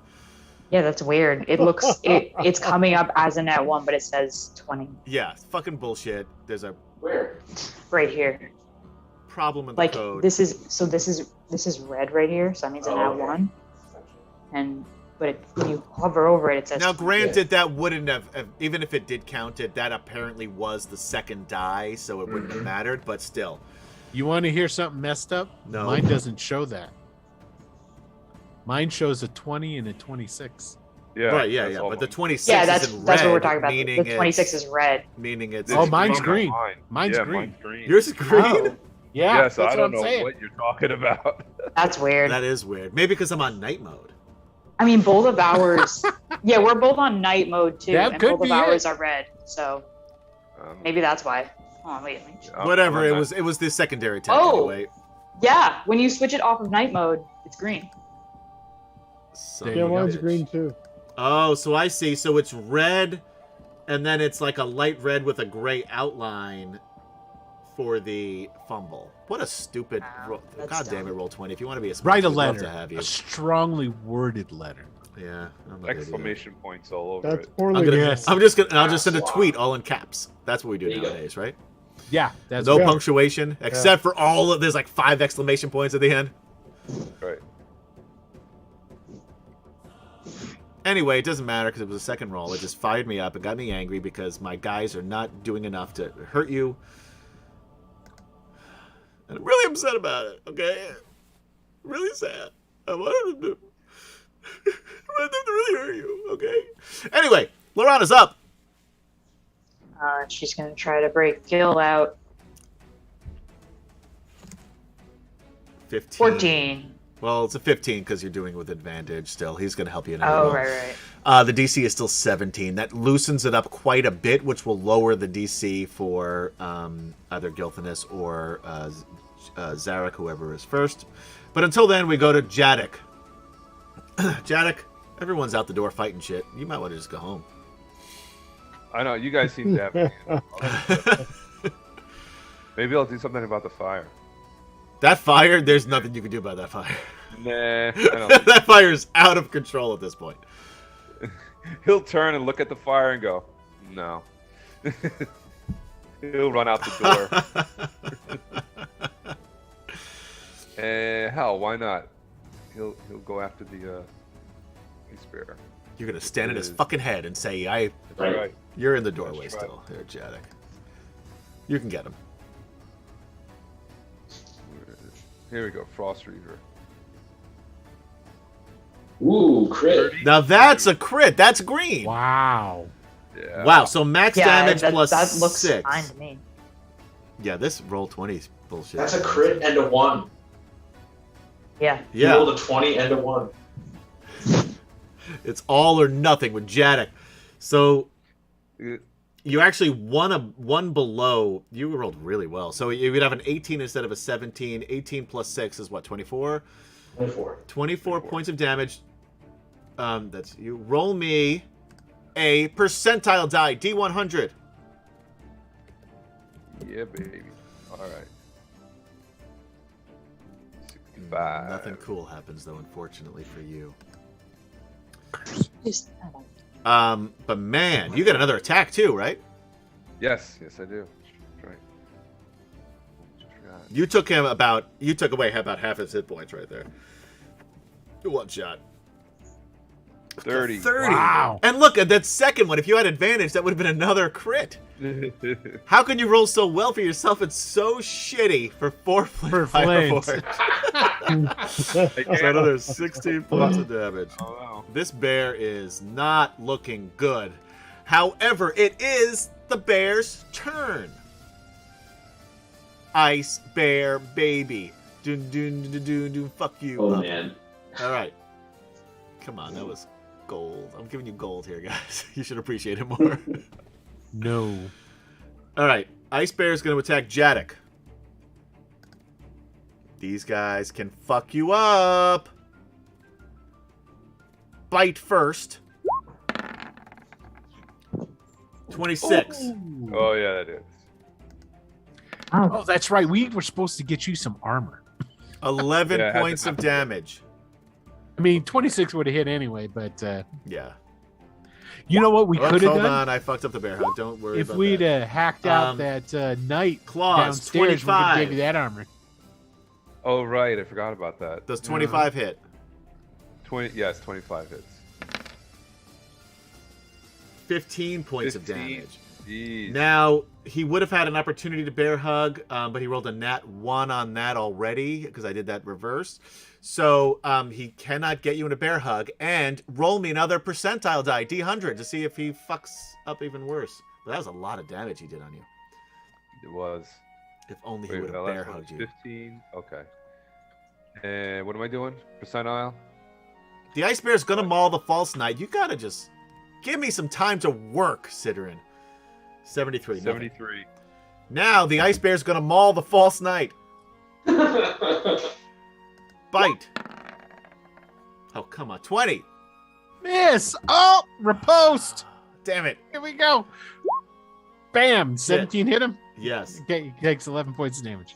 Yeah, that's weird. It looks, it's coming up as a nat 1, but it says 20 Yeah, it's fucking bullshit. There's a Where? right here. problem in the Like, code. this is red right here, so that means a Oh, nat okay. 1. But when you hover over it, it says Now, 20. granted, that wouldn't have, even if it did count it, that apparently was the second die, so it wouldn't have mattered, but still. You want to hear something messed up? No. Mine doesn't show that. Mine shows a 20 and a 26. Yeah, Right, yeah, that's yeah. all But the mine. 26 Yeah, is that's in red, what we're talking about. meaning The 26 it's, is red. meaning it's... Oh, mine's on green. mine. Mine's yeah, green. Mine's green. Yours is green? Oh, Yeah, yeah, so that's I don't what I'm know saying. what you're talking about. that's weird. That is weird. Maybe because I'm on night mode. I mean, both of ours. Yeah, we're both on night mode too, That and could both of be ours it. are red. So maybe that's why. Oh wait. Whatever, I'm it on was the secondary attack Oh. anyway. Yeah, when you switch it off of night mode, it's green. So There yeah, you go. mine's green too. Oh, so I see. So it's red, and then it's like a light red with a gray outline for the fumble. What a stupid... Wow, that's God damn it, dumb. roll 20. If you want to be a sponsor, Write a we'd love letter. to have you. A strongly worded letter. Yeah. I'm an idiot. Exclamation points all over That's it. poorly. I'm gonna. Yes. I'm just gonna. I'll just send a tweet all in caps. That's what we do There you go. nowadays, right? Yeah, that's No Yeah. punctuation, except for all of. There's like 5 exclamation points at the end. Right. Anyway, it doesn't matter because it was a second roll. It just fired me up and got me angry because my guys are not doing enough to hurt you. And I'm really upset about it. Okay, really sad. I wanted them to. I wanted them to really hurt you. Okay. Anyway, Lorana's up. She's gonna try to break Gil out. 15. 14. Well, it's a 15 because you're doing it with advantage still. He's going to help you in any Oh, roll. right. The DC is still 17. That loosens it up quite a bit, which will lower the DC for either Gilthanas or Zarek, whoever is first. But until then, we go to Jadek. Jadek, everyone's out the door fighting shit. You might want to just go home. I know you guys seem to have. Maybe I'll do something about the fire. That fire, there's nothing you can do about that fire. Nah, I don't think That fire is out of control at this point. he'll turn and look at the fire and go, no. He'll run out the door. Hell, why not? He'll go after the Ice Bear. You're going to stand in his fucking head and say, That's right. You're in the doorway That's right. still. There, Jadek. You can get him. Here we go, Frost Reaver. Ooh, crit. Now that's a crit. That's green. Wow. Yeah. Wow, so max damage plus that looks 6. fine to me. Yeah, this roll 20 is bullshit. That's a crit and a 1. Yeah. You rolled a 20 and a 1. It's all or nothing with Jadek. So Uh, you actually one below. You rolled really well. So you would have an 18 instead of a 17. 18 plus 6 is what, 24? 24. 24 points of damage. That's you. Roll me a percentile die, D100. Yeah, baby. All right. 65. Nothing cool happens though, unfortunately for you. Just, But man, you got another attack too, right? Yes, I do. That's right. Just forgot. You took away about half his hit points right there. One shot. 30. 30. Wow. And look at that second one. If you had advantage, that would have been another crit. How can you roll so well for yourself? It's so shitty for 4 For Firebolt. Flint. So another 16 points of damage. Oh, wow. This bear is not looking good. However, it is the bear's turn. Ice bear baby. Dun dun dun dun dun. Fuck you. Oh, up. man. All right. Come on, that was gold. I'm giving you gold here, guys. You should appreciate it more. No. All right. Ice bear is going to attack Jadek. These guys can fuck you up. Bite first. 26. Oh, yeah, that is. Oh, that's right. We were supposed to get you some armor. 11 Yeah, it has points to of happen. damage. I mean, 26 would have hit anyway, but Yeah. you know what we Oops, could have hold done? on. I fucked up the bear hug. Don't worry If about we'd that. hacked out Um, that knight Claws, downstairs, we could 25. give you that armor. Oh, right. I forgot about that. Does 25 hit? 20. Yes, 25 hits. 15 points of 15. damage. Jeez. Now, he would have had an opportunity to bear hug, but he rolled a nat 1 on that already because I did that reverse. So he cannot get you in a bear hug. And roll me another percentile die, D100, to see if he fucks up even worse. But that was a lot of damage he did on you. It was. If only he Wait, would that have last bear one hugged was you. 15. Okay. And what am I doing? Percentile? The ice bear's gonna maul the false knight. You gotta just give me some time to work, Sidorin. 73. nothing. 73. Now the ice bear's gonna maul the false knight. Bite. Oh, come on. 20. Miss! Oh, riposte! Damn it. Here we go. Bam! 17 hit him. Yes. Okay, he takes 11 points of damage.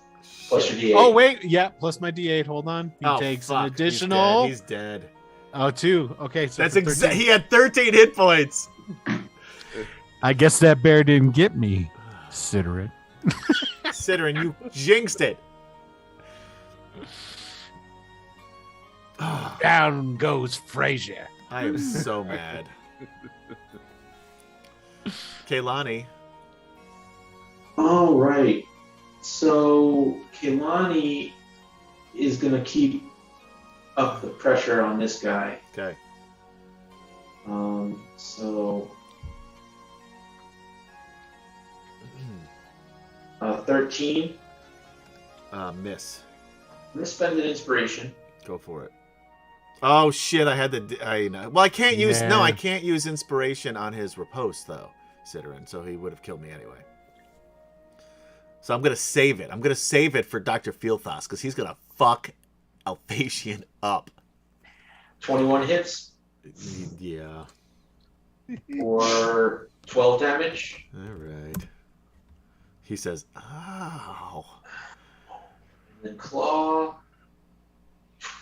Plus your D8. Oh, wait. Yeah, plus my D8. Hold on. He Oh, takes fuck. an additional. He's dead. Oh, 2. Okay, so That's for exact. 13. He had 13 hit points. I guess that bear didn't get me, Sidorin. Sidorin, you jinxed it. Down goes Frazier. I am so mad. Kaylani. All right. So Kehlani is going to keep up the pressure on this guy. Okay. So 13. Miss. going to spend an inspiration. Go for it. Oh shit! I had the. Well, I can't use. No, Nah. I can't use inspiration on his riposte though, Sidorin. So he would have killed me anyway. So I'm gonna save it. I'm gonna save it for Dr. Fieldthas because he's gonna fuck Alphasian up. 21 hits Yeah. for 12 damage. All right. He says, "Ow." And then claw.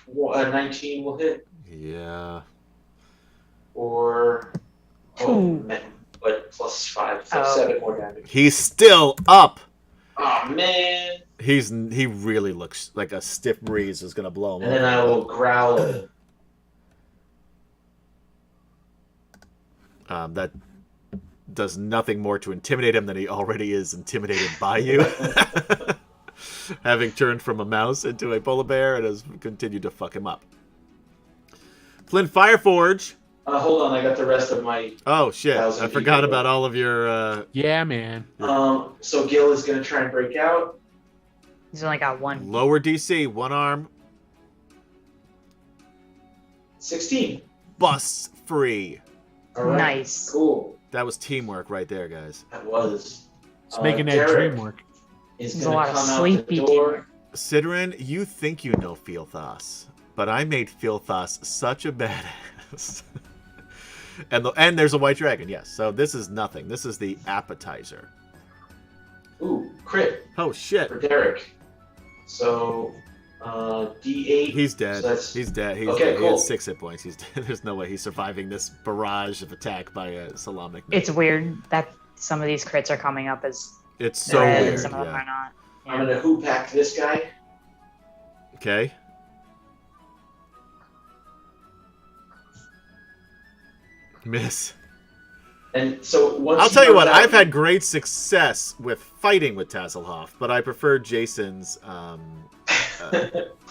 19 will hit. Yeah. Or Ooh. man, but plus 5, so Oh. 7 more damage. He's still up. Oh man! He really looks like a stiff breeze is gonna blow him And then over. I will growl at him. That does nothing more to intimidate him than he already is intimidated by you. Having turned from a mouse into a polar bear and has continued to fuck him up. Flint Fireforge. Hold on, I got the rest of my. Oh shit! Thousand I forgot people. about all of your. Yeah, man. So Gil is going to try and break out. He's only got one. Lower DC, one arm, 16. busts free. All right. Nice. Cool. That was teamwork right there, guys. That was. It's making that Derek dream work. is There's a going lot to of come out sleepy the door. teamwork. Sidrin, you think you know Fieldthas, but I made Fieldthas such a badass. and there's a white dragon, yes. So this is nothing. This is the appetizer. Ooh, crit Oh shit! for Derek. So, D8. He's dead. So that's- He's dead. He's Okay, dead. He cool. has 6 hit points. He's dead. There's no way he's surviving this barrage of attack by a Salamic. It's weird that some of these crits are coming up as It's so red weird. and some of them Yeah. are not. I'm going to hoop hack this guy. Okay. Miss. And so once I'll he tell you goes what, out- I've had great success with fighting with Tasselhoff, but I prefer Jason's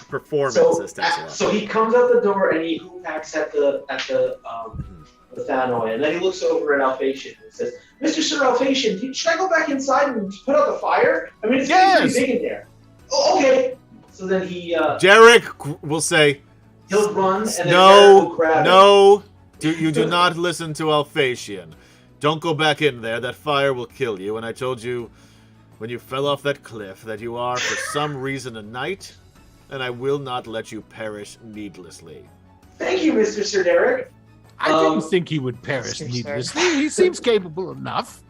performance as Tasselhoff. So he comes out the door and he hoop hacks at the Thanoi, and then he looks over at Alphasian and says, "Mr. Sir Alphasian, should I go back inside and put out the fire? I mean, it's getting Yes! pretty big in there." Oh, okay. So then Jarek will say, he'll run and then Derek no, will grab him. no, you do not listen to Alphasian. Don't go back in there. That fire will kill you. And I told you when you fell off that cliff that you are for some reason a knight, and I will not let you perish needlessly. Thank you, Mr. Sir Derek. I didn't think he would perish Mr. needlessly. He seems capable enough.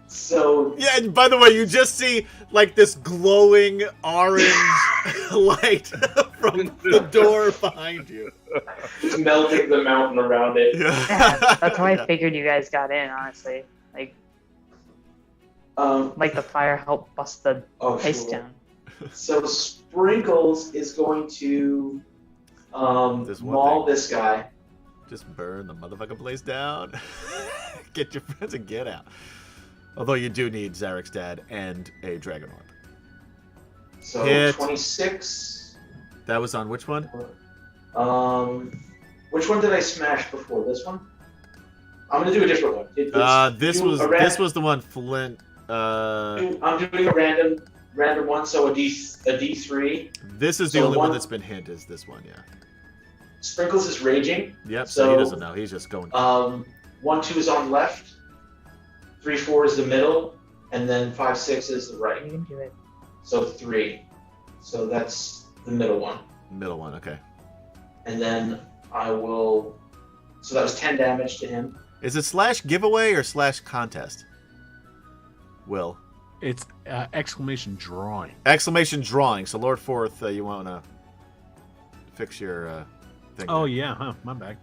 So Yeah, and by the way, you just see like this glowing orange light from the door behind you. it's melting the mountain around it. Yeah, that's how I figured you guys got in, honestly. Like the fire helped bust the ice Sure. down. So Sprinkles is going to There's one maul thing. this guy. Just burn the motherfucking place down. Get your friends and get out. Although you do need Zarek's dad and a Dragon Orb. So Hit. 26. That was on which one? Which one did I smash before? This one? I'm gonna do a different one. This was the one Flint. I'm doing a random one, so a D3. This is the So only one one- that's been hit. Is this one? Yeah. Sprinkles is raging. Yep. So he So- doesn't know. He's just going. 1, 2 is on left. 3, 4 is the middle, and then 5, 6 is the right. You can do it. So 3. So that's the middle one. Middle one. Okay. And then I will. So that was 10 damage to him. Is it slash giveaway or slash contest? Will. It's exclamation drawing. Exclamation drawing. So Lord Forth, you want to fix your thing. Oh there. yeah, huh? My bad.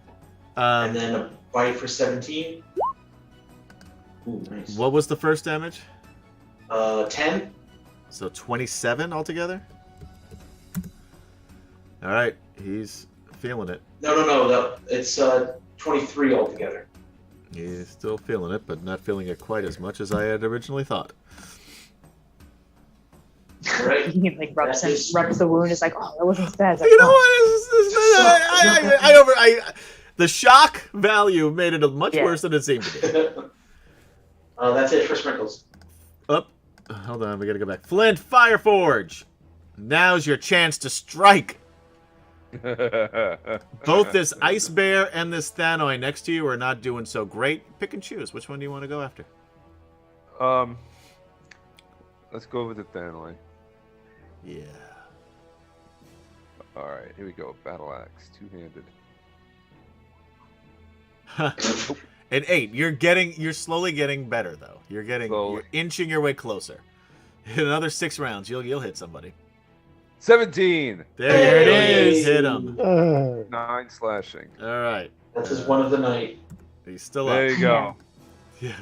And then a bite for 17. Ooh, nice. What was the first damage? 10. So 27 altogether? All right. He's feeling it. No. It's 23 altogether. He's still feeling it, but not feeling it quite as much as I had originally thought. All right. He like rubs That is- the wound. It's like, oh, that wasn't as bad. It's like, You know oh. what? The shock value made it much Yeah. worse than it seemed to be. That's it for Sprinkles. Up. Hold on, we gotta go back. Flint Fireforge. Now's your chance to strike. Both this Ice Bear and this Thanoi next to you are not doing so great. Pick and choose. Which one do you want to go after? Let's go with the Thanoi. Yeah. All right, here we go. Battle axe, two-handed. An 8. You're slowly getting better though. You're inching your way closer. In another 6 rounds, you'll hit somebody. 17. There it is. Hit him. 9 slashing. All right. That is one of the night. He's still There up. you go. Yeah.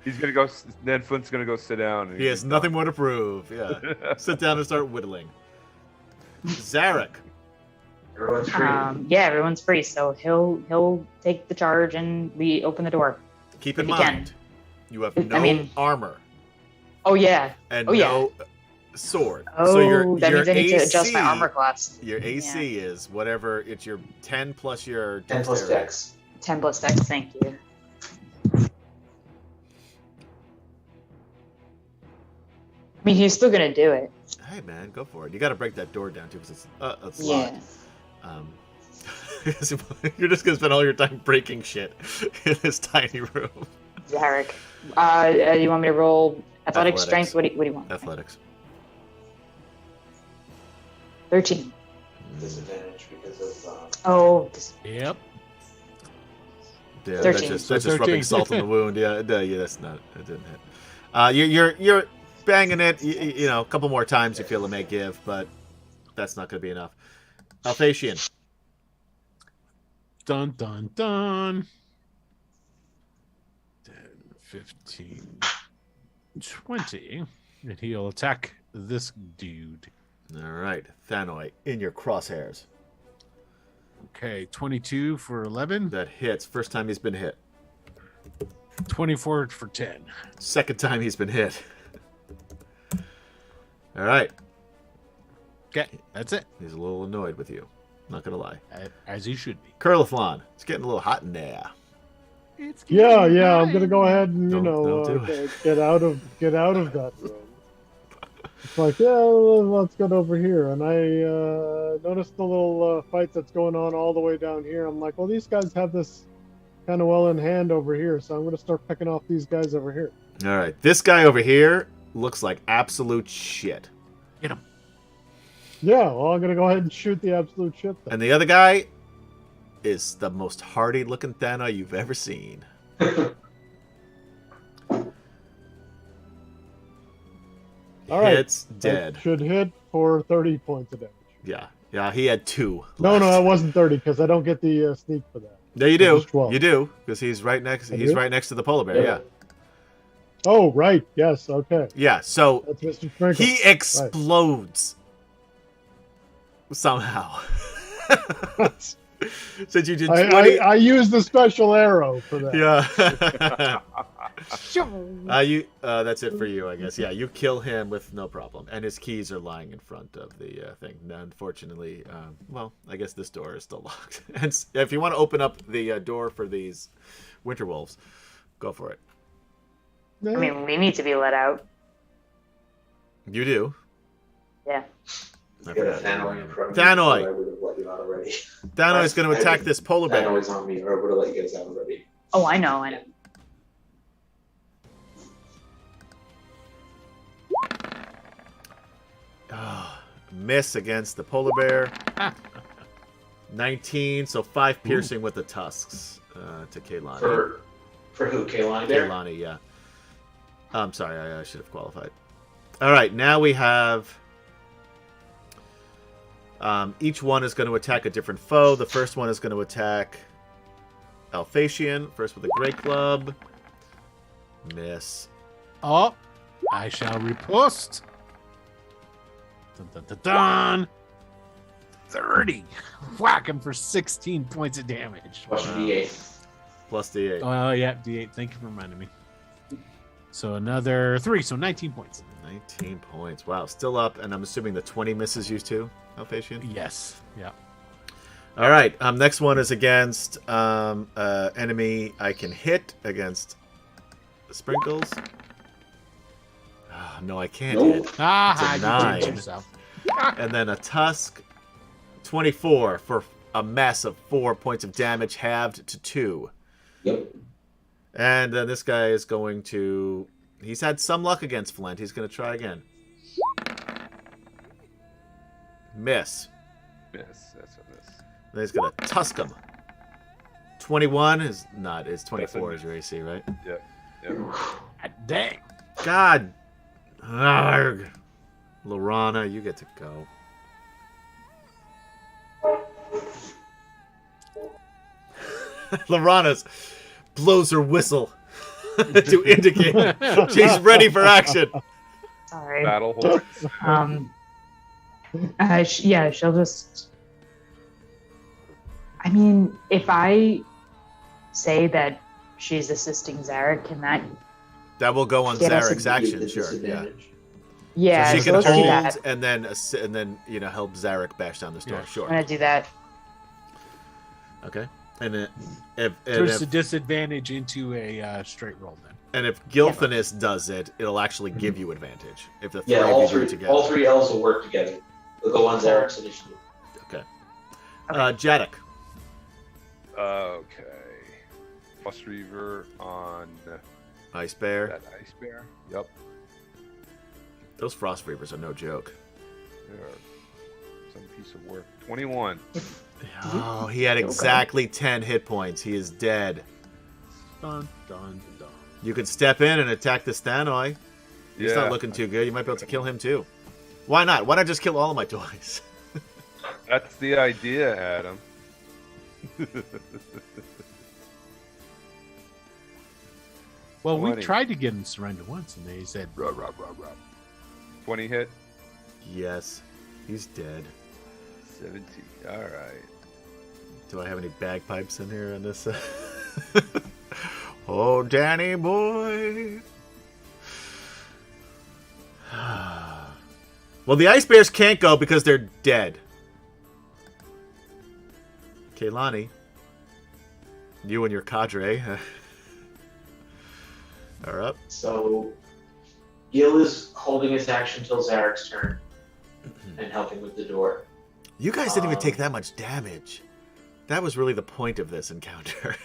He's gonna go. Ned Flint's gonna go sit down. He has nothing more to prove. Yeah. Sit down and start whittling. Zarek. Everyone's free. Yeah, everyone's free, so he'll take the charge and we open the door. Keep in If he can. mind, you have no armor Oh yeah. and Oh, yeah. no sword. Oh, so your that means I need to adjust AC my armor class. Your AC is whatever. It's your 10 plus your 10 plus dexterity. dex. 10 plus dex, thank you. I mean, he's still gonna do it. Hey man, go for it. You got to break that door down too, because it's Yeah. locked. You're just gonna spend all your time breaking shit in this tiny room. Zarek. You want me to roll athletics, strength? What do you want? Athletics. 13. Disadvantage because of. Oh, Yep. Yeah, 13. that's So just 13. rubbing salt in the wound. Yeah, that's not. It didn't hit. You're banging it. You know, a couple more times you feel it may give, but that's not going to be enough. Alphasian. Dun dun dun. 10, 15, 20. And he'll attack this dude. All right, Thanoi, in your crosshairs. Okay, 22 for 11. That hits. First time he's been hit. 24 for 10. Second time he's been hit. All right. Okay, that's it. He's a little annoyed with you. Not gonna lie. As he should be. Curliflon. It's getting a little hot in there. Yeah, I'm gonna go ahead and Don't do it. get out of that room. It's like, yeah, let's get over here. And I noticed the little fight that's going on all the way down here. I'm like, well, these guys have this kind of well in hand over here, so I'm gonna start picking off these guys over here. All right. This guy over here looks like absolute shit. Get him. Yeah, well, I'm gonna go ahead and shoot the absolute shit then. And the other guy is the most hardy looking Thanoi you've ever seen. All right. Hits dead. That should hit for 30 points of damage. Yeah, he had 2. No, left. it wasn't 30 because I don't get the sneak for that. No, you It do. was 12. You do, because he's right next. I He's do? right next to the polar bear. Yeah. Oh, right. Yes. Okay. Yeah. So That's Mr. Sprinkle. he explodes somehow. Since you did 20. I used the special arrow for that. Yeah. That's it for you, I guess. Yeah, you kill him with no problem, and his keys are lying in front of the thing. Now, unfortunately, well, I guess this door is still locked. And if you want to open up the door for these winter wolves, go for it. I mean, we need to be let out. You do. Yeah. You got a Thanoi in front of me, Thanoi. so I would have let you out already. Thanoi is going to attack this polar bear. Thanoi's on me, or I would have let you guys out already. Oh, I know. Miss against the polar bear. 19, so 5 piercing with the tusks to Kaylani. For who? Kaylani there? Kaylani, yeah. I'm sorry, I should have qualified. All right, now we have... each one is going to attack a different foe. The first one is going to attack Alphasian, first with a great club. Miss. Oh, I shall riposte. Dun, dun, dun, dun. 30. Whack him for 16 points of damage. Plus your D8. Plus D8. Oh, yeah, D8. Thank you for reminding me. So another 3, so 19 points. 19 points. Wow, still up, and I'm assuming the 20 misses you too, Alphasian? Yes. Yeah. All right, next one is against enemy I can hit against Sprinkles. Oh, no, I can't hit. Ah, It's a you jinxed 9. yourself. And then a tusk. 24 for a mess of 4 points of damage, halved to 2. Yep. And then this guy is going to... He's had some luck against Flint. He's going to try again. Miss. Miss. That's a miss. Then he's going to tusk him. 21 is not. It's 24 is your AC, right? Yep. Yep. God dang. God. Arg. Lorana, you get to go. Lorana's blows her whistle to indicate she's ready for action. Sorry. Battle horse. Yeah, she'll just. I mean, if I say that she's assisting Zarek, can that? That will go on Get us Zarek's a action, sure. Yeah. Yeah, So she so can let's do hold that. and then help Zarek bash down the store. Yeah. Sure. I'm gonna do that. Okay. And then There's a disadvantage into a straight roll then. and if Gilthanis does it, it'll actually give you advantage. If the three Yeah, of you do it together. all three elves will work together. They'll go on Zarek's initiative. Okay. Jadok. Okay. Plus Reaver on Ice Bear. that Ice Bear. Yep. Those Frost Reapers are no joke. They are some piece of work. 21. Oh, he had exactly 10 hit points. He is dead. Dun, dun, dun. You can step in and attack the Stanoi. He's not Yeah. looking too good. You might be able to kill him too. Why not? Why not just kill all of my toys? That's the idea, Adam. Well, we 20. tried to get him surrender once, and they said, rah, rah, rah, rah. 20 hit. Yes. He's dead. 70. All right. Do I have any bagpipes in here on this? Oh, Danny boy. Well, the Ice Bears can't go because they're dead. Kaylani, you and your cadre are up. So, Gil is holding his action till Zarek's turn and helping with the door. You guys didn't even take that much damage. That was really the point of this encounter.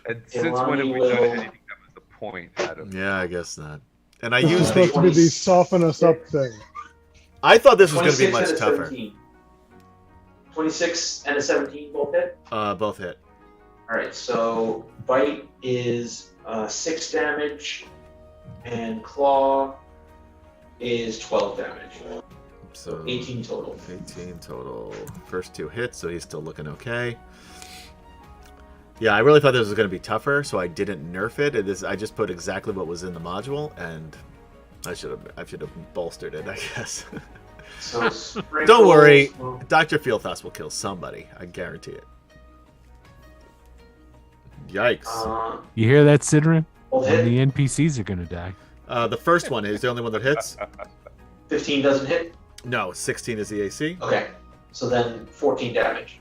And since when have we done anything that was the point, Adam? Yeah, I guess not. And I It's used supposed to be the soften us up thing. I thought this was going to be 26 much and a tougher. 17. 26 and a 17 both hit? Both hit. Alright, so Bite is 6 damage, and Claw is 12 damage. So 18 total. 18 total. First 2 hits, so he's still looking okay. Yeah, I really thought this was going to be tougher, so I didn't nerf it. I just put exactly what was in the module, and I should have bolstered it, I guess. So Sprinkles Don't worry, will- Dr. Fieldhouse will kill somebody. I guarantee it. Yikes. You hear that, Sidran? Both And hit. the NPCs are going to die. The first one is the only one that hits. 15 doesn't hit? No, 16 is the AC. Okay. So then 14 damage.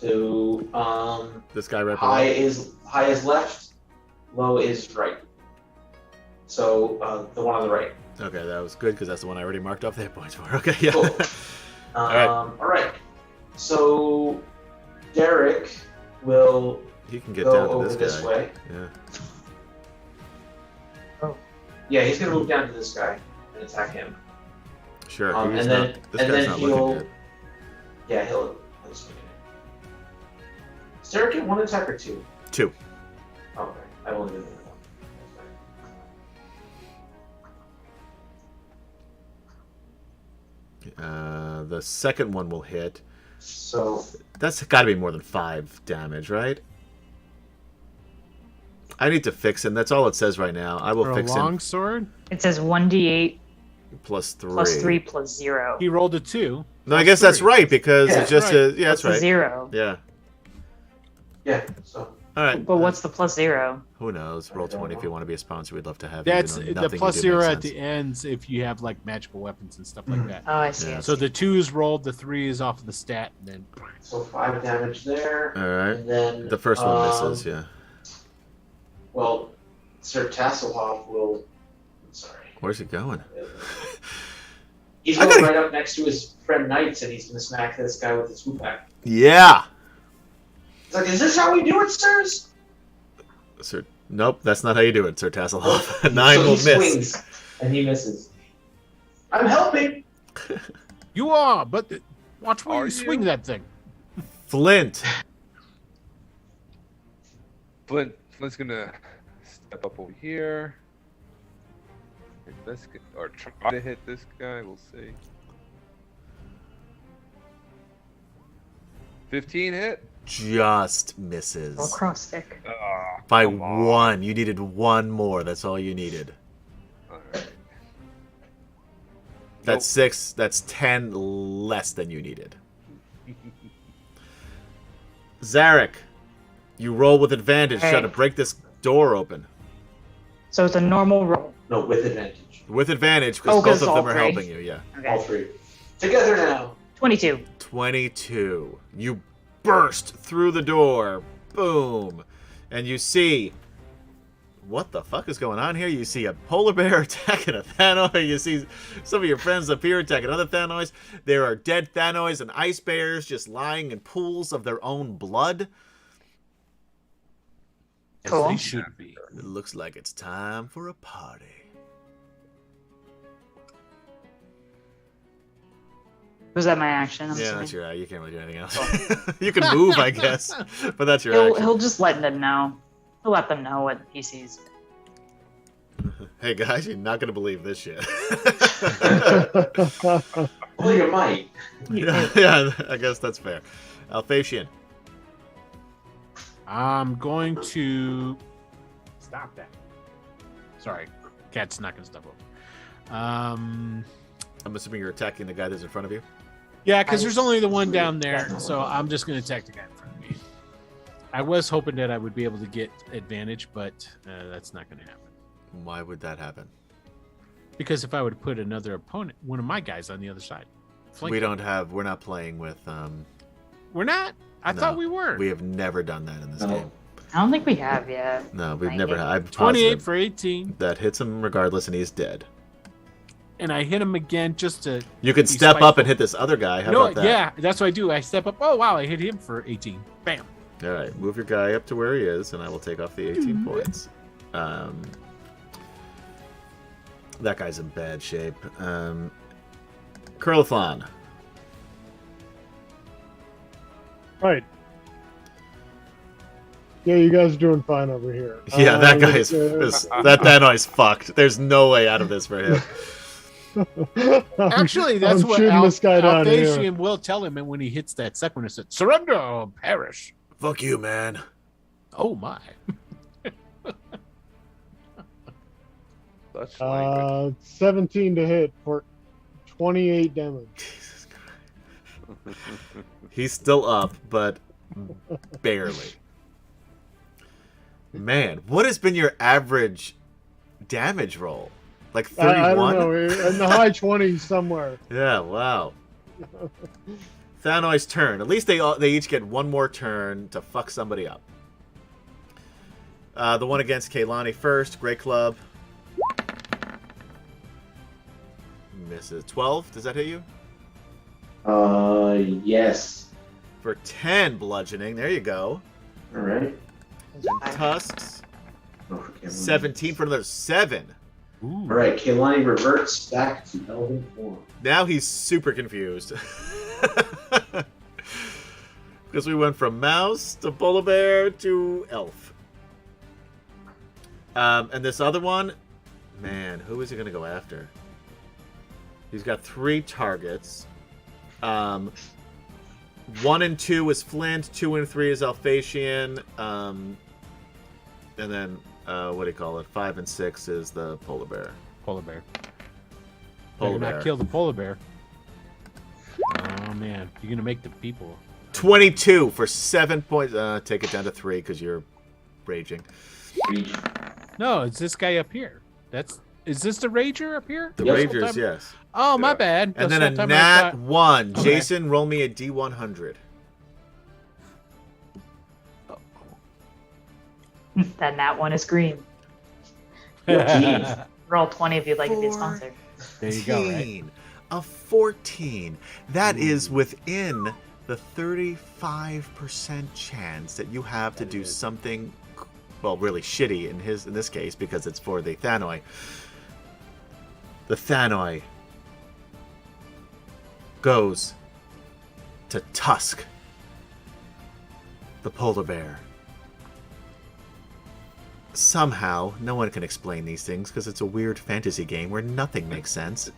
To This guy right high below. is left, low is right. So the one on the right. Okay, that was good because that's the one I already marked off the hit points for. Okay, yeah. Cool. right. All right. So Derek will He can get go down to over this this guy. way. Yeah, Yeah, he's gonna move down to this guy and attack him. sure. And He's then not, this guy's not he'll. looking good. Yeah, he'll swing it. Does Derek get 1 attack or 2? 2. Okay, I will do that. The second one will hit. So That's got to be more than 5 damage, right? I need to fix him. That's all it says right now. I will For a fix him. longsword, It says 1d8 Plus 3. plus 3 plus 0. he rolled a 2. No, I guess that's three. right because Yeah, it's just right. yeah, that's Plus right. 0. Yeah. yeah, so All right. But what's the plus 0? Who knows? Roll 20 if you want to be a sponsor. We'd love to have That's you. the Nothing plus you do 0 makes at sense. the ends if you have like magical weapons and stuff like that. Oh, I see. Yeah. I So see. the 2s rolled, the 3 is off of the stat, and then 5 damage there. All right. And then The first one misses, yeah. Well, Sir Tasselhoff will. Sorry. Where's he going? He's I going gotta- right up next to his friend Knights, and he's going to smack this guy with his swoop back. Yeah. He's like, is this how we do it, sirs? Sir, nope, that's not how you do it, Sir Tasselhoff. 9 so will he miss. swings, and he misses. I'm helping. You are, but watch where Are you swing you? that thing. Flint. Flint's gonna step up over here. Hit this guy, or try to hit this guy. We'll see. 15 hit. Just Little misses. cross stick. By come on. 1. You needed 1 more. That's all you needed. All right. That's 6. That's 10 less than you needed. Zarek, you roll with advantage. Okay. Try to break this door open. So it's a normal roll. No, with advantage. With advantage, because Oh, 'cause both of all them are three. helping you, yeah. All Okay. three. Together now. 22. 22. You burst through the door. Boom. And you see... What the fuck is going on here? You see a polar bear attacking a Thanoi. You see some of your friends up here attacking other Thanois. There are dead Thanois and ice bears just lying in pools of their own blood. As Cool. they should be. It looks like it's time for a party. Was that my action? I'm Yeah, assuming? that's your eye. You can't really do anything else. You can move, I guess, but that's your action. He'll just let them know. He'll let them know what he sees. Hey guys, you're not gonna believe this shit. Well, you might. yeah, I guess that's fair. Alphasian. I'm going to stop that. Sorry, cat's not gonna stop over. I'm assuming you're attacking the guy that's in front of you. Yeah, because there's only the one down there, so I'm just gonna attack the guy in front of me. I was hoping that I would be able to get advantage, but that's not gonna happen. Why would that happen? Because if I would put another opponent, one of my guys on the other side, We're not playing with. We're not. I No, thought we were. We have never done that in this No. game. I don't think we have yet. No, we've Like never it. had. I'm 28 positive for 18, that hits him regardless, and he's dead. and I hit him again just to. You could Be step up spiteful. and hit this other guy. How no, about that? yeah, that's what I do. I step up. Oh wow, I hit him for 18. Bam. All right, move your guy up to where he is, and I will take off the 18 points. That guy's in bad shape. Curlathon. Right. Yeah, you guys are doing fine over here. Yeah, that guy is uh, that Thanoi's fucked. There's no way out of this for him. Actually, that's I'm what shooting this guy down here. Alphasian will tell him, and when he hits that second one, it said, "Surrender or perish." Fuck you, man. Oh my! Such language. 17 to hit for 28 damage. Jesus Christ. He's still up, but barely. Man, what has been your average damage roll? Like 31? I don't know, in the high 20s somewhere. Yeah, wow. Thanoi's turn. At least they each get one more turn to fuck somebody up. The one against Kaylani first. Great club. Misses. 12. Does that hit you? Yes. For 10 bludgeoning. There you go. All right. And tusks. Oh, for Kaylani. 17 for another 7. Ooh. All right, Kaylani reverts back to elven form. Now he's super confused. Because we went from mouse to polar bear to elf. And this other one, man, who is he going to go after? He's got 3 targets. 1 and 2 is Flint, 2 and 3 is Alphasian, and then, what do you call it? 5 and 6 is the polar bear. Polar bear. Polar Better bear. not kill the polar bear. Oh man, you're gonna make the people. 22 for 7 points. Take it down to 3 because you're raging. No, it's this guy up here. Is this the rager up here? The Yep. Ragers, yes. Oh, my Yeah. bad. And This then whole a time I nat thought- 1. Okay. Jason, roll me a D100. Then that one is green. Jeez. Roll 20 if you'd like to be a sponsor. There you go, right? A 14. That is within the 35% chance that you have to do something, well, really shitty in this case, because it's for the Thanoi. The Thanoi goes to Tusk, the polar bear. Somehow, no one can explain these things because it's a weird fantasy game where nothing makes sense.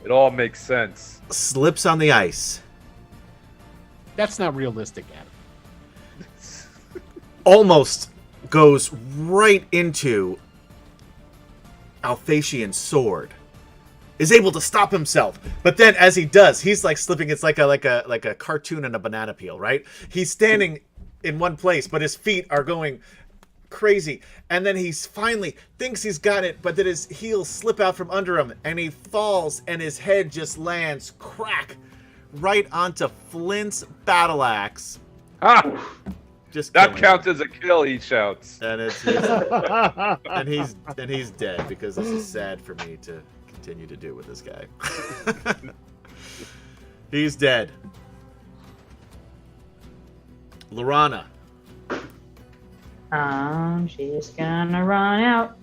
It all makes sense. Slips on the ice. That's not realistic, Adam. Almost goes right into Alphasian's sword. Is able to stop himself, but then as he does, he's like slipping. It's like a cartoon on a banana peel, right? He's standing in one place, but his feet are going crazy, and then he's finally thinks he's got it, but then his heels slip out from under him, and he falls, and his head just lands crack right onto Flint's battle axe. Ah! Just That killing counts him. as a kill, he shouts. And he's dead, because this is sad for me to continue to do with this guy. He's dead. Lorana. She's gonna run out.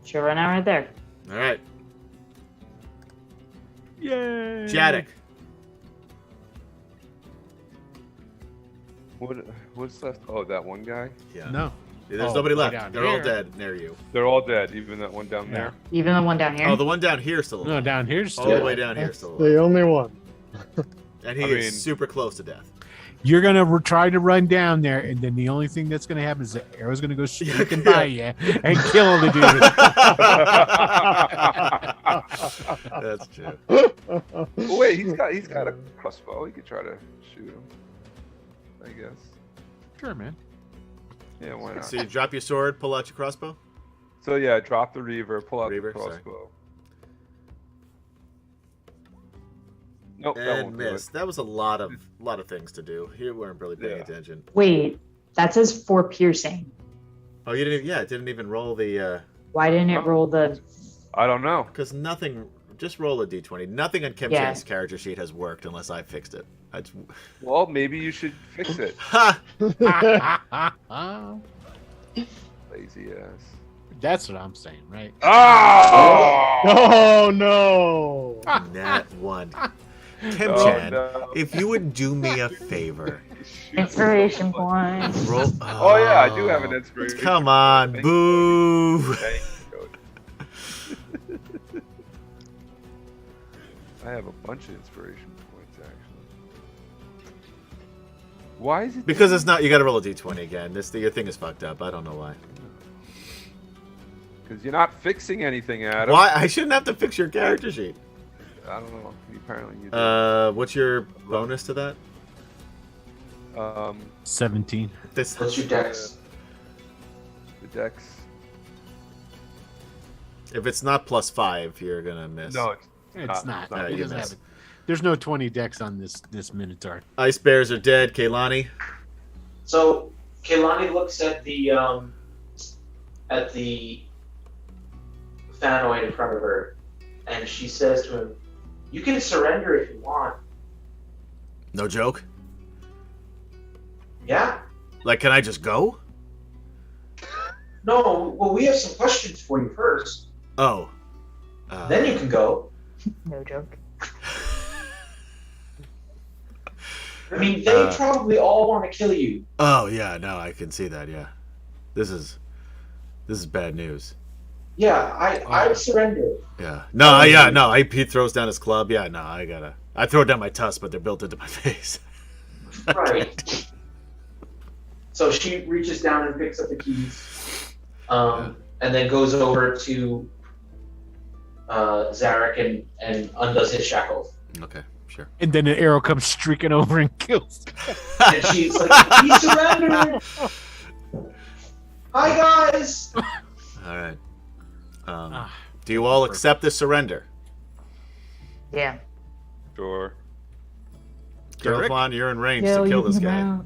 She'll run out right there. All right. Yay! Jadek. What's left? Oh, that one guy? Yeah. No. There's Oh, nobody way left. down They're all here. dead near you. They're all dead, even that one down there. Even the one down here. Oh, the one down here still No, alive. down here's All still. the way down here That's still the alive. only one. And he I is mean- super close to death. You're gonna try to run down there, and then the only thing that's gonna happen is the arrow's gonna go streaking by you and kill the dude. That's true. Oh, wait, he's got a crossbow. He could try to shoot him, I guess. Sure, man. Yeah, why not? So you drop your sword, pull out your crossbow. So yeah, drop the reaver, pull out Reaver, the sorry. crossbow. Nope, that And won't do miss. it. That was a lot of things to do. You weren't really paying Yeah. attention. Wait, that says 4 piercing. Oh, you didn't. Yeah, it didn't even roll the. Why didn't it roll the? I don't know. Because nothing. Just roll a d20. Nothing on Kim Yeah. Chan's character sheet has worked unless I fixed it. Well, maybe you should fix it. Ha! Lazy ass. That's what I'm saying, right? Oh! Oh no! Nat 1. Kim Oh, Chan, no. if you would do me a favor, Inspiration point. roll. Oh yeah, I do have an inspiration. Come on, Thank boo! Thank you, Cody. I have a bunch of inspiration points actually. Why is it? Because it's not. You got to roll a d20 again. Your thing is fucked up. I don't know why. Because you're not fixing anything, Adam. Why? I shouldn't have to fix your character sheet. I don't know. Apparently you do. What's your bonus to that? 17. This. What's your dex? The dex. If it's not +5, you're gonna miss. No, It's not. No, He you doesn't miss. have it. There's no 20 decks on this Minotaur. Ice bears are dead. Kaylani. So Kehlani looks at the Fanoid in front of her, and she says to him, "You can surrender if you want." No joke. Yeah. Like, can I just go? No. Well, we have some questions for you first. Oh. Then you can go. No joke. I mean, they probably all want to kill you. Oh yeah, no, I can see that. Yeah, this is bad news. Yeah, I surrender. Yeah, no, yeah, no. He throws down his club. Yeah, no, I throw down my tusks, but they're built into my face. Right. So she reaches down and picks up the keys, and then goes over to Zarek and undoes his shackles. Okay, sure. And then an arrow comes streaking over and kills. And she's like, "He surrendered! Hi, guys!" All right. Do you all accept the surrender? Yeah. sure. Girl, Derek? you're in range to kill this guy.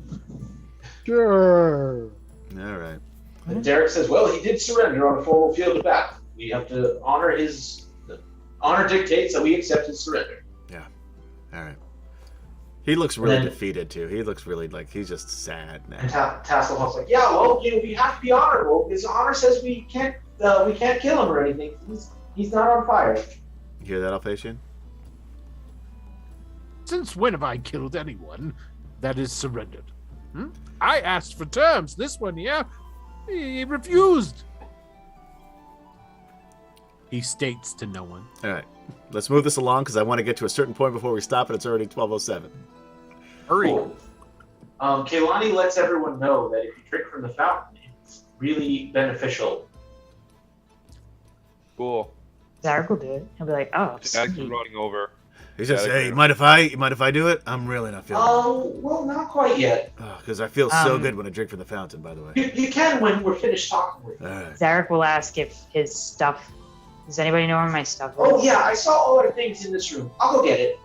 Sure. All right. And Derek says, well, he did surrender on a formal field of battle. We have to honor his... Honor dictates that we accept his surrender. Yeah. All right. He looks really then- defeated, too. He looks really like he's just sad And now. Tasselhoff's like, yeah, well, we have to be honorable because honor says we can't kill him or anything. He's not on fire. You hear that, Alphasian? Since when have I killed anyone that is surrendered? I asked for terms. This one, yeah, he refused. He states to no one. All right. Let's move this along because I want to get to a certain point before we stop, and it's already 12:07. Hurry. Cool. Kaylani lets everyone know that if you drink from the fountain, it's really beneficial. Cool. Zarek will do it. He'll be like, oh, Jack's sweet. running over. He says, Yeah, "Hey, you mind if I do it? I'm really not feeling it. Well, not quite yet. Because I feel so Um, good when I drink from the fountain, by the way." You can when we're finished talking with you. All right. Zarek will ask if his stuff. Does anybody know where my stuff is? Oh, yeah, I saw all our things in this room. I'll go get it.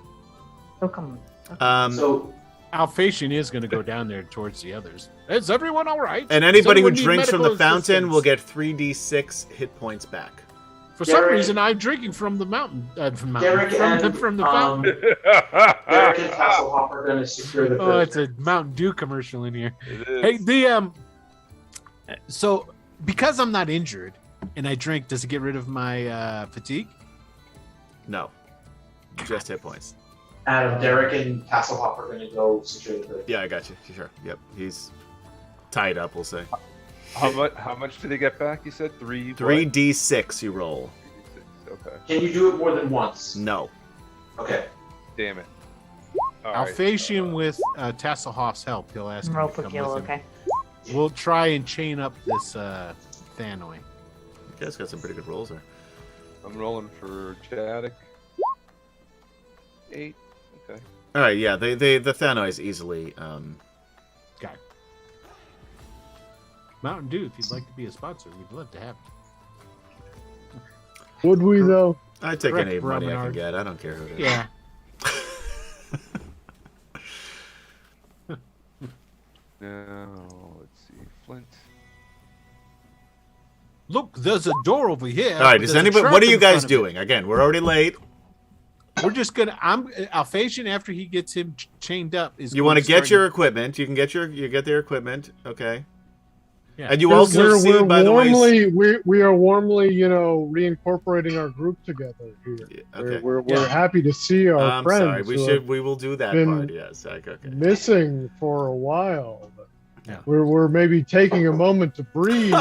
He'll come. So, Alphasian is going to go down there towards the others. Is everyone all right? And anybody who Does anyone need drinks from the medical fountain will assistance? get 3d6 hit points back. For some Derek- reason, I'm drinking from the mountain. Derek From the fountain. Derek and Hasselhoff are going to secure the Oh, first. it's a Mountain Dew commercial in here. It is. Hey, the so because I'm not injured and I drink, does it get rid of my fatigue? No. Just hit points. Adam, Derek and Hasselhoff are going to go secure the first. Yeah, I got you. Sure. Yep. He's tied up, we'll say. How much did they get back? You said 3. 3d6 you roll. Okay. Can you do it more than once? No. Okay. Damn it. All right. Alphasian with Tasselhoff's help, he'll ask him Roll to for come kill, with him. okay? We'll try and chain up this Thanoi. You guys got some pretty good rolls there. I'm rolling for Chaddick. 8. Okay. All right, yeah, the Thanoi is easily. Okay. Mountain Dew, if you'd like to be a sponsor, we'd love to have you. Would we though? I take Correct, any money I can Romanard. get. I don't care who it is. Yeah. Now, let's see. Flint. Look, there's a door over here. All right, There's does a anybody? trap What are you in front guys of it. doing? Again, we're already late. We're just gonna. I'm Alphasian after he gets him chained up. Is You going want to get start- your equipment? You can get their equipment. Okay. Yeah. And you also see, by the way. we are warmly, reincorporating our group together here. Okay. We're Yeah. happy to see our I'm friends. sorry. who We will do that been part. Yes. Okay. missing for a while. But Yeah. We're maybe taking a moment to breathe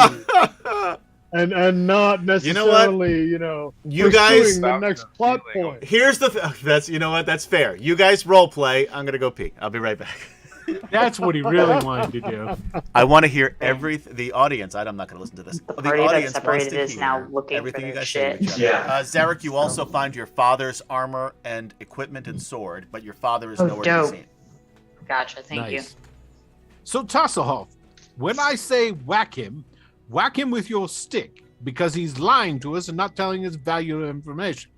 and not necessarily, You guys. pursuing the next plot point. Here's the. That's That's fair. You guys role play. I'm gonna go pee. I'll be right back. That's what he really wanted to do. I want to hear the audience. I'm not going to listen to this. The party that audience wants separated to is hear now looking for everything their you guys shit. say to each other. Yeah. Zarek, you also find your father's armor and equipment and sword, but your father is Oh, nowhere to dope. be seen. Gotcha, thank you. Nice. So Tasselhoff, when I say whack him with your stick because he's lying to us and not telling us valuable information.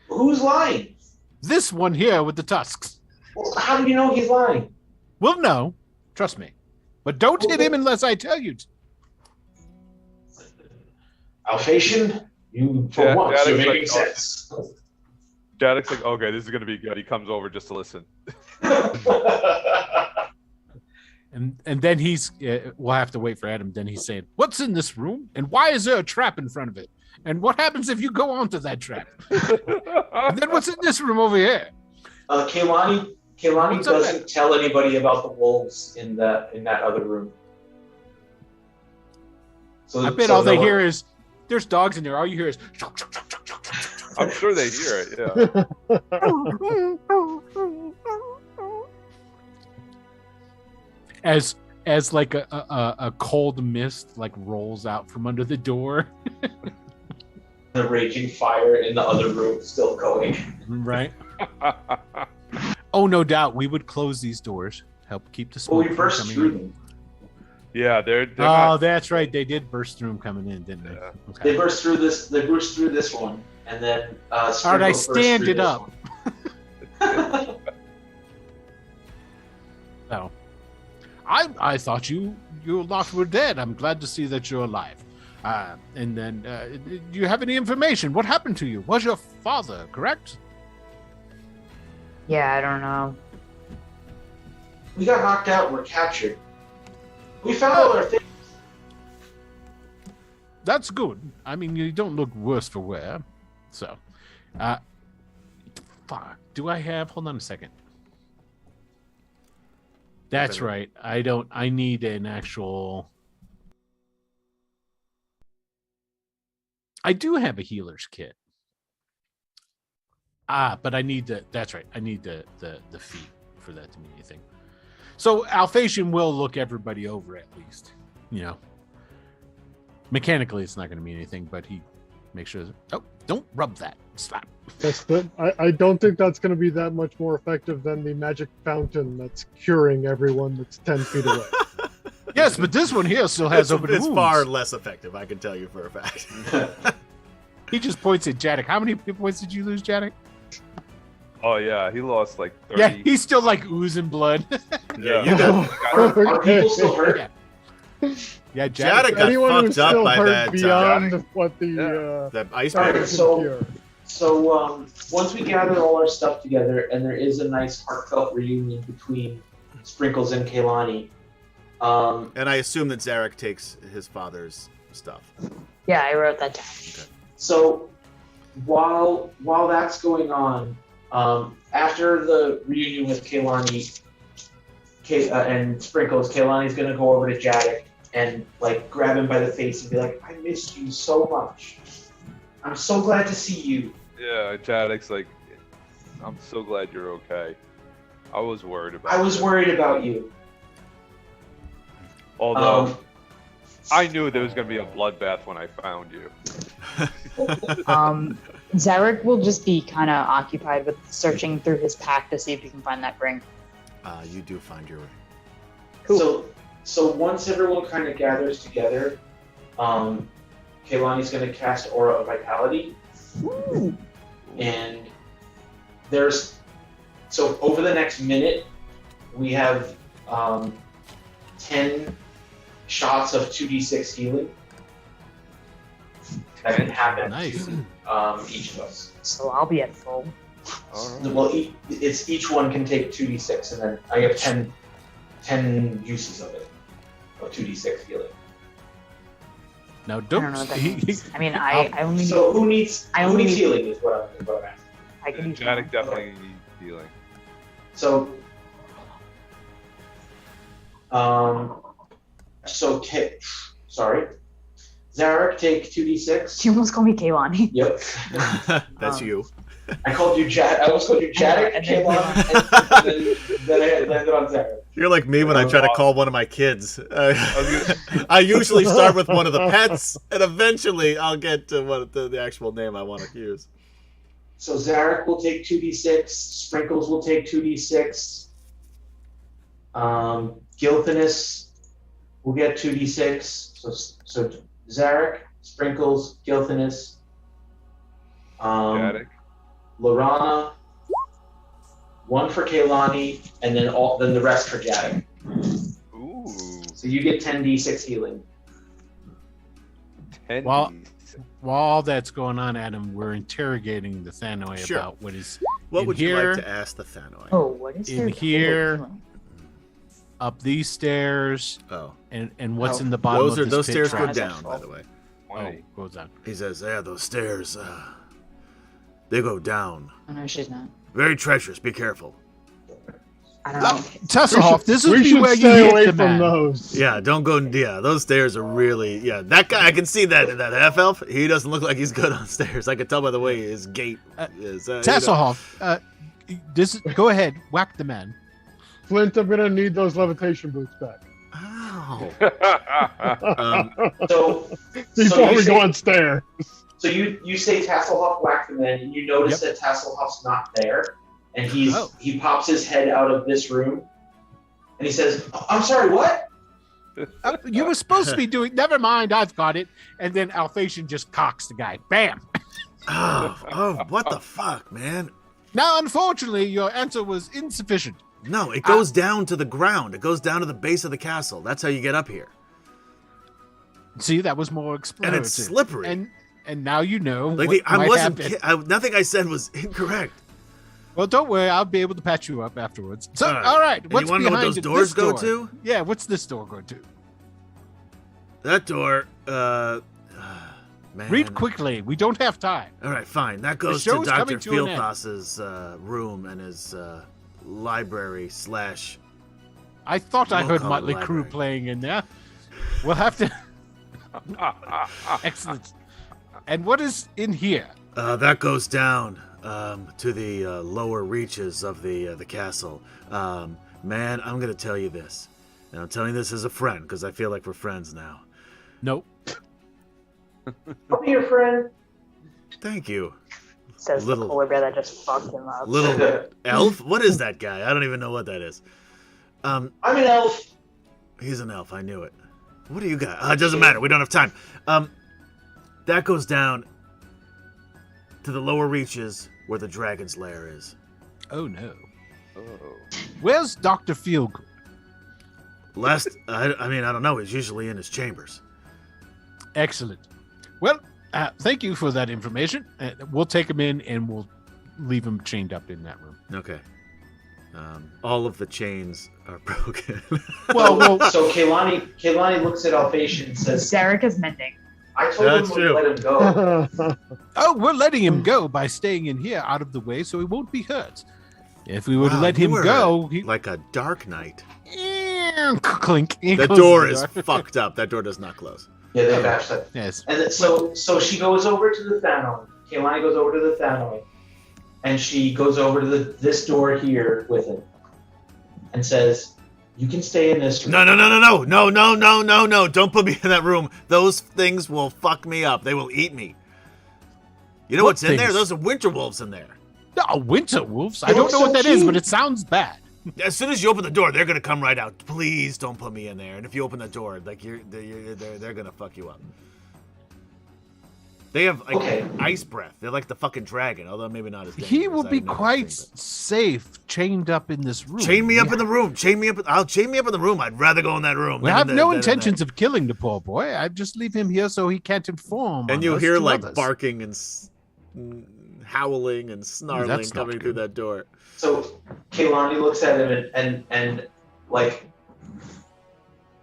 Who's lying? This one here with the tusks. Well, how do you know he's lying? We'll know. Trust me. But don't hit him unless I tell you to. Alphasian, you for Yeah, once, you're Chaddick's making like, sense. Chaddick's like, okay, this is going to be good. He comes over just to listen. And then we'll have to wait for Adam. Then he's saying, what's in this room? And why is there a trap in front of it? And what happens if you go onto that trap? And then what's in this room over here? Kaylani What's up, doesn't tell anybody about the wolves in that other room. So I bet so all they no one- hear is, there's dogs in there. All you hear is, I'm sure they hear it, yeah. as like a cold mist like rolls out from under the door. the raging fire in the other room still going. Right. Oh, no doubt we would close these doors, help keep the Well, smoke we from burst coming through in. them. Yeah, they're Oh, not, that's right. They did burst through them coming in, didn't they? Yeah. Okay. They burst through this. They burst through this one, and then. All right, I Sprinkle burst stand through it this up. one. So, I thought you you lot were dead. I'm glad to see that you're alive. And then, do you have any information? What happened to you? Was your father correct? Yeah, I don't know. We got knocked out and were captured. We found all our things. That's good. I mean, you don't look worse for wear. So, fuck. Do I have? Hold on a second. That's right. I need an actual. I do have a healer's kit. But I need that's right. I need the feat for that to mean anything. So Alphasian will look everybody over at least. You know. Mechanically, it's not going to mean anything, but he makes sure. Oh, don't rub that. Stop. I don't think that's going to be that much more effective than the magic fountain that's curing everyone that's 10 feet away. Yes, but this one here still has open wounds. It's far less effective, I can tell you for a fact. He just points at Jadek. How many points did you lose, Jadek? Oh yeah, he lost like 30. Yeah, he's still like oozing blood. Yeah, you got Are people still hurt? Yeah, Jadek got Anyone who's fucked up still by hurt that beyond what the that ice Alright, breaker. so once we gather all our stuff together, and there is a nice heartfelt reunion between Sprinkles and Kaylani. And I assume that Zarek takes his father's stuff. Yeah, I wrote that down. Okay. So while that's going on, after the reunion with Kaylani and Sprinkles, Kaylani's gonna go over to Jadek and like grab him by the face and be like, "I missed you so much. I'm so glad to see you." Yeah, Jadek's like, I'm so glad you're okay. I was worried about you. Although I knew there was gonna be a bloodbath when I found you. Zarek will just be kind of occupied with searching through his pack to see if he can find that ring. You do find your way. Cool. So once everyone kind of gathers together, Kaylani's going to cast Aura of Vitality. Ooh. And so over the next minute, we have 10 shots of 2d6 healing that can happen Nice. to each of us. So I'll be at full. Well, each one can take 2d6, and then I have 10 uses of it, of 2d6 healing. Now I don't know what that means. I mean, I only So who needs need- healing is what I'm asking. I can use Jadek one. definitely needs healing. So, Zarek, take 2d6. You almost called me Kaylani. Yep. That's you. I called you I almost called you Jadek, And then- Kaylani, and then I landed on Zarek. You're like me when I try to call one of my kids. I usually start with one of the pets, and eventually I'll get to what the actual name I want to use. So Zarek will take 2d6. Sprinkles will take 2d6. Gilthanus will get 2d6. So Zarek, Sprinkles, Gilthanus, Jadek. Lorana, one for Kaylani, and then the rest for Jadek. Ooh. So you get 10d6 healing. 10 While all that's going on, Adam, we're interrogating the Thanoi Sure. about what is What in would here, you like to ask the Thanoi? Oh, what is In there? here. up these stairs, Oh. and what's in the bottom of this Those pit stairs go trap. down, by the way. Oh, goes down. He says, yeah, those stairs, they go down. Oh, no, she's not. Very treacherous. Be careful. I don't know. Tesselhoff, this would we be should where you stay hit away the from man. those. Yeah, don't go. Yeah, those stairs are really. Yeah, that guy. I can see that half elf. He doesn't look like he's good on stairs. I can tell by the way his gait is. Tasselhoff, go ahead, whack the man. Flint, I'm gonna need those levitation boots back. Ow. So Before you we say- go on stairs. So you say Tasselhoff whacked the man, and you notice that Tasselhoff's not there, and he pops his head out of this room, and he says, "I'm sorry, what?" You were supposed to be doing. Never mind, I've got it. And then Alphasian just cocks the guy. Bam. Oh, what the fuck, man? Now, unfortunately, your answer was insufficient. No, it goes down to the ground. It goes down to the base of the castle. That's how you get up here. See, that was more explorative. And it's slippery. And now you know. Like what I might wasn't. happen. Nothing I said was incorrect. Well, don't worry. I'll be able to patch you up afterwards. So, All right. all right. And What's you want to know what behind those doors this go door? to? Yeah, what's this door go to? That door. Man. Read quickly. We don't have time. All right, fine. That goes The to show's Dr. coming to an end. Fieldfoss's room and his library slash. I thought I We'll heard call it Motley Crue library. playing in there. We'll have to. Excellent. And what is in here? That goes down to the lower reaches of the castle. Man, I'm gonna tell you this, and I'm telling you this as a friend because I feel like we're friends now. Nope. I'll be your friend. Thank you, Says Little- the polar bear that just fucked him up. little elf. What is that guy? I don't even know what that is. I'm an elf. He's an elf. I knew it. What do you got? It doesn't matter. We don't have time. That goes down to the lower reaches where the dragon's lair is. Oh no. Oh. Where's Dr. Feelgood? I don't know. He's usually in his chambers. Excellent. Well, thank you for that information. We'll take him in and we'll leave him chained up in that room. Okay. All of the chains are broken. Well, So Kaylani looks at Alphatian and says, Zarek is mending. I told That's him true. to let him go. oh, we're letting him go by staying in here out of the way so he won't be hurt. If we would Wow, let you him were go, he... like a dark knight. clink. He The closes door the is fucked up. That door does not close. Yeah, they bashed that. Yes. And then, so she goes over to the Thanoi. Kaylani goes over to the Thanoi, and she goes over to this door here with him, and says, "You can stay in this room." No. Don't put me in that room. Those things will fuck me up. They will eat me. You know What what's in there? things? Those are winter wolves in there. No, winter wolves. I They don't look know so what that is, cute. but it sounds bad. As soon as you open the door, they're gonna come right out. Please don't put me in there. And if you open the door, like they're gonna fuck you up. They have like ice breath. They're like the fucking dragon, although maybe not as dangerous. He will I be have no quite thing, safe chained up in this room. but- Chain me up in the room. I'll chain me up in the room. I'd rather go in that room. We than have in no than in intentions of killing the poor boy. I just leave him here so he can't inform. that. And on you us hear to like others. barking and howling and snarling that's not coming good. through that door. So Kaylani looks at him and like,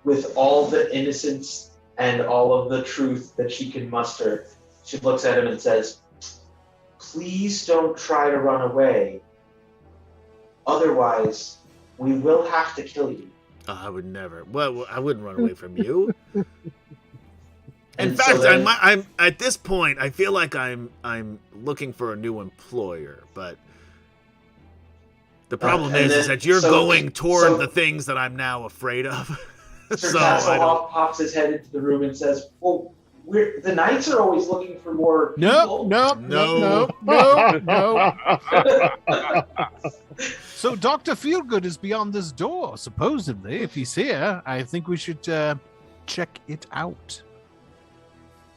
with all the innocence and all of the truth that she can muster, she looks at him and says, "Please don't try to run away. Otherwise, we will have to kill you." I would never. Well, I wouldn't run away from you. In And fact, so then- I'm at this point. I feel like I'm looking for a new employer, but the problem and is then- that you're so- going toward so- the things that I'm now afraid of. Sir So I don't. Tasselhoff pops his head into the room and says, "Well, the knights are always looking for more No, people." no. So Dr. Feelgood is beyond this door, supposedly. If he's here, I think we should check it out.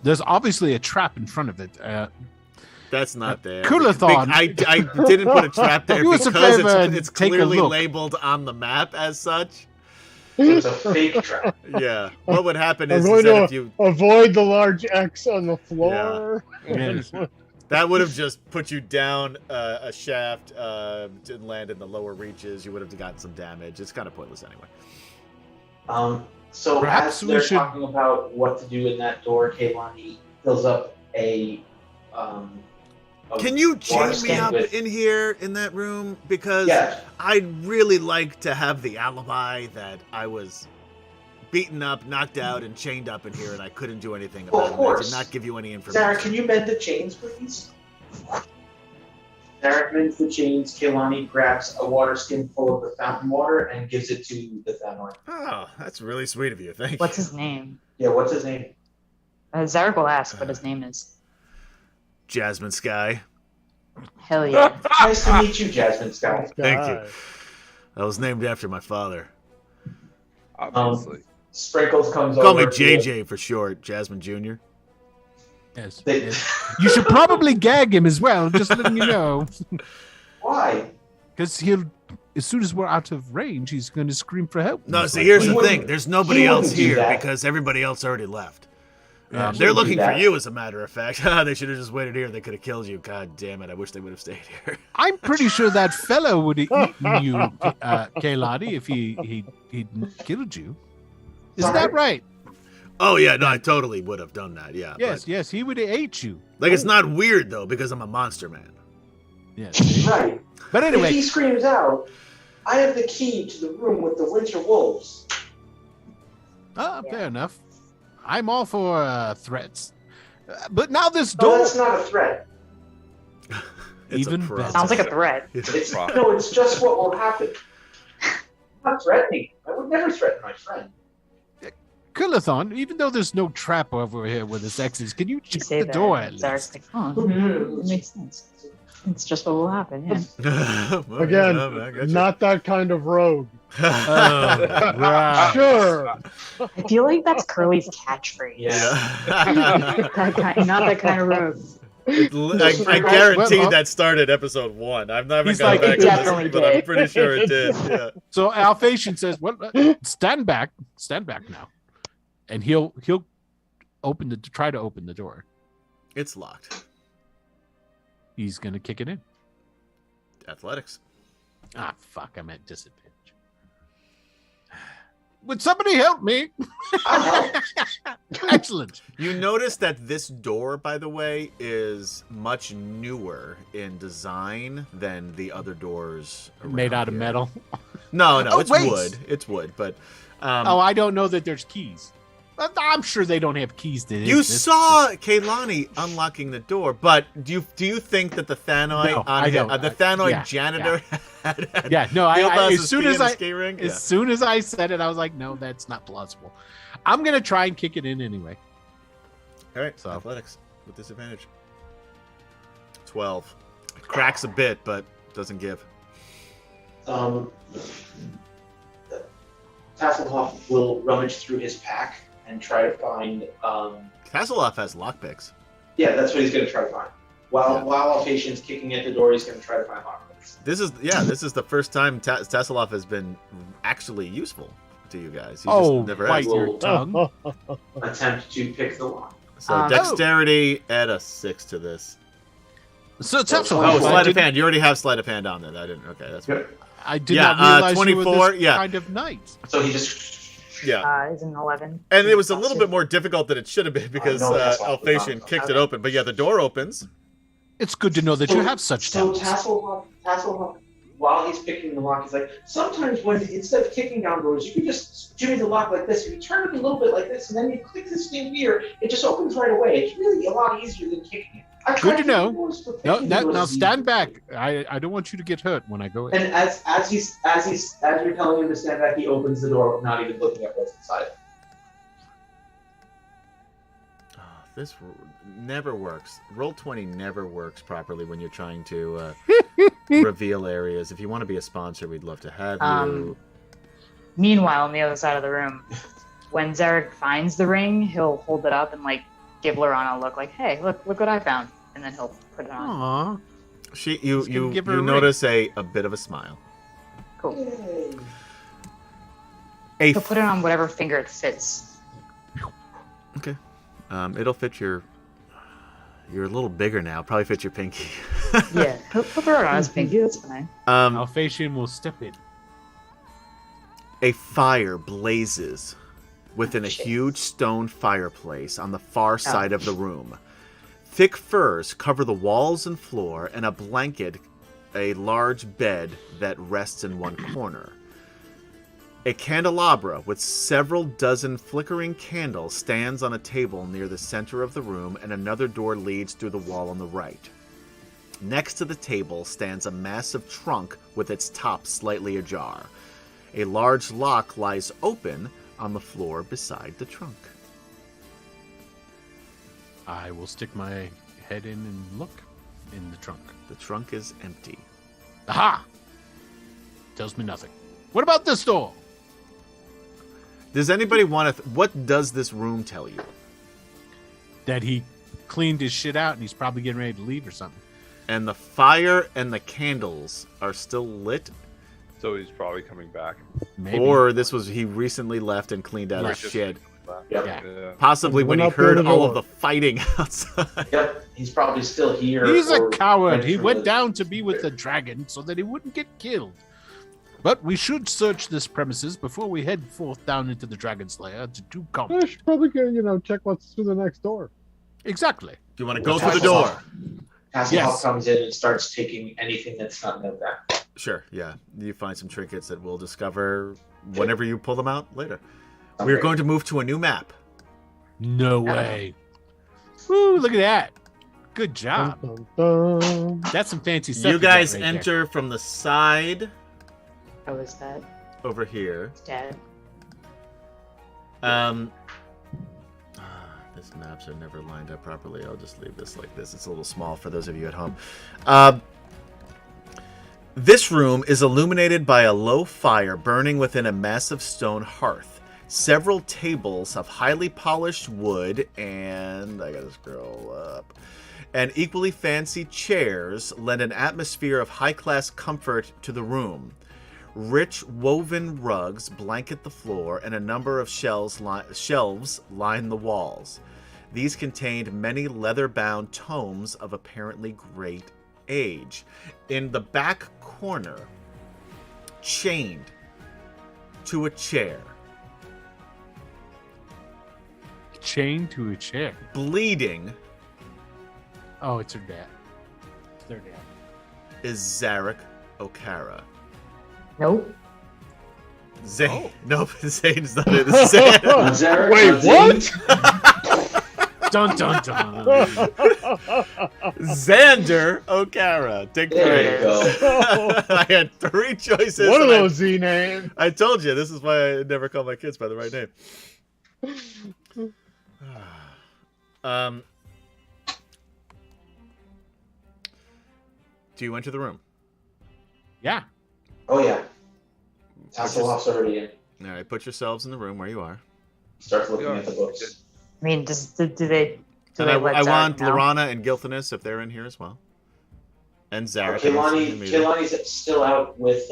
There's obviously a trap in front of it. That's not there. Coolathon. I didn't put a trap there Do us a because favor and it's take a clearly look. labeled on the map as such. So it's a fake trap. Yeah. What would happen I'm is going that to if you avoid the large X on the floor. Yes. that would have just put you down a shaft and land in the lower reaches. You would have gotten some damage. It's kind of pointless anyway. So Perhaps as we they're should- talking about what to do in that door, Kaylani fills up a Can you water chain me skin up with- in here in that room? Because Yeah. I'd really like to have the alibi that I was beaten up, knocked out, and chained up in here, and I couldn't do anything Well, about of it. I course. did not give you any Sarah, information. can you mend the chains, please? Sarah mends the chains. Kaylani grabs a water skin full of the fountain water and gives it to the Thanoi. Oh, that's really sweet of you. Thank you. What's his name? Yeah, what's his name? Zarek will ask what his name is. Jasmine Sky. Hell yeah. Nice to meet you, Jasmine Sky. Thank you. I was named after my father. Obviously. Sprinkles comes Call me over. JJ for short, Jasmine Jr. Yes. They- Yes. You should probably gag him as well, just letting you know. Why? Because he'll as soon as we're out of range, he's going to scream for help. No, most see, here's likely. the thing. There's nobody he else wouldn't do here that. because everybody else already left. Yeah, They're wouldn't do looking for that. you, as a matter of fact. They should have just waited here. They could have killed you. God damn it. I wish they would have stayed here. I'm pretty sure that fellow would have eaten you, Kaylani, if he'd killed you. Isn't that Sorry? right? Oh, yeah. No, I totally would have done that. Yeah. Yes, yes, he would have ate you. But, like, it's not weird, though, because I'm a monster man. Yes. Right. But If anyway, he screams out, I have the key to the room with the winter wolves. fair enough. I'm all for threats. But now this No, door. that's not a threat. It's Even a problem. better. Sounds like a threat. It's no, it's just what will happen. I'm not threatening. I would never threaten my friend. Kullathon, even though there's no trap over here where this X is, can you You check say the that. door at and Zarek's least? like, oh, it makes sense. It's just what will happen. Yeah. Well, Again, yeah, I got you. not that kind of rogue. Oh, right. Sure. I feel like that's Curly's catchphrase. Yeah. That kind, not that kind of rogue. I guarantee Well, that started episode 1. I've never He's gone like, back it to definitely this, but I'm did. pretty sure it did. Yeah. So Alphatian says, "Well, stand back now," and he'll try to open the door. It's locked. He's gonna kick it in. Athletics. Ah, fuck! I'm at disadvantage. Would somebody help me? Excellent. You notice that this door, by the way, is much newer in design than the other doors. Made around out of here. metal. No, Oh, it's wait. wood. It's wood, but Oh, I don't know that there's keys. I'm sure they don't have keys to you this. saw Kaylani unlocking the door. But do you think that the Thanoi, No, I don't. the Thanoi Yeah, janitor, had Yeah, no. As soon as I I said it, I was like, no, that's not plausible. I'm gonna try and kick it in anyway. all right, So. athletics with disadvantage. 12. It cracks a bit, but doesn't give. Tasselhoff will rummage through his pack and try to find. Hasselhoff has lockpicks. Yeah, that's what he's going to try to find. While Alphatian's kicking at the door, he's going to try to find lockpicks. This is the first time Tasselhoff has been actually useful to you guys. He Oh, just never bite has. your tongue. Attempt to pick the lock. So dexterity, add a 6 to this. So it's Oh, actually. Oh, I sleight of didn't- hand. You already have sleight of hand on there. I didn't. Okay, that's fine. Good. I did Yeah, not realize you were 24, this yeah. kind of knight. So he just. Yeah. Is an 11. And it was a little bit more difficult than it should have been because no, that's fine. Alphatian kicked it open. But yeah, the door opens. It's good to know that you have such So talents. Tasselhoff, while he's picking the lock, he's like, sometimes when instead of kicking down doors, you can just jimmy the lock like this. If you turn it a little bit like this, and then you click this thing here, it just opens right away. It's really a lot easier than kicking it. I Good tried to kicking know. doors, but No, picking now doors is stand easier. back. I don't want you to get hurt when I go in. And as you're telling him to stand back, he opens the door, not even looking at what's inside. Oh, this never works. Roll20 never works properly when you're trying to reveal areas. If you want to be a sponsor, we'd love to have you. Meanwhile, on the other side of the room, when Zarek finds the ring, he'll hold it up and like give Lorana a look, like, "Hey, look what I found," and then he'll put it on. Aw. You gonna give her a ring. notice a bit of a smile. Cool. A He'll put it on whatever finger it fits. Okay. It'll fit your. You're a little bigger now. Probably fit your pinky. Yeah, he'll throw it on his pinky. That's fine. Alphatian will step in. A fire blazes within a huge stone fireplace on the far side of the room. Thick furs cover the walls and floor, and a blanket, a large bed that rests in one corner. A candelabra with several dozen flickering candles stands on a table near the center of the room, and another door leads through the wall on the right. Next to the table stands a massive trunk with its top slightly ajar. A large lock lies open on the floor beside the trunk. I will stick my head in and look in the trunk. The trunk is empty. Aha! Tells me nothing. What about this door? Does anybody want to... What does this room tell you? That he cleaned his shit out and he's probably getting ready to leave or something. And the fire and the candles are still lit, So he's probably coming back. Maybe. Or he recently left and cleaned out Right. his shit. Yep. Yeah. Possibly when he Went out through heard the all door. of the fighting outside. Yep, he's probably still here. He's a or coward. He through went the- down to be with the dragon so that he wouldn't get killed. But we should search this premises before we head forth down into the dragon's lair to do I combat. should probably go, check what's through the next door. Exactly. Do you want to go through the door? Hasselhoff Yes. comes in and starts taking anything that's not in that. Sure, yeah. You find some trinkets that we'll discover whenever you pull them out later. We're going to move to a new map. No way. Woo, look at that. Good job. Dun, dun, dun. That's some fancy stuff. You got guys right there. enter from the side How was that? over here. Dad. These maps are never lined up properly. I'll just leave this like this. It's a little small for those of you at home. This room is illuminated by a low fire burning within a massive stone hearth. Several tables of highly polished wood and I gotta scroll up. And equally fancy chairs lend an atmosphere of high-class comfort to the room. Rich woven rugs blanket the floor, and a number of shelves line the walls. These contained many leather-bound tomes of apparently great age. In the back corner, chained to a chair, Chained to a chair. bleeding, Oh, it's her dad. It's their dad. is Zarek O'Kara. Nope. Zane. Nope, Zane's not it. It's Zane. Zarek, Wait, what? Dun dun dun. Xander O'Kara. Take There three. you go. I had three choices. One of and those Z names. I told you, this is why I never call my kids by the right name. Do you enter the room? Yeah. Oh yeah. Hasselhoff's already in. All right, put yourselves in the room where you are. Starts looking at the books. I mean, do they? Do And they I let Zarek want know? Lorana and Gilthanas if they're in here as well. And Zarek. I don't see him either. Kehlani's still out with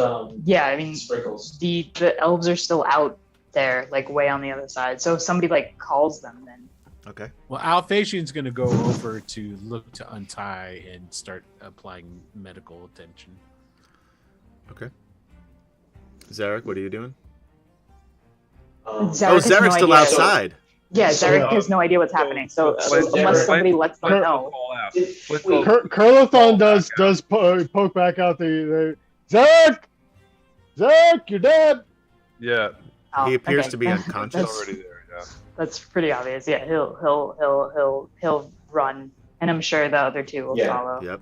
Yeah, I mean, Sprinkles. the elves are still out there, like way on the other side. So if somebody like calls them, then Okay. Well, Alphasian's going to go over to look to untie and start applying medical attention. Okay. Zarek, what are you doing? Zarek Oh, has no Zarek's still idea. outside. Yeah, So, Zarek has no idea what's happening. So unless somebody lets them know, Curlathon does poke back out the Zach, you're dead. Yeah, oh, He appears okay. to be unconscious. That's- already there. Yeah. That's pretty obvious. Yeah, he'll run, and I'm sure the other two will Yeah. follow, Yep.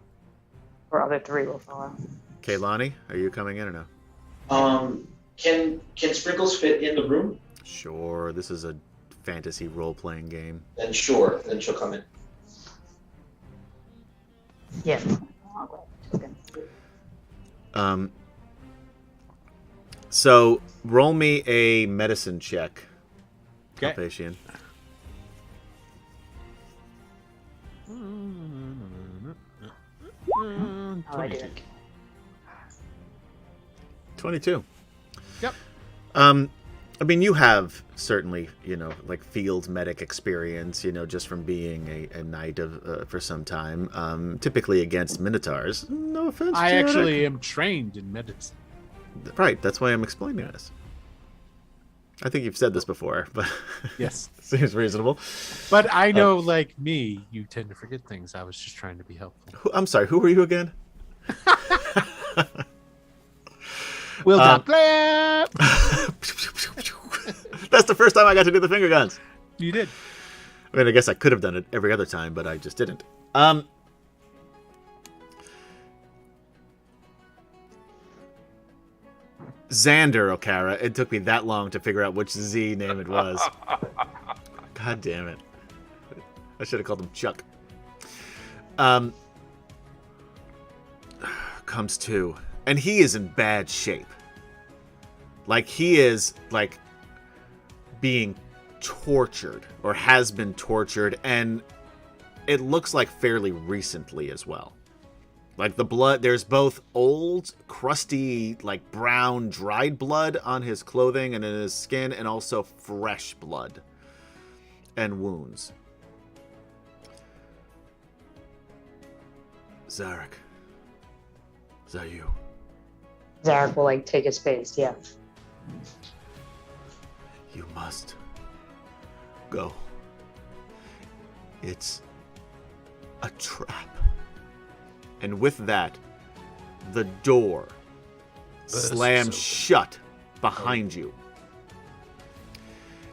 or other three will follow. Kehlani, are you coming in or no? Can Sprinkles fit in the room? Sure. This is a fantasy role-playing game. Then sure. Then she'll come in. Yeah. I'll go ahead. So roll me a medicine check. Okay. Alphasian. I'll let you 22. Yep. I mean, you have certainly, like field medic experience, just from being a knight of for some time, typically against minotaurs. No offense. I Jarek. actually am trained in medicine. Right. That's why I'm explaining this. I think you've said this before, but Yes. seems reasonable. But I know, like me, you tend to forget things. I was just trying to be helpful. I'm sorry. Who were you again? Will not play. That's the first time I got to do the finger guns. You did. I mean, I guess I could have done it every other time, but I just didn't. Xander O'Kara. It took me that long to figure out which Z name it was. God damn it. I should have called him Chuck. Comes to. And he is in bad shape. Like, he is, like, being tortured, or has been tortured, and it looks like fairly recently as well. Like the blood, there's both old, crusty, like brown, dried blood on his clothing and in his skin, and also fresh blood and wounds. Zarek. Is that you? Zarek will like take his face. Yeah. You must go. It's a trap. And with that, the door slams shut behind you.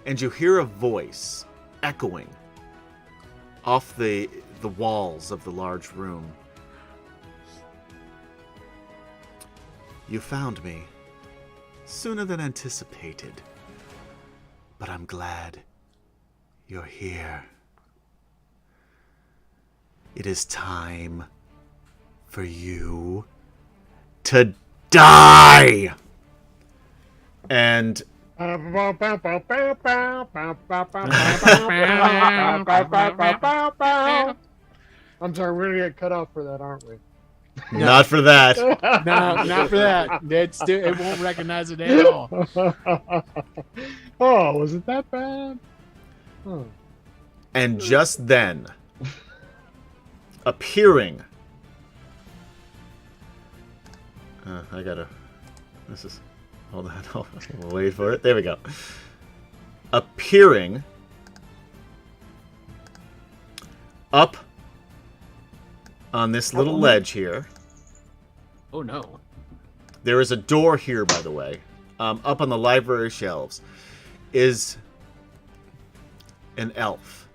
And you hear a voice echoing off the walls of the large room. You found me sooner than anticipated, but I'm glad you're here. It is time for you to die! And I'm sorry, we're gonna get cut off for that, aren't we? not for that. No, not for that. It won't recognize it at all. Oh, was it that bad? Huh. And just then, appearing. Hold on. We'll wait for it. There we go. Appearing up on this little ledge here. Oh no. There is a door here, by the way. Up on the library shelves is an elf.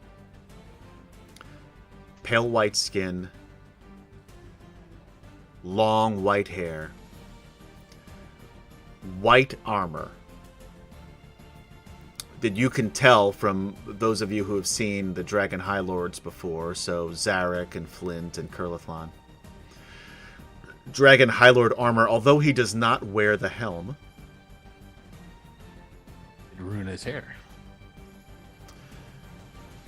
Pale white skin, long white hair, white armor that you can tell from those of you who have seen the Dragon High Lords before, so Zarek and Flint and Kurlithlon. Dragon High Lord armor, although he does not wear the helm. It'd ruin his hair.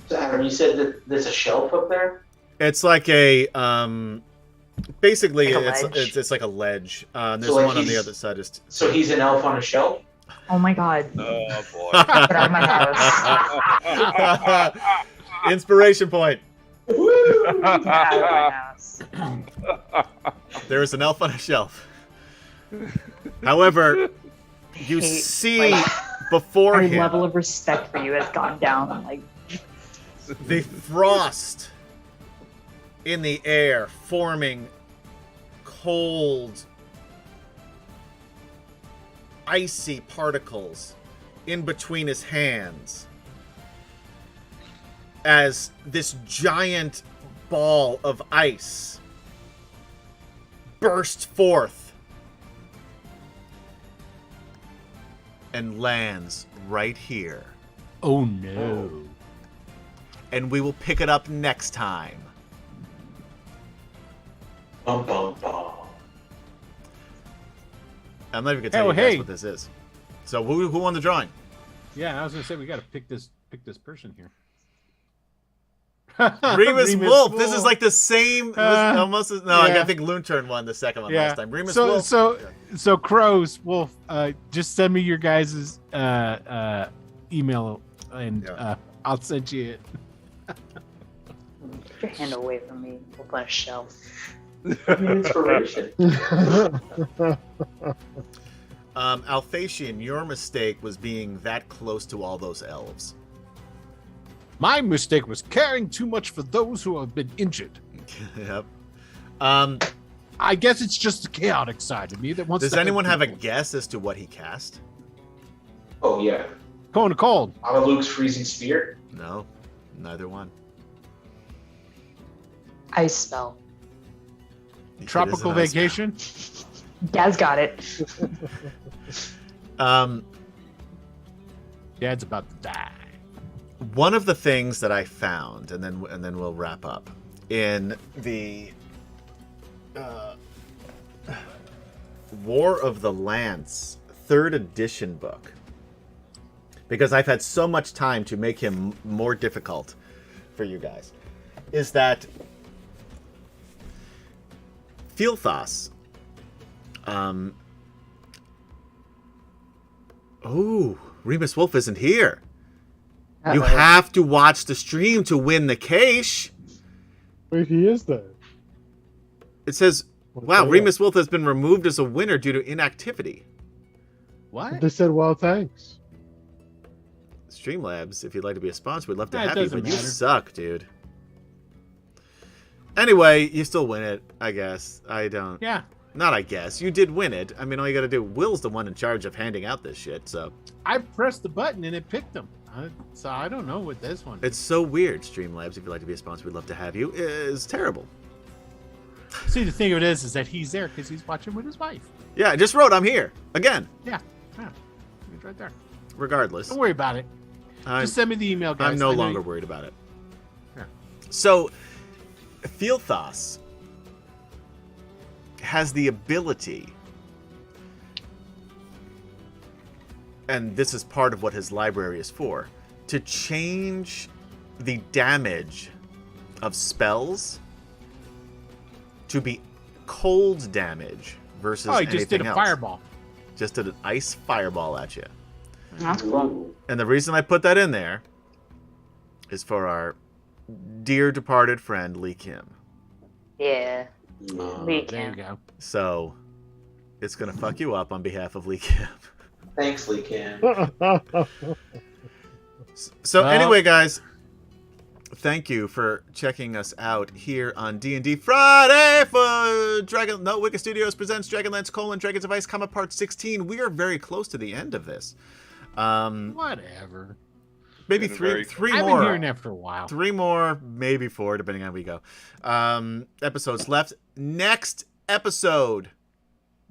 So, Adam, you said that there's a shelf up there? It's like a basically Like a ledge? it's like a ledge. There's So, like, one on the he's- other side. Is So he's an elf on a shelf? Oh my god. Oh boy. Get out of my house. Inspiration point. Get out of my house. There is an elf on a shelf. However, you Hate, see like, before Our him level of respect for you has gone down. Like, the frost in the air, forming cold, icy particles in between his hands as this giant ball of ice bursts forth and lands right here. Oh no. And we will pick it up next time. Bum, bum, bum. I'm not even gonna tell you guys what this is. So who won the drawing? Yeah, I was gonna say we gotta pick this person here. Remus Wolf. This is like the same. It was almost. No, yeah. I think Loonturn won the second one last time. Remus so, Wolf. So Crows Wolf, just send me your guys' email and I'll send you it. get your hand away from me. Open a shelf. Inspiration. Alphasian, your mistake was being that close to all those elves. My mistake was caring too much for those who have been injured. Yep. I guess it's just the chaotic side of me that wants Does to anyone have a people. guess as to what he cast? Oh, yeah. Cone of Cold? Out of Luke's freezing spear? No, neither one. Ice spell. It is Tropical an ice spell. Vacation? Dad's got it. Dad's about to die. One of the things that I found, and then we'll wrap up, in the War of the Lance 3rd edition book, because I've had so much time to make him more difficult for you guys, is that Fieldthos. Oh, Remus Wolf isn't here. You Uh-oh. have to watch the stream to win the cache. Wait, he is there. It says, wow, Remus Wolf has been removed as a winner due to inactivity. What? They said, well, thanks. Streamlabs, if you'd like to be a sponsor, we'd love to Nah, it have you, doesn't but you matter. suck, dude. Anyway, you still win it, I guess. I don't. Yeah. Not I guess. You did win it. I mean, all you gotta do, Will's the one in charge of handing out this shit, so. I pressed the button and it picked them. So I don't know what this one. It's so weird, Streamlabs, if you'd like to be a sponsor, we'd love to have you. It's terrible. See, the thing of it is that he's there because he's watching with his wife. Yeah, I just wrote, I'm here. Again. Yeah. He's right there. Regardless. Don't worry about it. Just send me the email, guys. I'm no I know longer you- worried about it. Yeah. So, Fieldthos has the ability, and this is part of what his library is for, to change the damage of spells to be cold damage versus Oh, he just did anything a else. fireball. Just did an ice fireball at you. That's cool. And the reason I put that in there is for our dear departed friend Lee Kim. Yeah. Yeah. Lee There you Kim. go. So it's gonna fuck you up on behalf of Lee Kim. Thanks, Lee Cam. So Well- anyway, guys, thank you for checking us out here on D&D Friday for Wicked Studios presents DragonLance: Dragons of Ice, Part 16. We are very close to the end of this. Whatever. Maybe Been a three very- three I've more. been hearing that for a while. 3 more, maybe 4, depending on how we go. Episodes left. Next episode,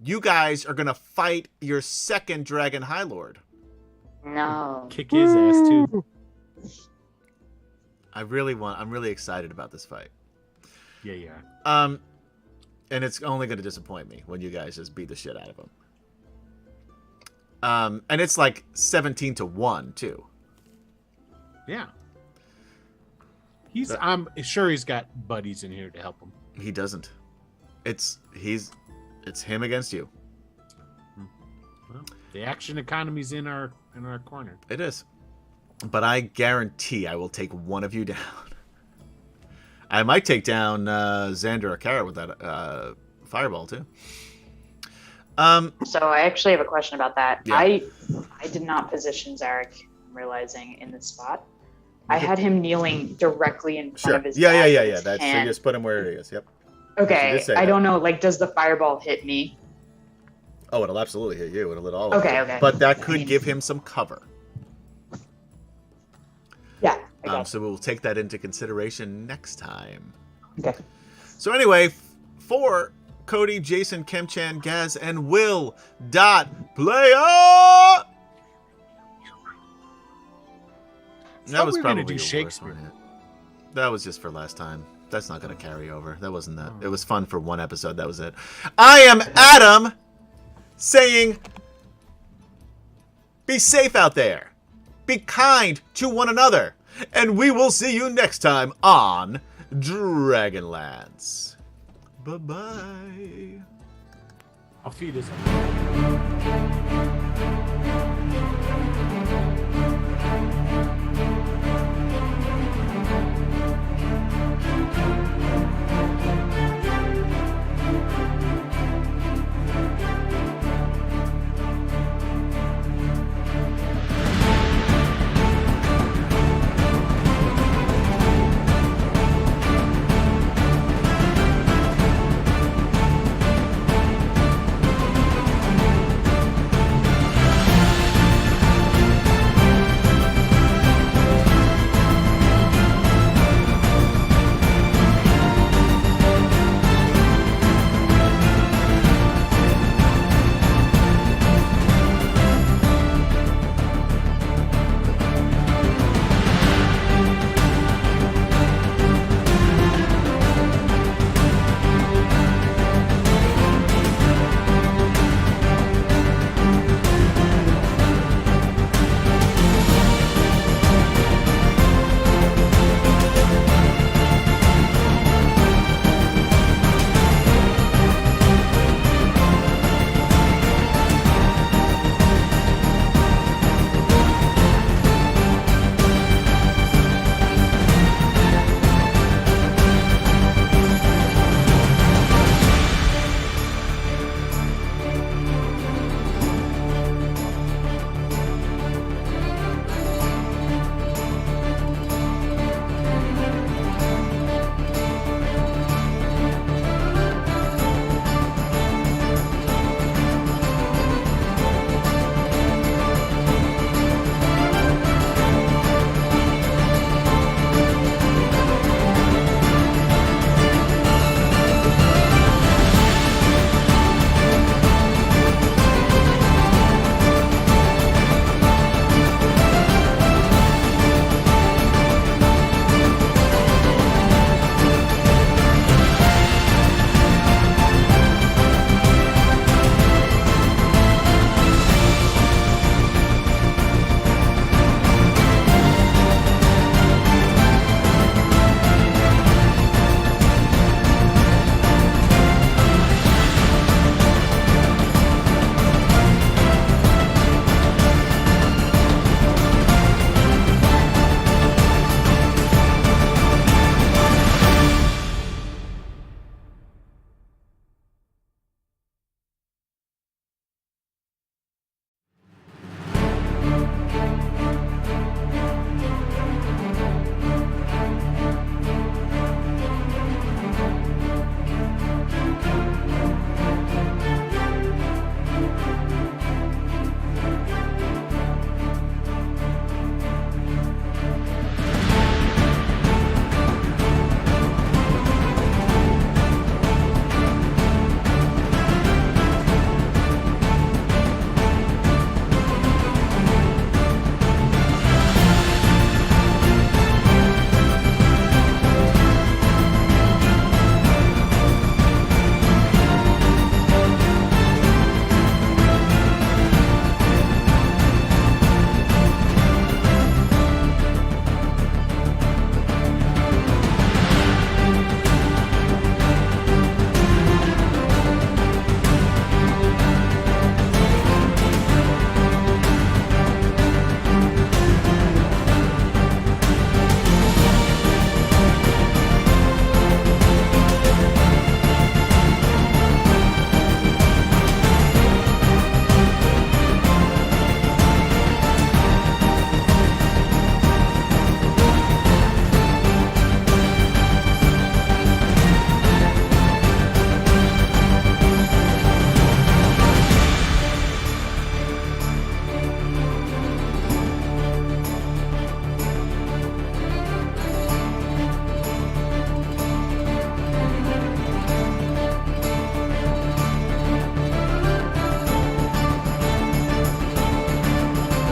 you guys are gonna fight your second Dragon High Lord. No. Kick his ass too. I'm really excited about this fight. Yeah. And it's only gonna disappoint me when you guys just beat the shit out of him. And it's like 17-1 too. Yeah. I'm sure he's got buddies in here to help him. He doesn't. It's him against you. Well, the action economy's in our corner. It is. But I guarantee I will take one of you down. I might take down Xander or Kara with that fireball too. So I actually have a question about that. Yeah. I did not position Zarek, I'm realizing, in this spot. I had him kneeling directly in front Sure. of his Yeah. back with his That's so you hand. just put him where it is. Yep. Okay, You did say I that. don't know. Like, does the fireball hit me? Oh, it'll absolutely hit you. It'll hit all of you. Okay. But that I could mean- give him some cover. Yeah. I guess. So we'll take that into consideration next time. Okay. So anyway, for Cody, Jason, Kemchan, Gaz, and Will Player. That was we were gonna probably do your worst Shakespeare. one. That was just for last time. That's not going to carry over. That wasn't that. It was fun for one episode. That was it. I am Adam, saying, be safe out there. Be kind to one another. And we will see you next time on DragonLance. Bye-bye. I'll feed his.